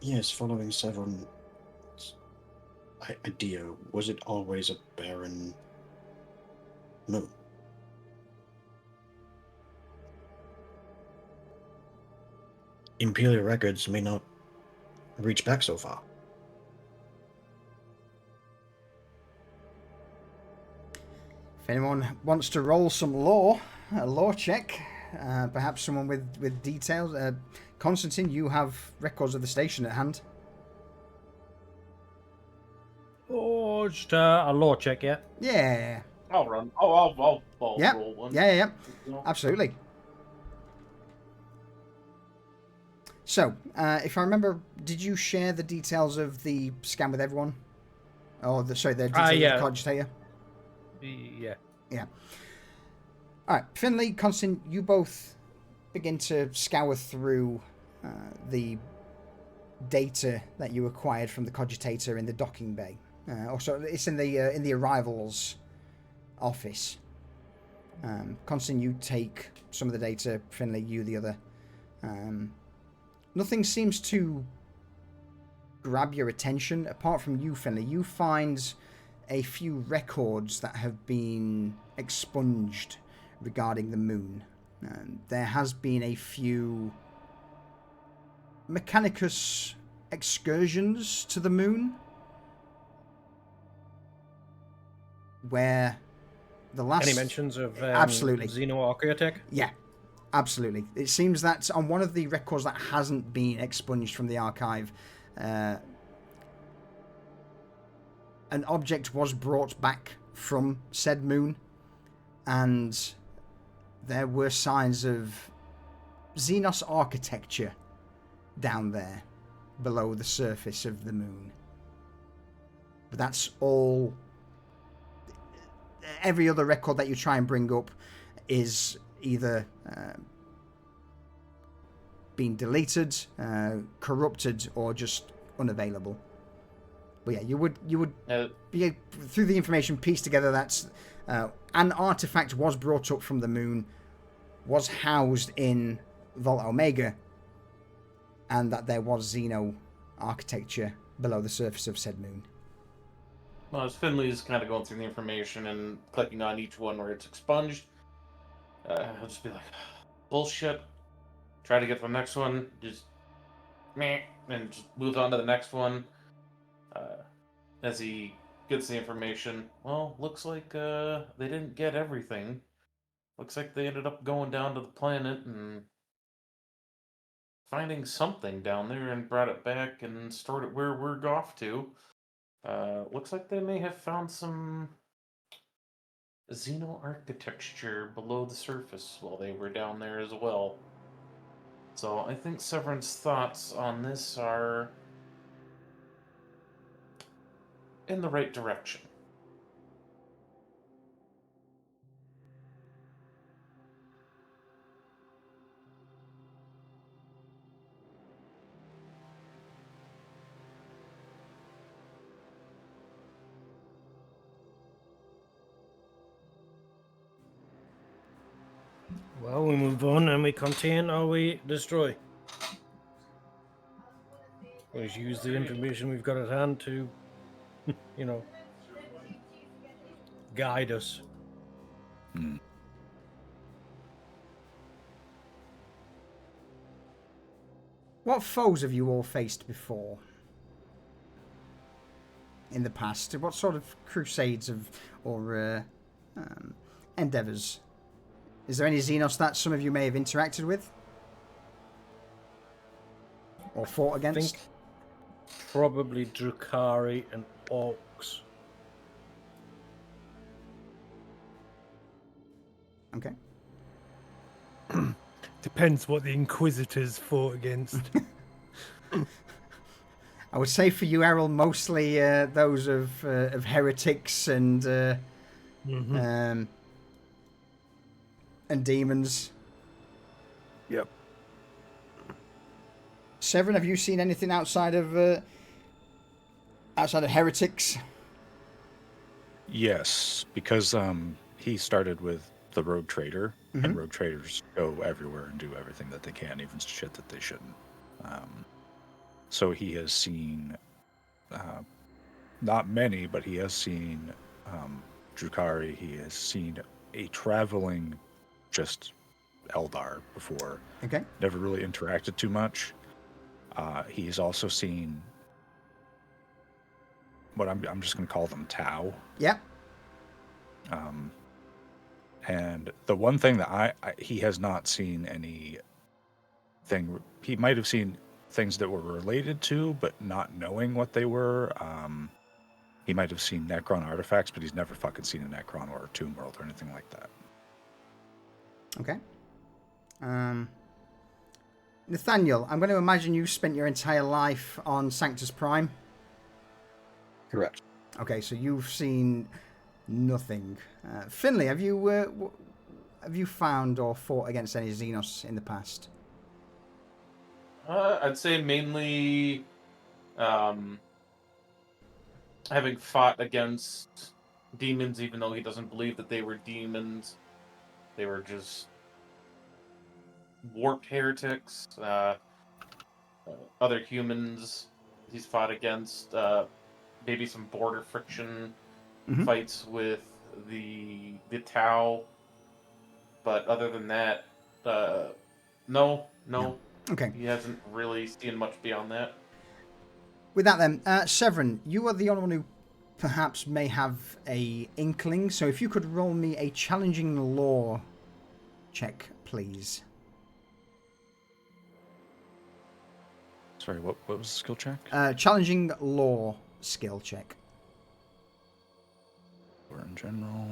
Yes, following Severn's idea, was it always a barren moon? Imperial records may not reach back so far. If anyone wants to roll some lore, a lore check, perhaps someone with details. Constantine, you have records of the station at hand. Oh, just a lore check, yeah. Yeah. I'll run. I'll Yeah. roll one. Yeah. You know? Absolutely. So, if I remember, did you share the details of the scan with everyone? Or the details of the cogitator? Yeah. Yeah. All right, Finley, Constantine, you both begin to scour through the data that you acquired from the cogitator in the docking bay. Also, it's in the arrivals office. Constantine, you take some of the data. Finley, you the other. Nothing seems to grab your attention apart from you, Finley. You find a few records that have been expunged regarding the moon. There has been a few Mechanicus excursions to the moon where the last... Any mentions of absolutely Xenoarchaeotech? Yeah, absolutely. It seems that on one of the records that hasn't been expunged from the archive, an object was brought back from said moon, and there were signs of Xenos architecture down there below the surface of the moon. But that's all. Every other record that you try and bring up is either been deleted, corrupted, or just unavailable. But yeah, you would be, through the information, piece together that an artifact was brought up from the moon, was housed in Vault Omega, and that there was Xeno architecture below the surface of said moon. Well, as Finley's kind of going through the information and clicking on each one where it's expunged, he'll just be like, bullshit. Try to get to the next one, just meh, and just move on to the next one. As he gets the information, well, looks like they didn't get everything. Looks like they ended up going down to the planet and finding something down there and brought it back and stored it where we're off to. Looks like they may have found some xeno-architecture below the surface while they were down there as well. So I think Severin's thoughts on this are in the right direction. Well, we move on and we contain or we destroy. We just use the information we've got at hand to, guide us. What foes have you all faced before? In the past? What sort of crusades or endeavors? Is there any Xenos that some of you may have interacted with? Or fought against? I think probably Drukhari and Orcs. Okay. Depends what the Inquisitors fought against. I would say for you, Errol, mostly those of heretics and demons. Yep. Severin, have you seen anything outside of heretics? Yes, because he started with the Rogue Trader, and Rogue Traders go everywhere and do everything that they can, even shit that they shouldn't. So he has seen, not many, but he has seen Drukhari. He has seen a traveling just Eldar before. Okay. Never really interacted too much. He's also seen what I'm just going to call them Tau. Yeah. And the one thing that he has not seen anything. He might have seen things that were related to, but not knowing what they were. He might have seen Necron artifacts, but he's never fucking seen a Necron or a Tomb World or anything like that. Okay. Nathaniel, I'm going to imagine you spent your entire life on Sanctus Prime. Correct. Okay, so you've seen nothing. Finley, have you found or fought against any Xenos in the past? I'd say mainly having fought against demons, even though he doesn't believe that they were demons. They were just warped heretics. Other humans he's fought against. Maybe some border friction fights with the Tau. But other than that, no. Okay. He hasn't really seen much beyond that. With that then, Severin, you are the only one who perhaps may have a inkling, so if you could roll me a challenging lore check, please. Sorry, what was the skill check? Challenging lore skill check. Or in general.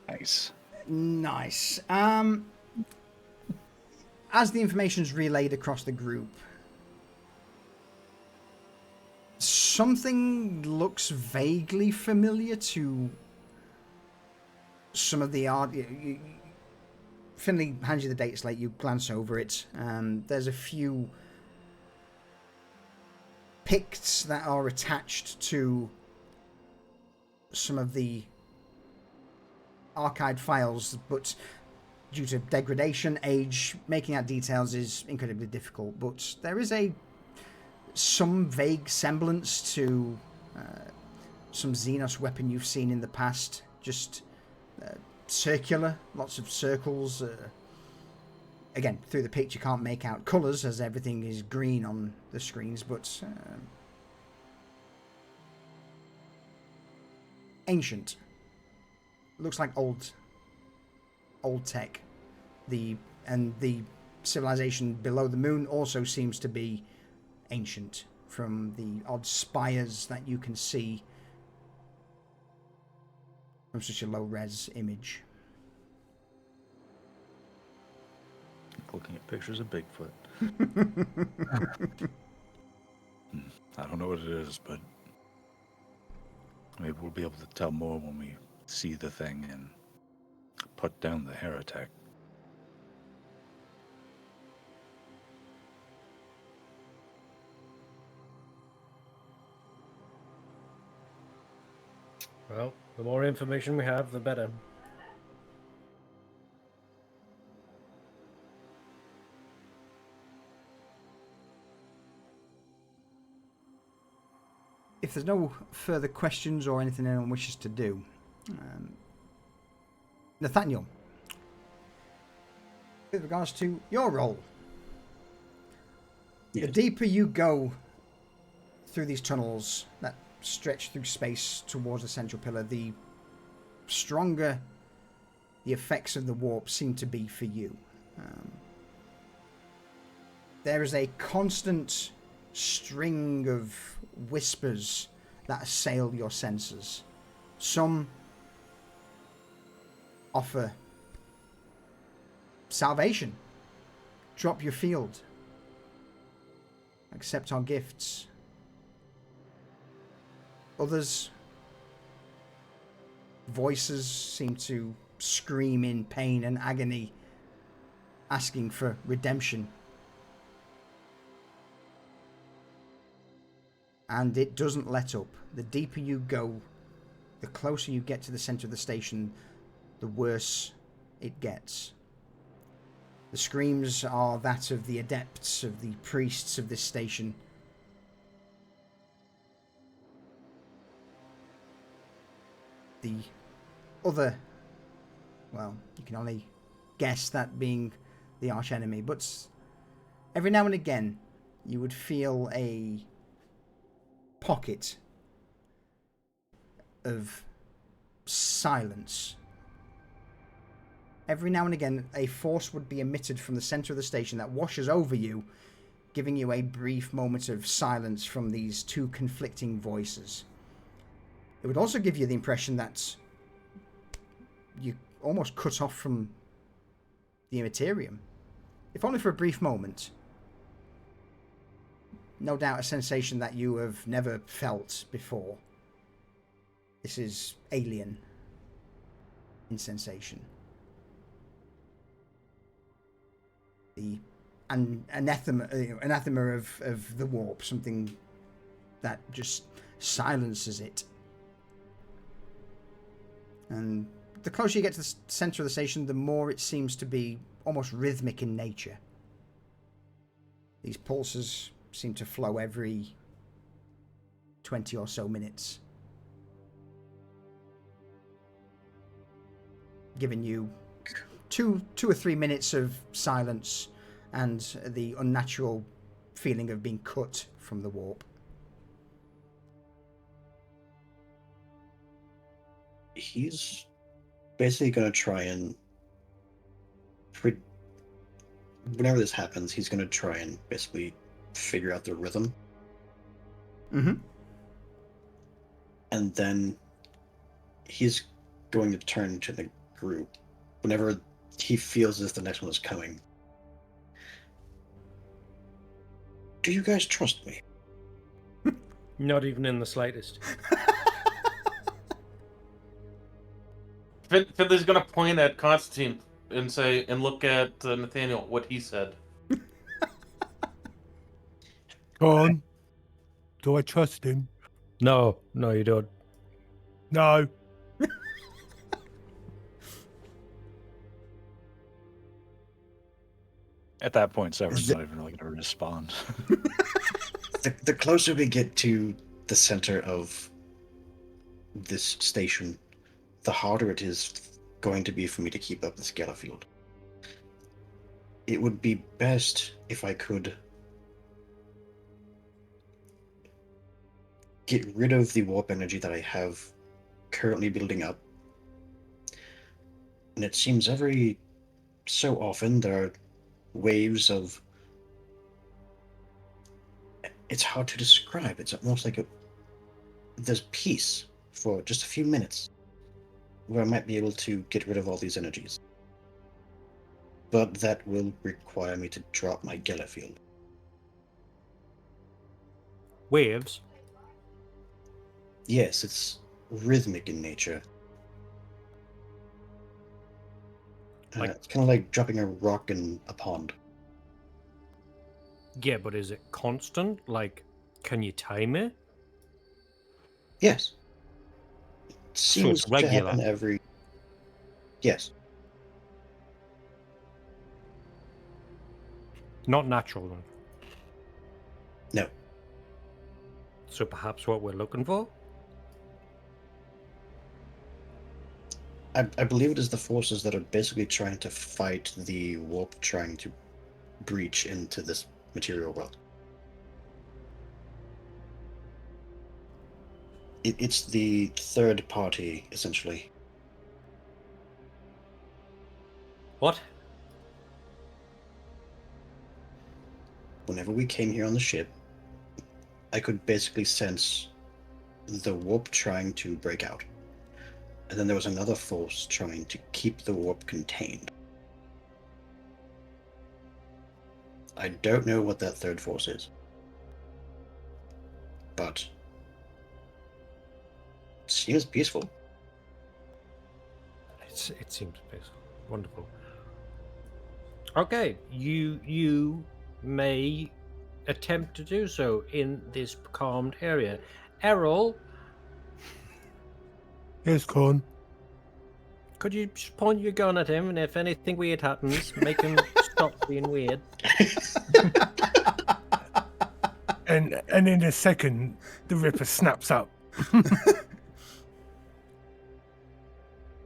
Nice. Nice. As the information's relayed across the group, something looks vaguely familiar to some of the art. Finley hands you the data slate, you glance over it. There's a few picts that are attached to some of the archived files, but due to degradation, age, making out details is incredibly difficult. But there is some vague semblance to some Xenos weapon you've seen in the past, just circular, lots of circles. Again, through the picture you can't make out colours as everything is green on the screens, but ancient. Looks like old tech. The civilization below the moon also seems to be ancient, from the odd spires that you can see from such a low-res image. Looking at pictures of Bigfoot. I don't know what it is, but maybe we'll be able to tell more when we see the thing and put down the heretic. Well, the more information we have, the better. If there's no further questions or anything anyone wishes to do, Nathaniel, with regards to your role, Yes. the deeper you go through these tunnels that stretch through space towards the central pillar, the stronger the effects of the warp seem to be for you. There is a constant string of whispers that assail your senses. Some offer salvation. Drop your field. Accept our gifts. Others, voices seem to scream in pain and agony, asking for redemption. And it doesn't let up. The deeper you go, the closer you get to the center of the station, the worse it gets. The screams are that of the adepts, of the priests of this station. The other, well, you can only guess that being the archenemy, but every now and again you would feel a pocket of silence. Every now and again a force would be emitted from the center of the station that washes over you, giving you a brief moment of silence from these two conflicting voices. It would also give you the impression that you almost cut off from the Imperium, if only for a brief moment. No doubt a sensation that you have never felt before. This is alien in sensation. The anathema of the warp, something that just silences it. And the closer you get to the center of the station, the more it seems to be almost rhythmic in nature. These pulses seem to flow every 20 or so minutes, giving you two or 3 minutes of silence and the unnatural feeling of being cut from the warp. He's basically going to try and whenever this happens, he's going to try and basically figure out the rhythm. Mm-hmm. And then he's going to turn to the group whenever he feels as if the next one is coming. Do you guys trust me? Not even in the slightest. Finley's gonna point at Constantine and say, and look at Nathaniel, what he said. Con, do I trust him? No, you don't. No. At that point, Severn's not even really going to respond. The closer we get to the center of this station, the harder it is going to be for me to keep up this gala field. It would be best if I could get rid of the warp energy that I have currently building up. And it seems every so often there are waves of... It's hard to describe. It's almost like there's peace for just a few minutes where I might be able to get rid of all these energies. But that will require me to drop my Gala field. Waves? Yes, it's rhythmic in nature. It's kind of like dropping a rock in a pond. Yeah, but is it constant? Like, can you time it? Yes. It seems it's to regular. happen every... Yes. Not natural, then. No. So perhaps what we're looking for? I believe it is the forces that are basically trying to fight the warp, trying to breach into this material world. It's the third party, essentially. What? Whenever we came here on the ship, I could basically sense the warp trying to break out. And then there was another force trying to keep the warp contained. I don't know what that third force is. But it seems peaceful. It seems peaceful. Wonderful. Okay, you may attempt to do so in this calmed area. Errol, Yes, Con. could you just point your gun at him, and if anything weird happens, make him stop being weird? And in a second, the Ripper snaps up.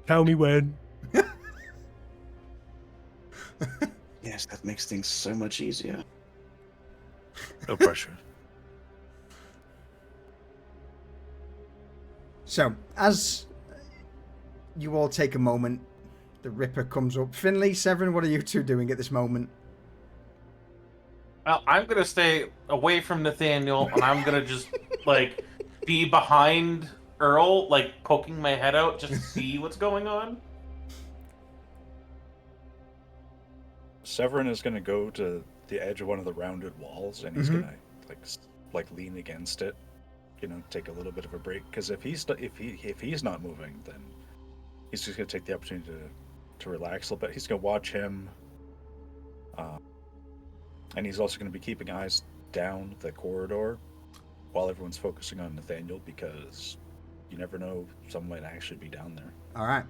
Tell me when. Yes, that makes things so much easier. No pressure. So, as you all take a moment, the Ripper comes up. Finley, Severin, what are you two doing at this moment? Well, I'm gonna stay away from Nathaniel, and I'm gonna just like be behind Earl, like poking my head out just to see what's going on. Severin is going to go to the edge of one of the rounded walls, and he's going to like lean against it, take a little bit of a break. Because if he's not moving, then he's just going to take the opportunity to relax a little bit. He's going to watch him, and he's also going to be keeping eyes down the corridor while everyone's focusing on Nathaniel, because you never know, someone might actually be down there. All right.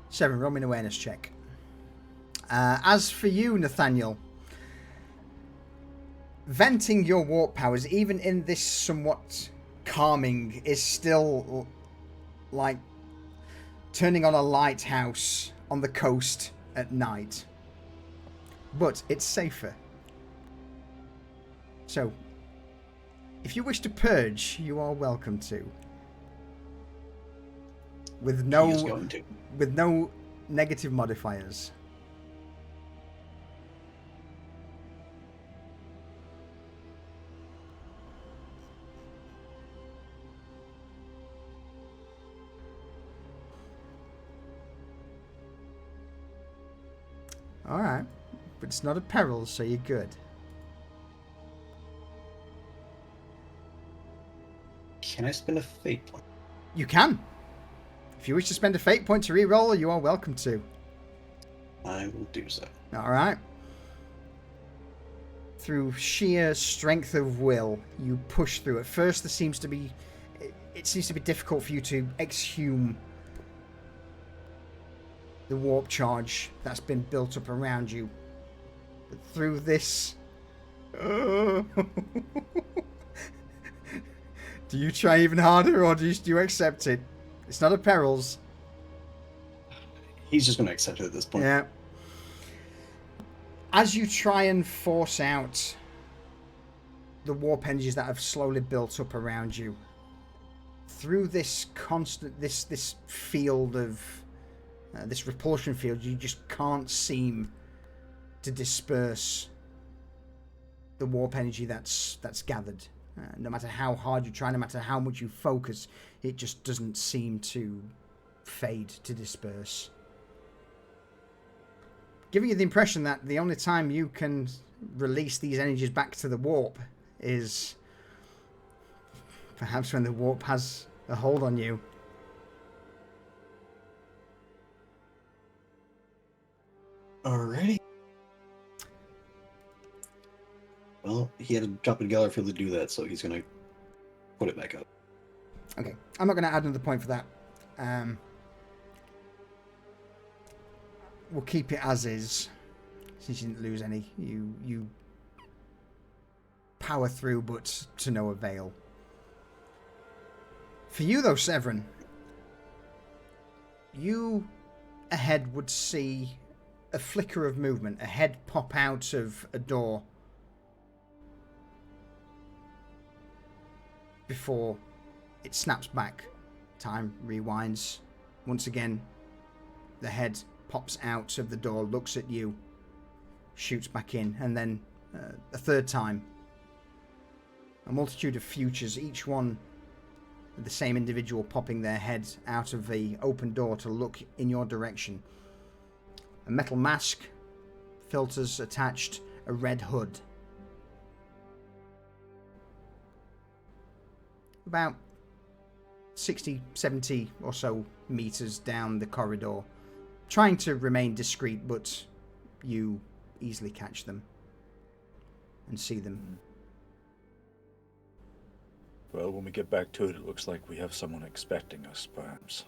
Severin, roll me an awareness check. As for you, Nathaniel, venting your warp powers, even in this somewhat calming, is still like turning on a lighthouse on the coast at night. But it's safer. So, if you wish to purge, you are welcome to. With no negative modifiers. Alright, but it's not a peril, so you're good. Can I spend a fate point? You can. If you wish to spend a fate point to reroll, you are welcome to. I will do so. All right. Through sheer strength of will, you push through. At first, it seems to be difficult for you to exhume the warp charge that's been built up around you. But through this... do you try even harder, or do you accept it? It's not a perils. He's just going to accept it at this point. Yeah. As you try and force out the warp energies that have slowly built up around you, through this constant, this field of, this repulsion field, you just can't seem to disperse the warp energy that's gathered. No matter how hard you try, no matter how much you focus, it just doesn't seem to fade, to disperse. Giving you the impression that the only time you can release these energies back to the warp is perhaps when the warp has a hold on you. Alrighty. Well, he had to drop a Gallar field to do that, so he's going to put it back up. Okay, I'm not going to add another point for that. We'll keep it as is, since you didn't lose any. You power through, but to no avail. For you, though, Severin, you ahead would see a flicker of movement, a head pop out of a door before it snaps back. Time rewinds. Once again, the head pops out of the door, looks at you, shoots back in, and then a third time. A multitude of futures, each one the same individual popping their head out of the open door to look in your direction. A metal mask, filters attached, a red hood. About 60, 70 or so meters down the corridor. Trying to remain discreet, but you easily catch them and see them. Well, when we get back to it, it looks like we have someone expecting us, perhaps.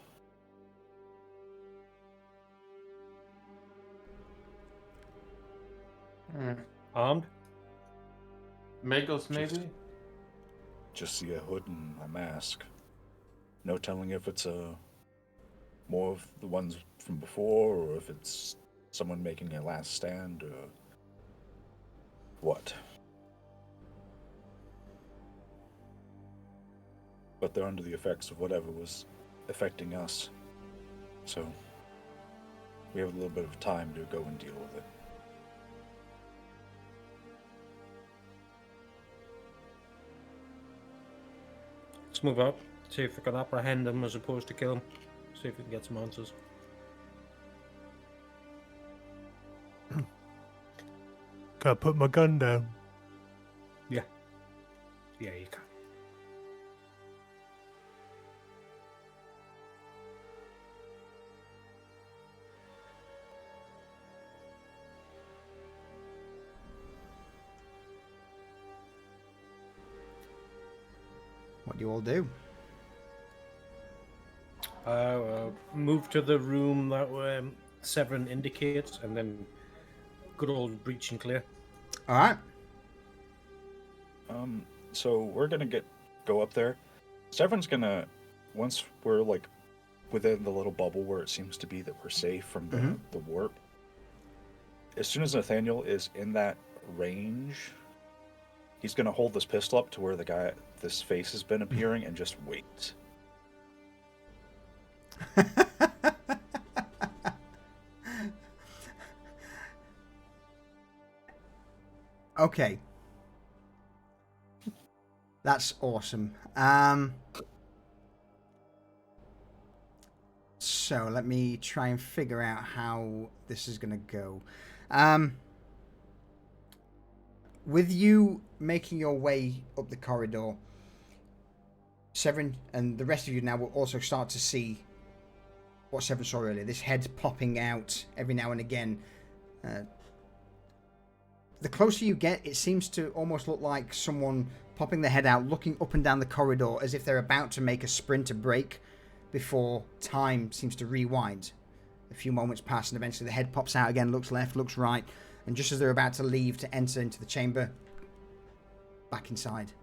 Armed? Magos, maybe? Just see a hood and a mask. No telling if it's more of the ones from before, or if it's someone making a last stand, or what. But they're under the effects of whatever was affecting us. So we have a little bit of time to go and deal with it. Let's move up, see if we can apprehend them as opposed to kill them. See if we can get some answers. Can I put my gun down? Yeah. Yeah, you can. What do you all do? Move to the room that Severin indicates, and then good old breach and clear. All right. So we're gonna go up there. Severin's gonna, once we're like within the little bubble where it seems to be that we're safe from the warp. As soon as Nathaniel is in that range, he's gonna hold this pistol up to where this face has been appearing and just wait. Okay. That's awesome. So let me try and figure out how this is going to go. With you making your way up the corridor, Severin and the rest of you now will also start to see what Severin saw earlier. This head popping out every now and again. The closer you get, it seems to almost look like someone popping their head out, looking up and down the corridor as if they're about to make a sprint or break before time seems to rewind. A few moments pass and eventually the head pops out again, looks left, looks right, and just as they're about to leave to enter into the chamber, back inside.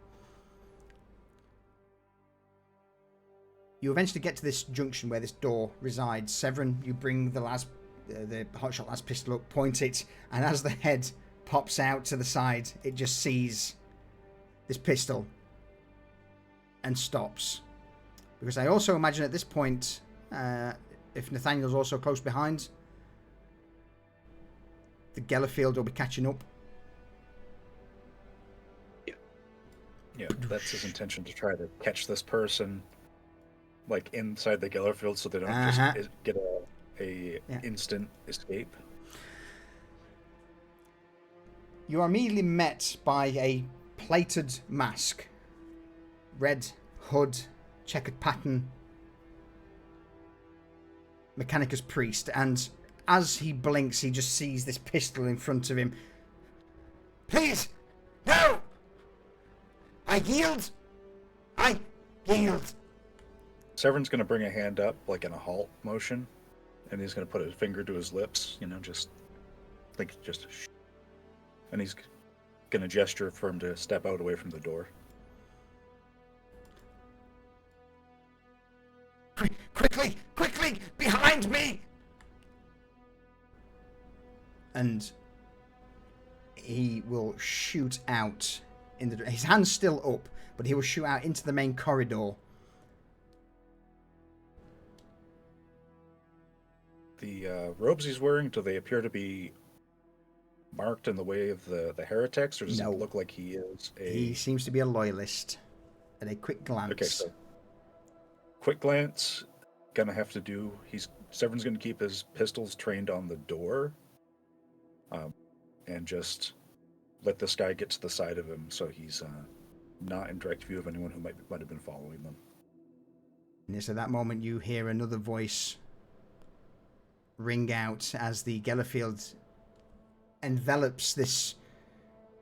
You eventually get to this junction where this door resides. Severin, you bring the hotshot las pistol up, point it, and as the head pops out to the side, it just sees this pistol and stops. Because I also imagine at this point, if Nathaniel's also close behind, the Gellerfield will be catching up. Yeah, that's his intention, to try to catch this person like inside the Gellerfield so they don't just get a instant escape. You are immediately met by a plated mask, red hood, checkered pattern, Mechanicus priest, and as he blinks, he just sees this pistol in front of him. Please! No! I yield! I yield! Severin's going to bring a hand up, like in a halt motion, and he's going to put his finger to his lips, just shh. And he's going to gesture for him to step out away from the door. Quickly! Quickly! Behind me! And he will shoot out his hand's still up, but he will shoot out into the main corridor. The robes he's wearing, do they appear to be marked in the way of the heretics, or does it look like he is He seems to be a loyalist at a quick glance. Okay, so quick glance, gonna have to do... Severin's gonna keep his pistols trained on the door, and just let this guy get to the side of him so he's not in direct view of anyone who might have been following them. And it's at that moment you hear another voice ring out as the Gellerfield envelops this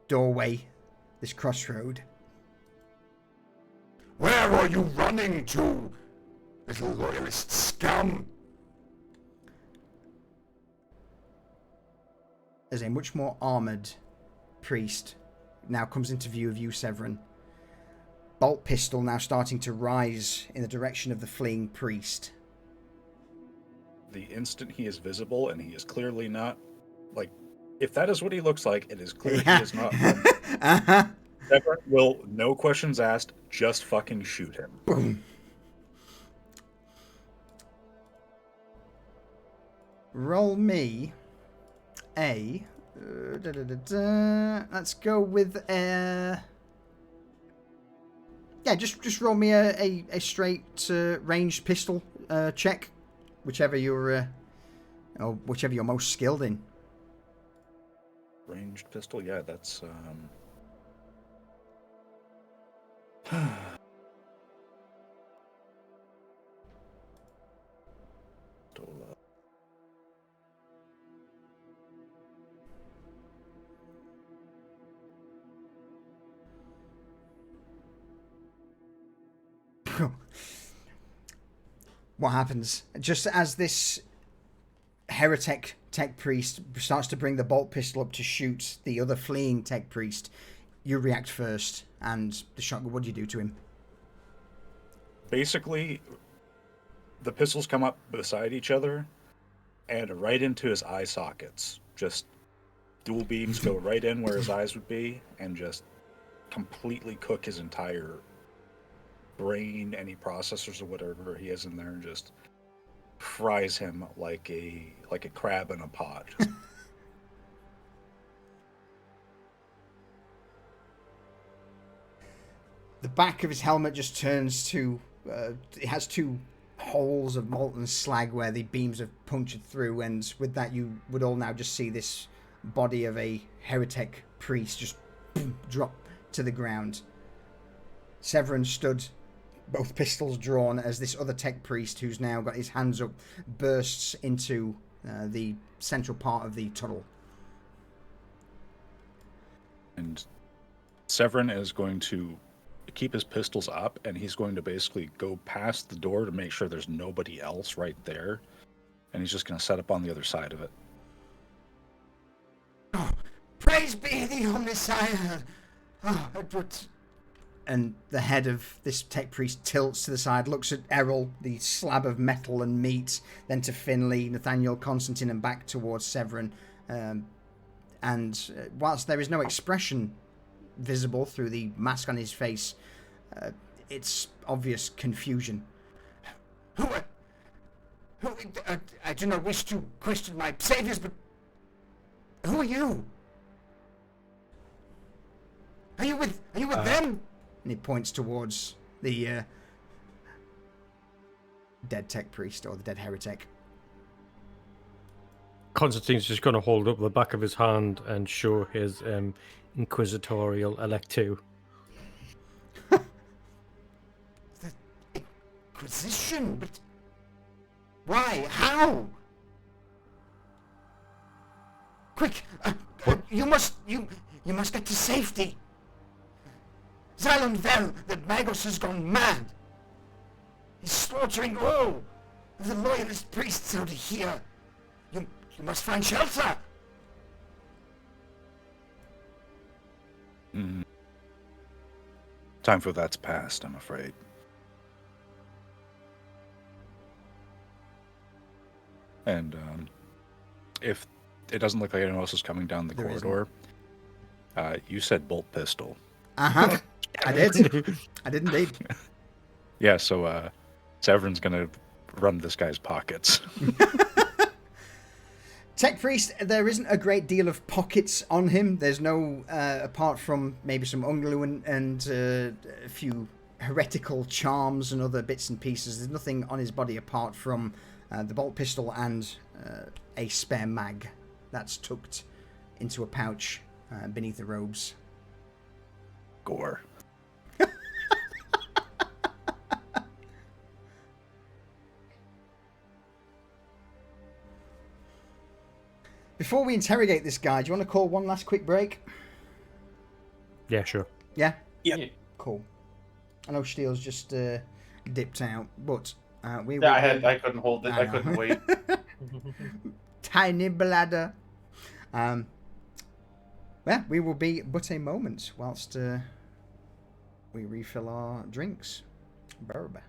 doorway, this crossroad. Where are you running to, little loyalist scum? As a much more armoured priest now comes into view of you, Severin. Bolt pistol now starting to rise in the direction of the fleeing priest. The instant he is visible, and he is clearly not, if that is what he looks like, it is clear he is not. Severin will, no questions asked, just fucking shoot him. Boom. Roll me a... Let's go with a... Yeah, just roll me a straight ranged pistol check. Whichever you're most skilled in. Ranged pistol, yeah, that's What happens? Just as this heretic tech priest starts to bring the bolt pistol up to shoot the other fleeing tech priest, you react first, and the shotgun, what do you do to him? Basically, the pistols come up beside each other and right into his eye sockets. Just dual beams go right in where his eyes would be and just completely cook his entire brain, any processors or whatever he has in there, and just fries him like a crab in a pot. The back of his helmet just turns to... it has two holes of molten slag where the beams have punctured through, and with that you would all now just see this body of a heretic priest just drop to the ground. Severin stood both pistols drawn as this other tech priest, who's now got his hands up, bursts into the central part of the tunnel. And Severin is going to keep his pistols up, and he's going to basically go past the door to make sure there's nobody else right there. And he's just going to set up on the other side of it. Oh, praise be the Omniscient. Oh, Edward. And the head of this tech priest tilts to the side, looks at Errol, the slab of metal and meat, then to Finley, Nathaniel, Constantine, and back towards Severin. And whilst there is no expression visible through the mask on his face, it's obvious confusion. I do not wish to question my saviors, but who are you? Are you with them? And he points towards the dead tech priest, or the dead heretic. Constantine's just going to hold up the back of his hand and show his inquisitorial electu. The Inquisition? But why? How? Quick! You must get to safety. Xylon Vel, the Magos has gone mad. He's slaughtering all the loyalist priests out of here. You must find shelter. Time for that's past, I'm afraid. And if it doesn't look like anyone else is coming down the corridor, you said bolt pistol. Uh-huh. I did. I did indeed. Yeah, so Severin's going to run this guy's pockets. Tech Priest, there isn't a great deal of pockets on him. There's no, apart from maybe some unglue and a few heretical charms and other bits and pieces, there's nothing on his body apart from the bolt pistol and a spare mag that's tucked into a pouch beneath the robes. Gore. Before we interrogate this guy, do you want to call one last quick break? Yeah, sure. Yeah? Yep. Cool. I know Steele's just dipped out, but we will... Yeah, I couldn't hold it. I couldn't wait. Tiny bladder. Well, we will be but a moment whilst we refill our drinks. Bourbon.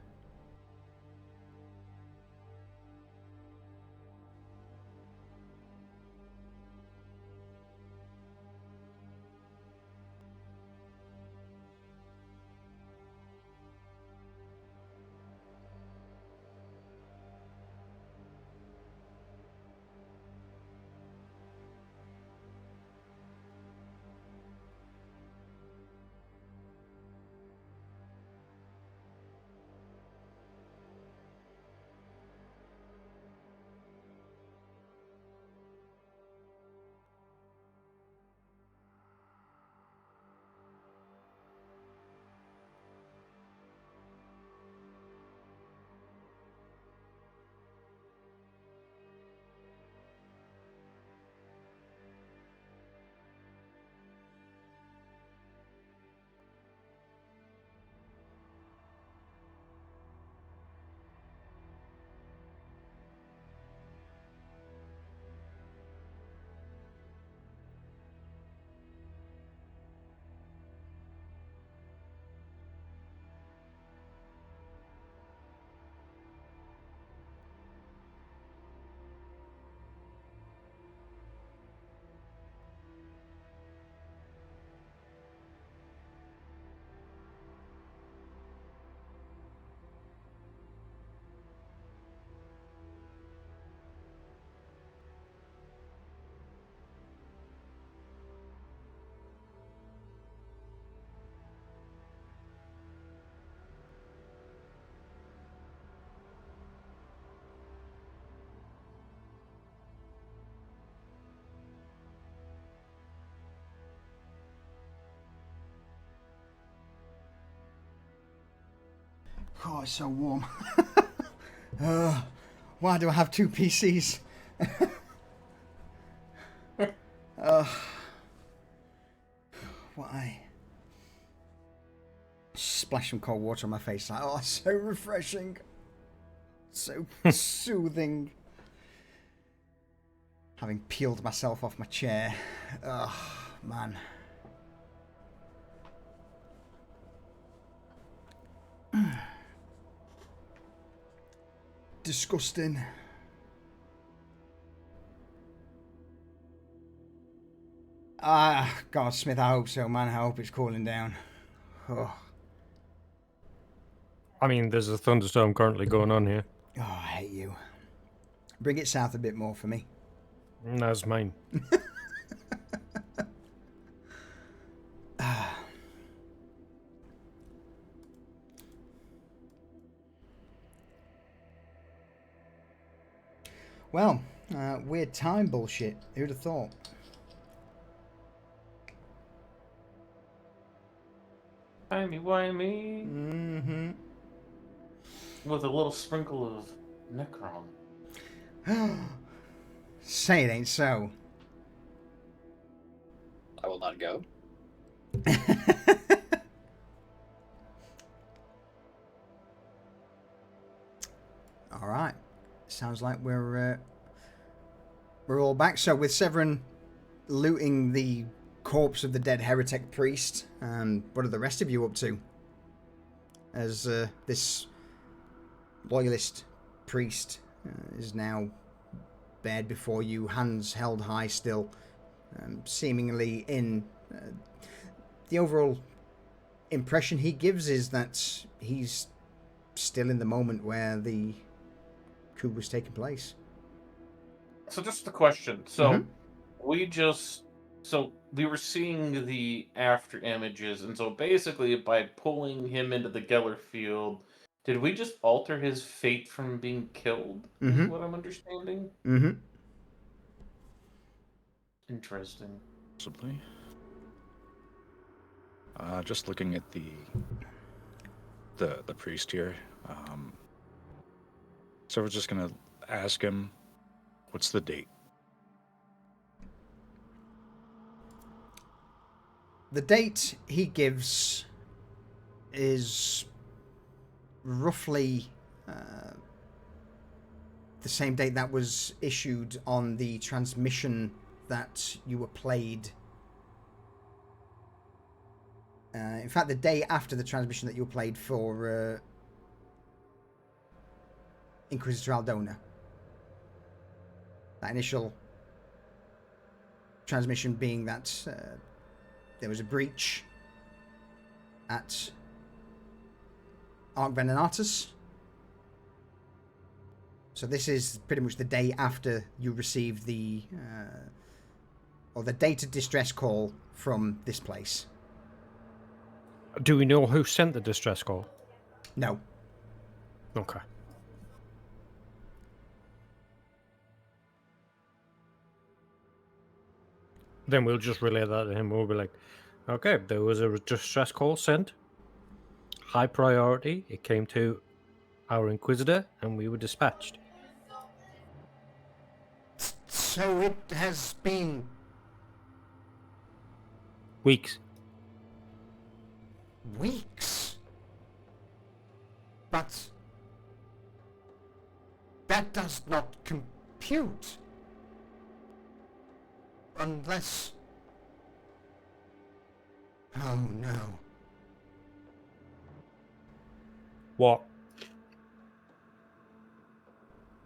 Oh, it's so warm. Why do I have two PCs? Why? Splash some cold water on my face. Like, oh, so refreshing. So soothing. Having peeled myself off my chair. Oh, man. Disgusting. God, Smith, I hope so, man. I hope it's cooling down. Oh, I mean, there's a thunderstorm currently going on here. I hate you. Bring it south a bit more for me. That's mine. Well, weird time bullshit. Who'd have thought? Timey-wimey. Mm-hmm. With a little sprinkle of Necron. Say it ain't so. I will not go. All right. Sounds like we're all back. So with Severin looting the corpse of the dead heretic priest, what are the rest of you up to? As this loyalist priest is now bared before you, hands held high still, seemingly in the overall impression he gives is that he's still in the moment where the coup was taking place. So just a question. So Mhm. we were seeing the after images, and so basically by pulling him into the Geller field, did we just alter his fate from being killed? Is Mhm. what I'm understanding. Mm-hmm. Interesting. Possibly. Just looking at the priest here. So we're just gonna ask him, what's the date? The date he gives is roughly the same date that was issued on the transmission that you were played. In fact, the day after the transmission that you were played for Inquisitor Aldona. That initial transmission being that there was a breach at Ark Venenatus. So this is pretty much the day after you received the or the data distress call from this place. Do we know who sent the distress call? No. Okay. Then we'll just relay that to him. We'll be like, okay, there was a distress call sent. High priority. It came to our Inquisitor, and we were dispatched. So it has been Weeks. weeks. But that does not compute. Unless... Oh no. What?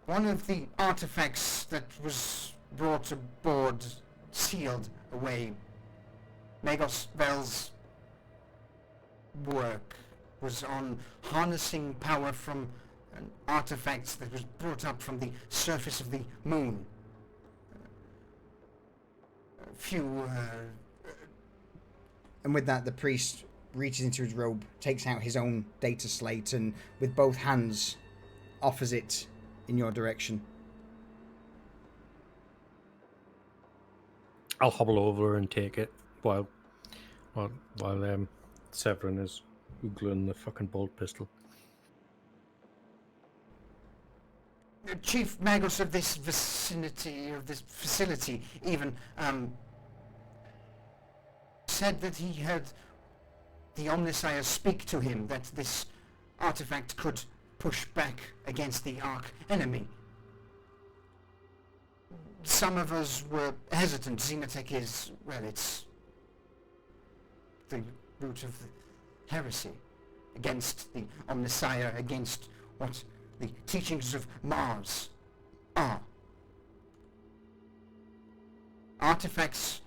One of the artifacts that was brought aboard, sealed away, Magos Vel's work was on harnessing power from an artifact that was brought up from the surface of the moon. And with that, the priest reaches into his robe, takes out his own data slate, and with both hands offers it in your direction. I'll hobble over and take it while Severin is oogling the fucking bolt pistol. Chief Magos of this vicinity, of this facility, even said that he heard the Omnissiah speak to him, that this artifact could push back against the Ark enemy. Some of us were hesitant. Xenotech is, well, it's the root of the heresy, against the Omnissiah, against what the teachings of Mars are. Artifacts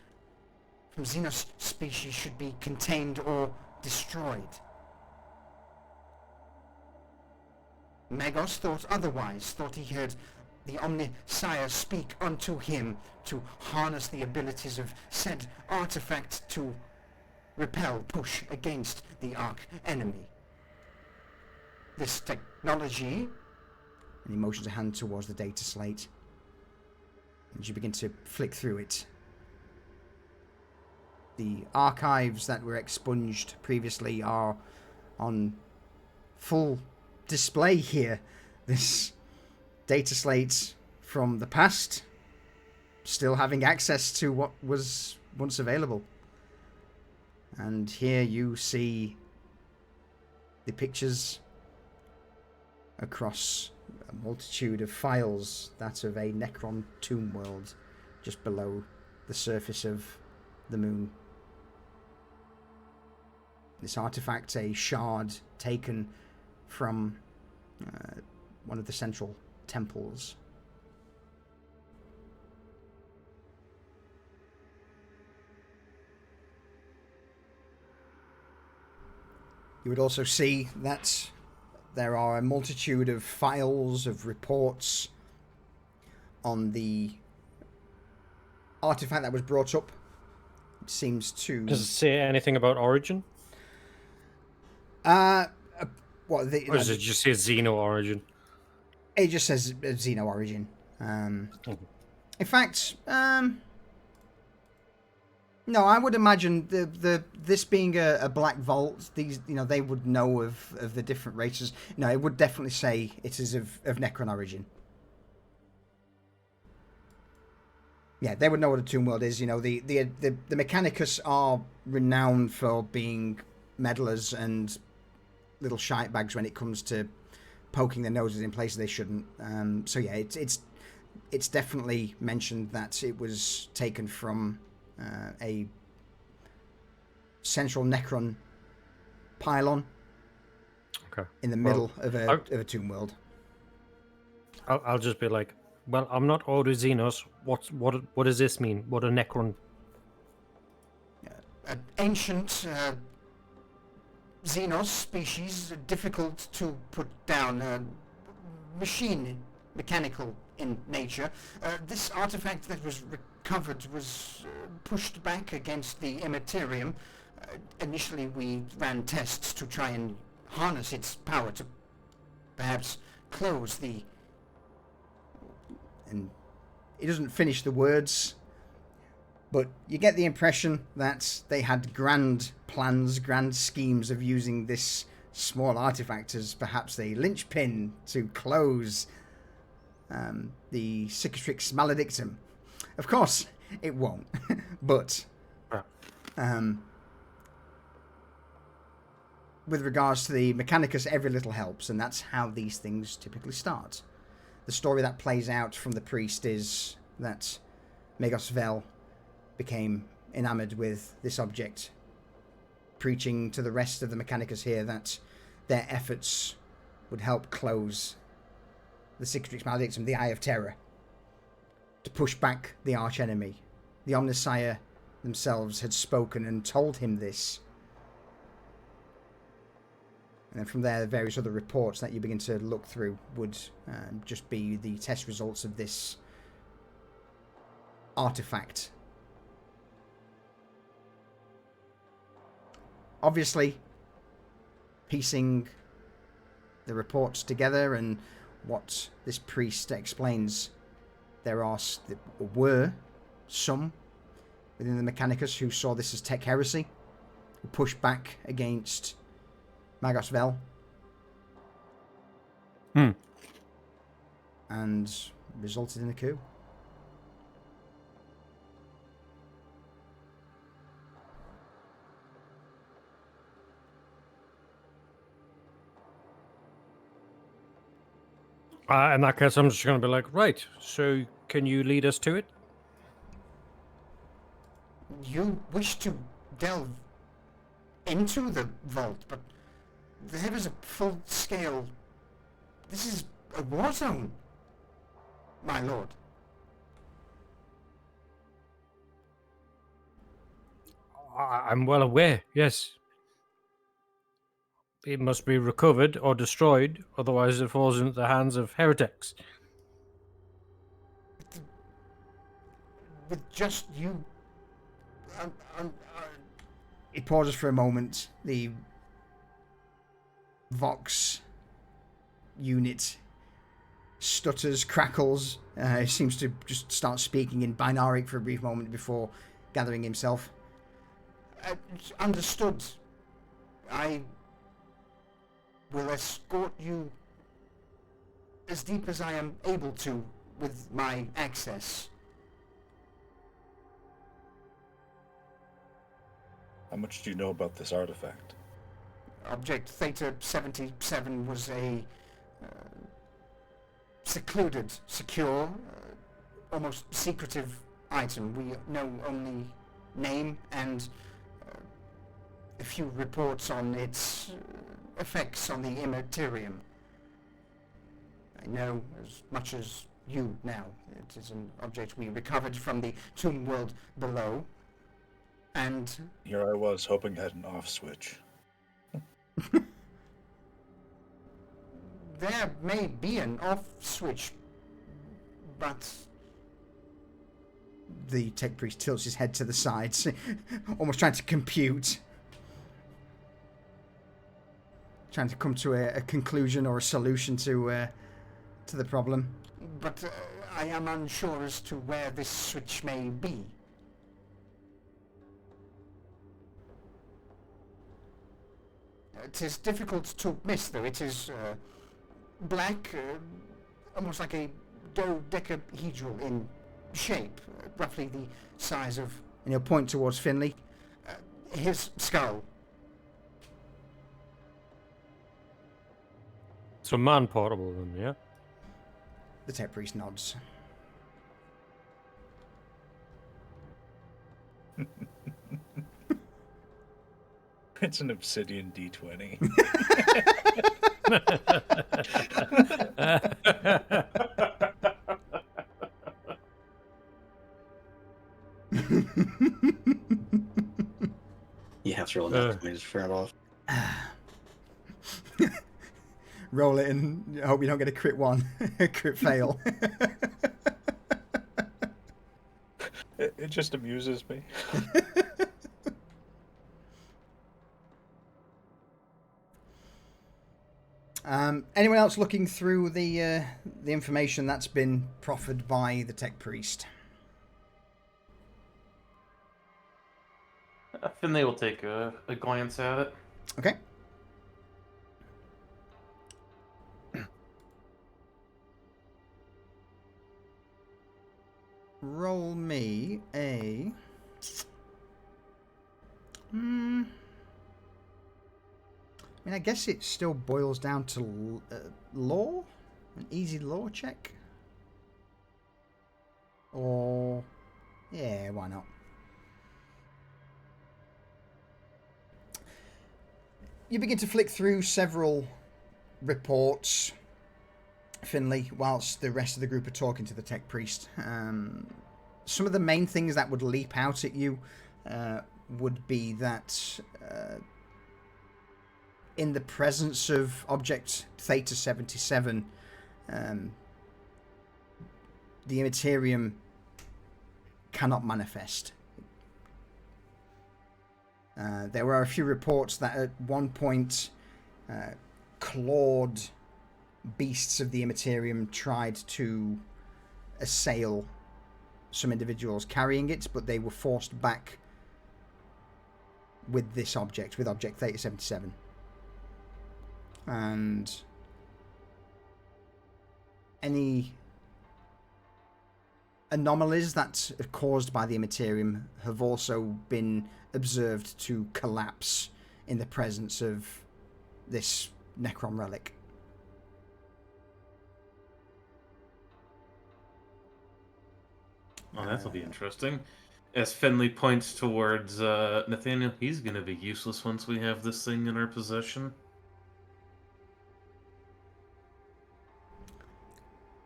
from Xenos species should be contained or destroyed. Magos thought otherwise, thought he heard the Omnissiah speak unto him to harness the abilities of said artifact to repel, push against the Ark enemy. This technology... And he motions a hand towards the data slate. And you begin to flick through it. The archives that were expunged previously are on full display here. This data slate from the past, still having access to what was once available. And here you see the pictures across a multitude of files, that of a Necron tomb world just below the surface of the moon. This artifact, a shard taken from one of the central temples. You would also see that there are a multitude of files, of reports on the artifact that was brought up. It seems to... Does it say anything about origin? Or does it just say Xeno origin? It just says Xeno origin. In fact, no, I would imagine this being a black vault, these, they would know of the different races. No, it would definitely say it is of Necron origin. Yeah, they would know what a tomb world is. The Mechanicus are renowned for being meddlers and little shite bags when it comes to poking their noses in places they shouldn't. So yeah, it's definitely mentioned that it was taken from a central Necron pylon in the middle of a tomb world. I'll just be like, well, I'm not Ordo Xenos. What does this mean? What a Necron? An ancient Xenos species, difficult to put down, mechanical in nature. This artifact that was recovered was pushed back against the Imperium. Initially we ran tests to try and harness its power to perhaps close the... And he doesn't finish the words, but you get the impression that they had grand plans, grand schemes of using this small artifact as perhaps a linchpin to close the Cicatrix Maledictum. Of course, it won't, but with regards to the Mechanicus, every little helps, and that's how these things typically start. The story that plays out from the priest is that Magos Vel became enamored with this object, preaching to the rest of the Mechanicus here that their efforts would help close the Cicatrix Maledictum, the Eye of Terror, to push back the archenemy. The Omnissiah themselves had spoken and told him this. And then from there, various other reports that you begin to look through would just be the test results of this artifact. Obviously, piecing the reports together and what this priest explains, there were some within the Mechanicus who saw this as tech heresy, who pushed back against Magos Vel. and resulted in a coup. In that case, I'm just going to be like, right, so can you lead us to it? You wish to delve into the vault, but there is a full-scale... This is a war zone, my lord. I'm well aware, yes. It must be recovered or destroyed, otherwise it falls into the hands of heretics. With just you... He pauses for a moment. The Vox unit stutters, crackles. He seems to just start speaking in binaric for a brief moment before gathering himself. Understood. I will escort you as deep as I am able to with my access. How much do you know about this artifact? Object Theta 77 was a secluded, secure, almost secretive item. We know only name and a few reports on its effects on the Imperium. I know as much as you now. It is an object we recovered from the tomb world below. And Here I was, hoping I had an off switch. there may be an off switch, but The tech priest tilts his head to the sides, almost trying to compute. Trying to come to a conclusion or a solution to the problem. I am unsure as to where this switch may be. It is difficult to miss, though. It is black, almost like a dodecahedral in shape, roughly the size of... And he'll point towards Finley. his skull. So man-portable then, yeah? The tech priest nods. It's an obsidian D20. You have to roll that to figure it off. Roll it and hope you don't get a crit one. Crit fail. It just amuses me. Anyone else looking through the information that's been proffered by the tech priest? Finlay will take a glance at it. Okay. Roll me a... I mean, I guess it still boils down to law? An easy law check? Or... yeah, why not? You begin to flick through several reports, Finley, whilst the rest of the group are talking to the tech priest. Some of the main things that would leap out at you would be that in the presence of object Theta 77, the Imperium cannot manifest. There were a few reports that at one point clawed beasts of the Imperium tried to assail some individuals carrying it, but they were forced back with this object, with object Theta 77. And any anomalies that are caused by the Imperium have also been observed to collapse in the presence of this Necron relic. Oh, that'll be interesting. As Finley points towards Nathaniel, he's going to be useless once we have this thing in our possession.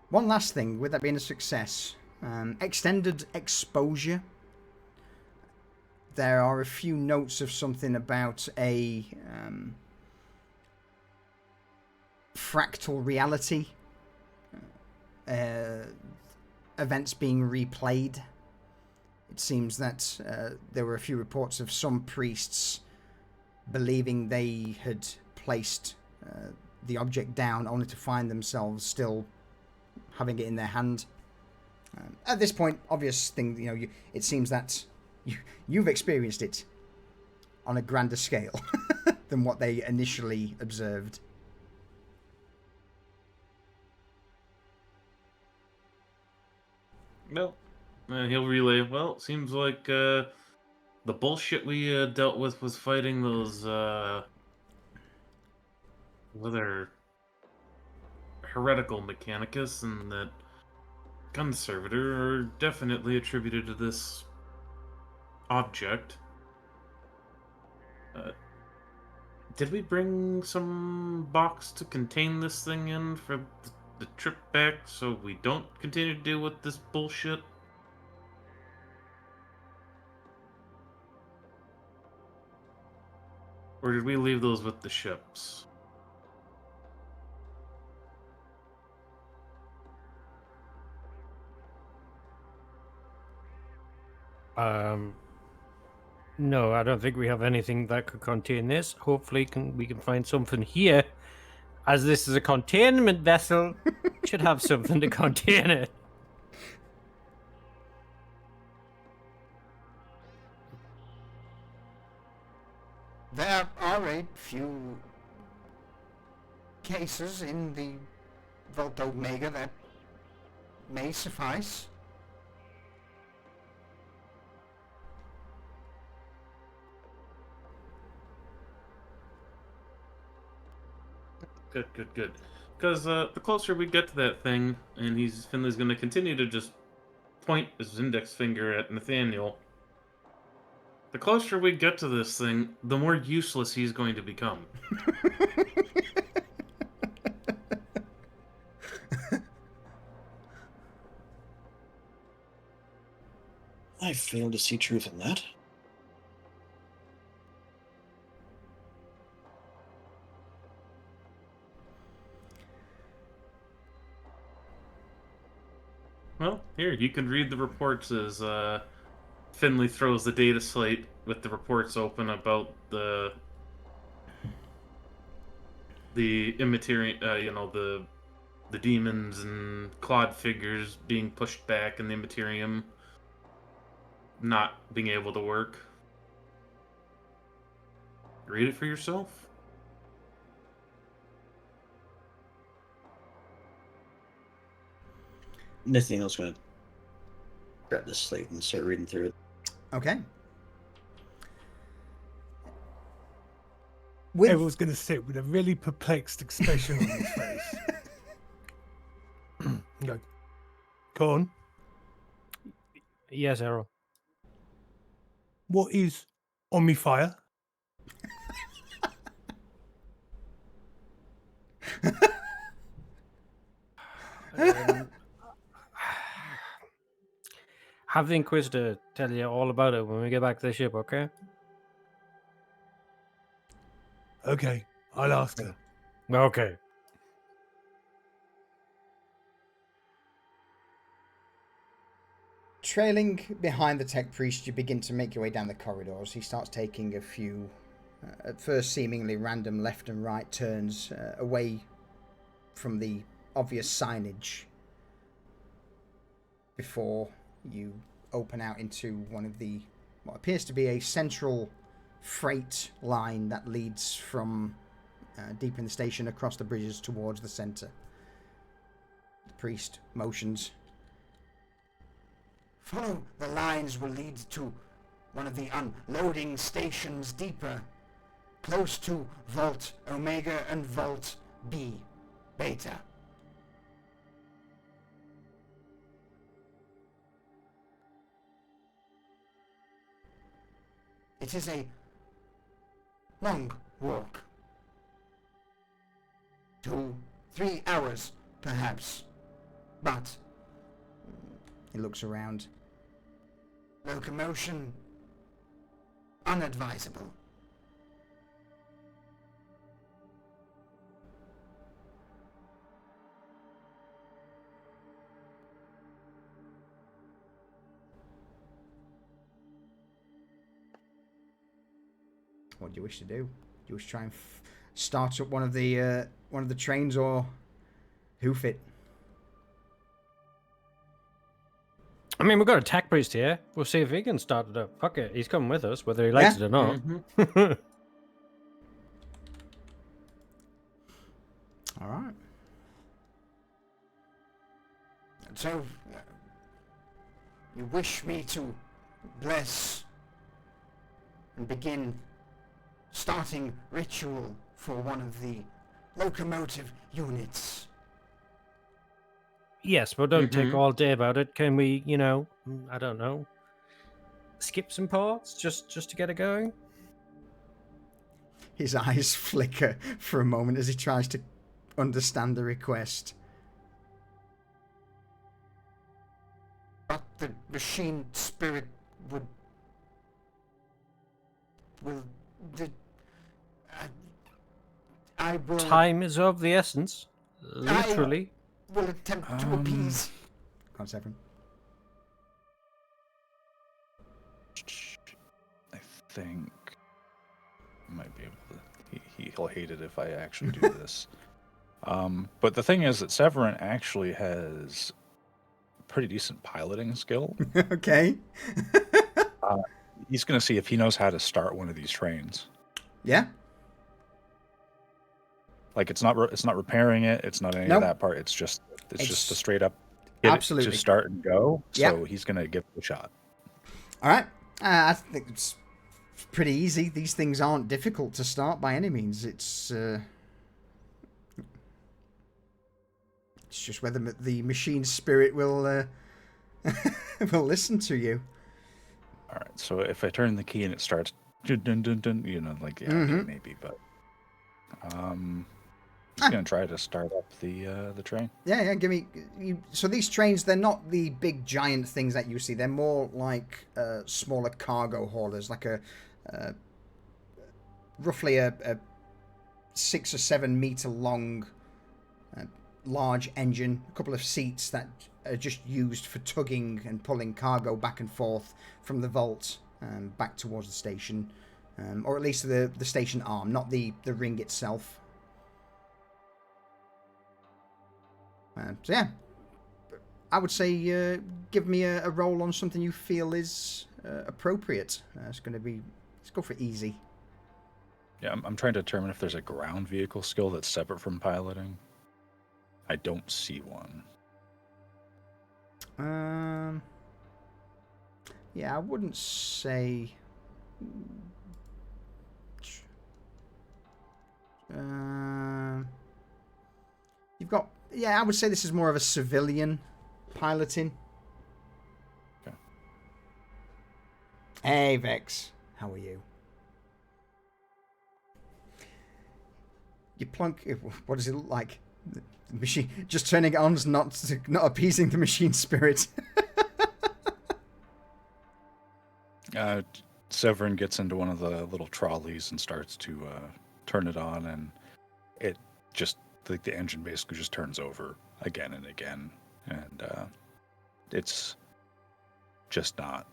One last thing, with that being a success, extended exposure. There are a few notes of something about a fractal reality, events being replayed. It seems that there were a few reports of some priests believing they had placed the object down only to find themselves still having it in their hand. At this point, obvious thing, it seems that you've experienced it on a grander scale than what they initially observed. No. And he'll relay, well, seems like the bullshit we dealt with was fighting those whether heretical Mechanicus and that gun servitor are definitely attributed to this object. Did we bring some box to contain this thing in for the trip back so we don't continue to deal with this bullshit? Or did we leave those with the ships? No, I don't think we have anything that could contain this. Hopefully we can find something here. As this is a containment vessel, should have something to contain it. There are a few cases in the Vault Omega that may suffice. Good. Because the closer we get to that thing, and Finley's going to continue to just point his index finger at Nathaniel. The closer we get to this thing, the more useless he's going to become. I fail to see truth in that. Well, here, you can read the reports as Finley throws the data slate with the reports open about the immaterial, the demons and Claude figures being pushed back and the Immaterium not being able to work. Read it for yourself. Nathaniel's going to grab the slate and start reading through it. Okay. Everyone's going to sit with a really perplexed expression on his face. Go. Corn, Yes, Errol. what is Omnifire? Have the Inquisitor tell you all about it when we get back to the ship, okay? Okay, I'll ask her. Okay. Trailing behind the tech priest, you begin to make your way down the corridors. He starts taking a few, at first seemingly random left and right turns away from the obvious signage before you open out into one of the, what appears to be a central freight line that leads from deep in the station across the bridges towards the centre. The priest motions. Follow the lines will lead to one of the unloading stations deeper, close to Vault Omega and Vault B, Beta. It is a long walk. 2, 3 hours, perhaps. But He looks around. locomotion unadvisable. What do you wish to do? Do you wish to try and start up one of the trains, or hoof it? I mean, we've got a tech priest here. We'll see if he can start it up. Fuck it, he's coming with us, whether he likes it or not. All right. So, you wish me to bless and begin starting ritual for one of the locomotive units. Yes, but don't take all day about it. Can we, I don't know, skip some parts just to get it going? His eyes flicker for a moment as he tries to understand the request. But the machine spirit will I will Time is of the essence, literally. will attempt to appease. Can't Severin. I think I might be able to. He'll hate it if I actually do this. But the thing is that Severin actually has pretty decent piloting skill. Okay. He's going to see if he knows how to start one of these trains. Yeah. Like it's not repairing it. It's not any Nope. of that part. It's just a straight up Absolutely. just start and go. Yep. So he's going to give it a shot. All right. I think it's pretty easy. These things aren't difficult to start by any means. It's just whether the machine spirit will will listen to you. All right. So if I turn the key and it starts, dun, dun, dun, dun, okay, maybe, but he's gonna try to start up the train. Yeah. Give me. So these trains, they're not the big giant things that you see. They're more like smaller cargo haulers, like a roughly a 6 or 7 meter long large engine, a couple of seats that are just used for tugging and pulling cargo back and forth from the vault back towards the station, or at least the station arm, not the ring itself. So yeah, I would say give me a roll on something you feel is appropriate. Let's go for easy. Yeah, I'm trying to determine if there's a ground vehicle skill that's separate from piloting. I don't see one. Yeah, I wouldn't say. You've got. Yeah, I would say this is more of a civilian piloting. Okay. Hey, Vex. How are you? You plunk. What does it look like? The machine just turning it on, not appeasing the machine spirit. Severin gets into one of the little trolleys and starts to turn it on, and it just the engine basically just turns over again and again, and it's just not.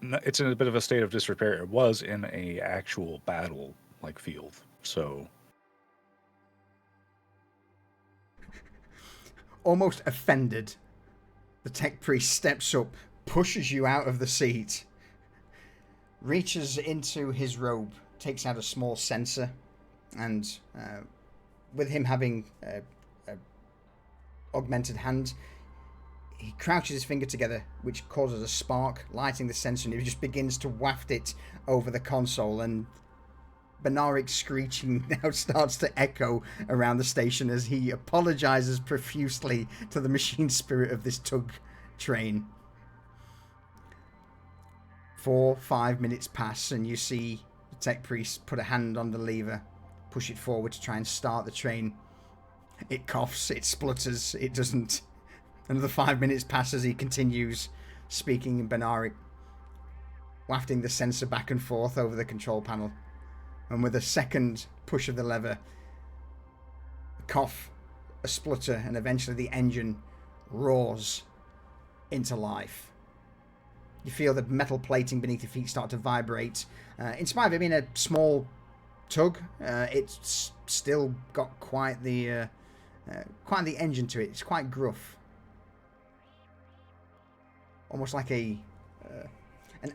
It's in a bit of a state of disrepair. It was in a actual battle like field, so. Almost offended, the tech priest steps up, pushes you out of the seat, reaches into his robe, takes out a small sensor, and with him having a augmented hand, he crouches his finger together, which causes a spark, lighting the sensor, and he just begins to waft it over the console, and Benaric's screeching now starts to echo around the station as he apologizes profusely to the machine spirit of this tug train. 4-5 minutes pass, and you see the tech priest put a hand on the lever, push it forward to try and start the train. It coughs, it splutters, it doesn't. Another 5 minutes pass as he continues speaking in Benaric, wafting the sensor back and forth over the control panel. And with a second push of the lever, a cough, a splutter, and eventually the engine roars into life. You feel the metal plating beneath your feet start to vibrate. In spite of it being a small tug, it's still got quite the engine to it. It's quite gruff, almost like an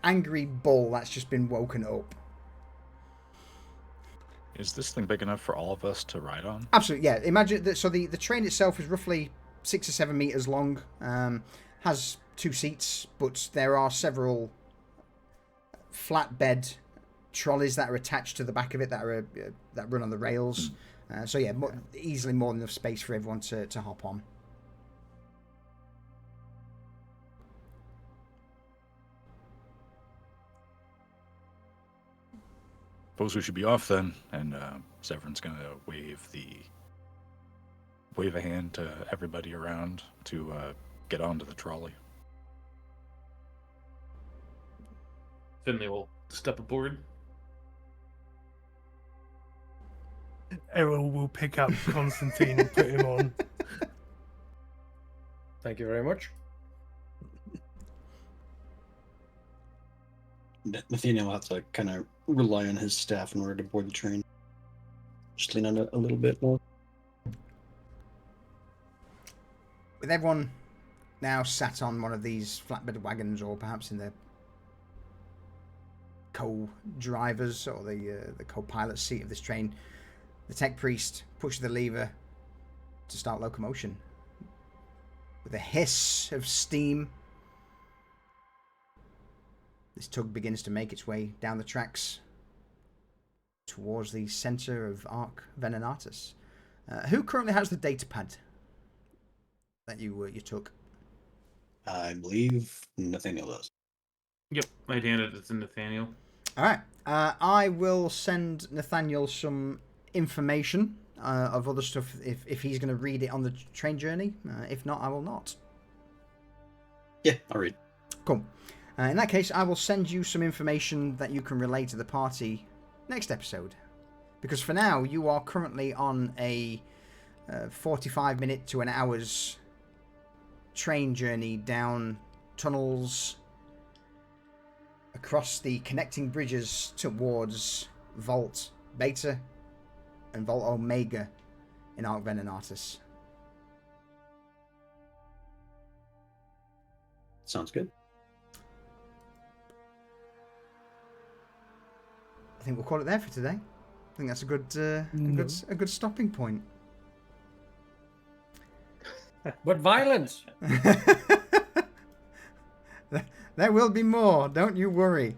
angry bull that's just been woken up. Is this thing big enough for all of us to ride on? Absolutely, yeah. Imagine that. So the train itself is roughly 6 or 7 meters long. Has 2 seats, but there are several flatbed trolleys that are attached to the back of it that run on the rails. So yeah, easily more than enough space for everyone to hop on. Suppose we should be off then, and Severin's gonna wave a hand to everybody around to get onto the trolley. Finley will step aboard. Errol will pick up Constantine and put him on. Thank you very much. Nathaniel will have to kind of rely on his staff in order to board the train. Just lean on it a little bit more. With everyone now sat on one of these flatbed wagons, or perhaps in the co-drivers or the co-pilot seat of this train, the tech priest pushes the lever to start locomotion. With a hiss of steam, this tug begins to make its way down the tracks towards the center of Ark Venenatus. Who currently has the data pad that you took? I believe Nathaniel does. Yep, I handed it to Nathaniel. All right. I will send Nathaniel some information of other stuff if he's going to read it on the train journey. If not, I will not. Yeah, I'll read. Cool. In that case, I will send you some information that you can relay to the party next episode. Because for now, you are currently on a 45-minute to an hour's train journey down tunnels, across the connecting bridges towards Vault Beta and Vault Omega in Ark Venenatus. Sounds good. I think we'll call it there for today. I think that's a good stopping point. But violence! There will be more. Don't you worry.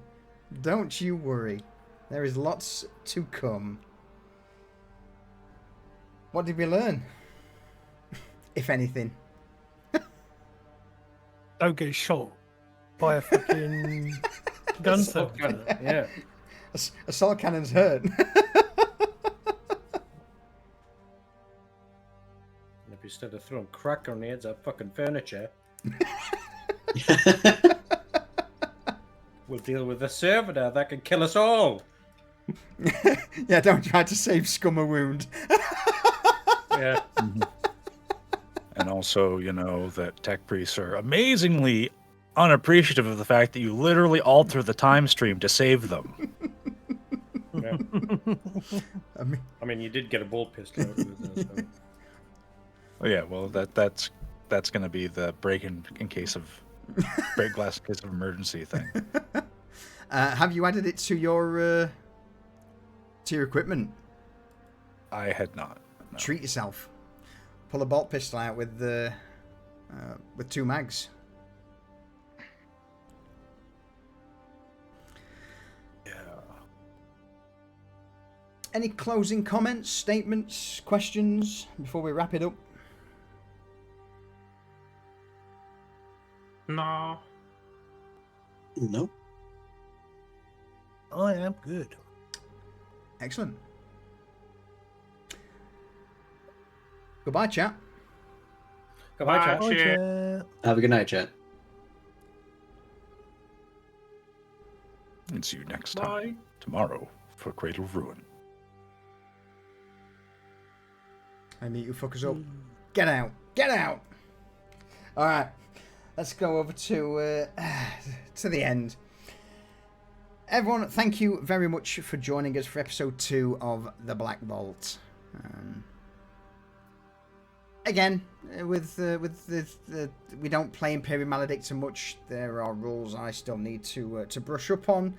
Don't you worry. There is lots to come. What did we learn? If anything. Don't get shot by a fucking gunter. Yeah. Assault cannons hurt. And if instead of throwing crack grenades at fucking furniture, we'll deal with a servitor that can kill us all. Yeah, don't try to save scum a wound. Yeah. And also, you know, that tech priests are amazingly unappreciative of the fact that you literally alter the time stream to save them. Yeah. I mean, you did get a bolt pistol out with this, so. Oh, yeah, well, that's going to be the break glass in case of emergency thing. Have you added it to your equipment? I had not. No. Treat yourself. Pull a bolt pistol out with the with 2 mags. Yeah. Any closing comments, statements, questions before we wrap it up? No. No. I am good. Excellent. Goodbye, chat. Goodbye, Bye, chat. Bye, Cheers. chat. Have a good night, chat. And see you next Bye. time, tomorrow, for Cradle of Ruin. I meet you fuckers up. Get out. Get out. All right. Let's go over to the end. Everyone, thank you very much for joining us for episode 2 of The Black Vault. Again, with the we don't play Imperium Maledictum much. There are rules I still need to brush up on.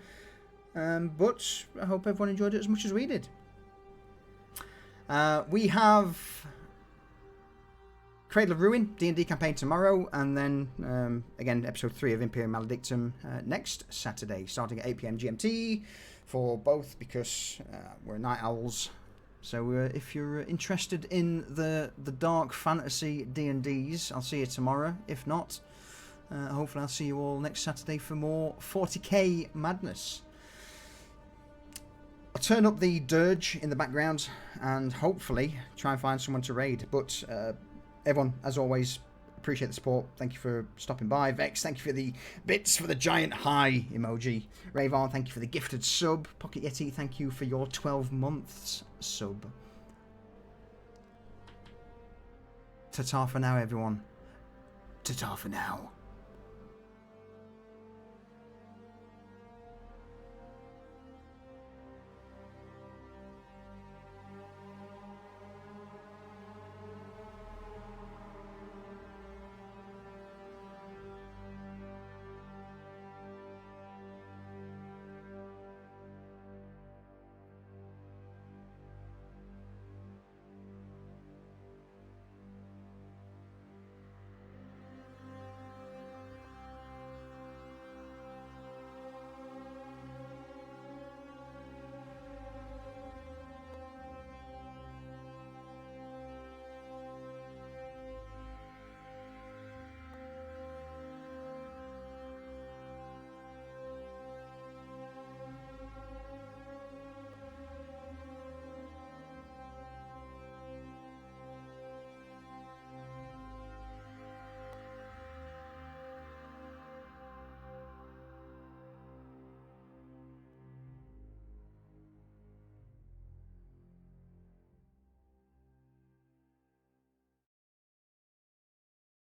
But I hope everyone enjoyed it as much as we did. We have Cradle of Ruin D&D campaign tomorrow, and then again episode 3 of Imperium Maledictum next Saturday, starting at 8 PM GMT for both, because we're night owls. So if you're interested in the dark fantasy D&Ds, I'll see you tomorrow. If not, hopefully I'll see you all next Saturday for more 40k madness. I'll turn up the dirge in the background and hopefully try and find someone to raid. But everyone, as always, appreciate the support. Thank you for stopping by. Vex, thank you for the bits for the giant high emoji. Rayvon, thank you for the gifted sub. Pocket Yeti, thank you for your 12 months sub. Ta-ta for now, everyone. Ta-ta for now.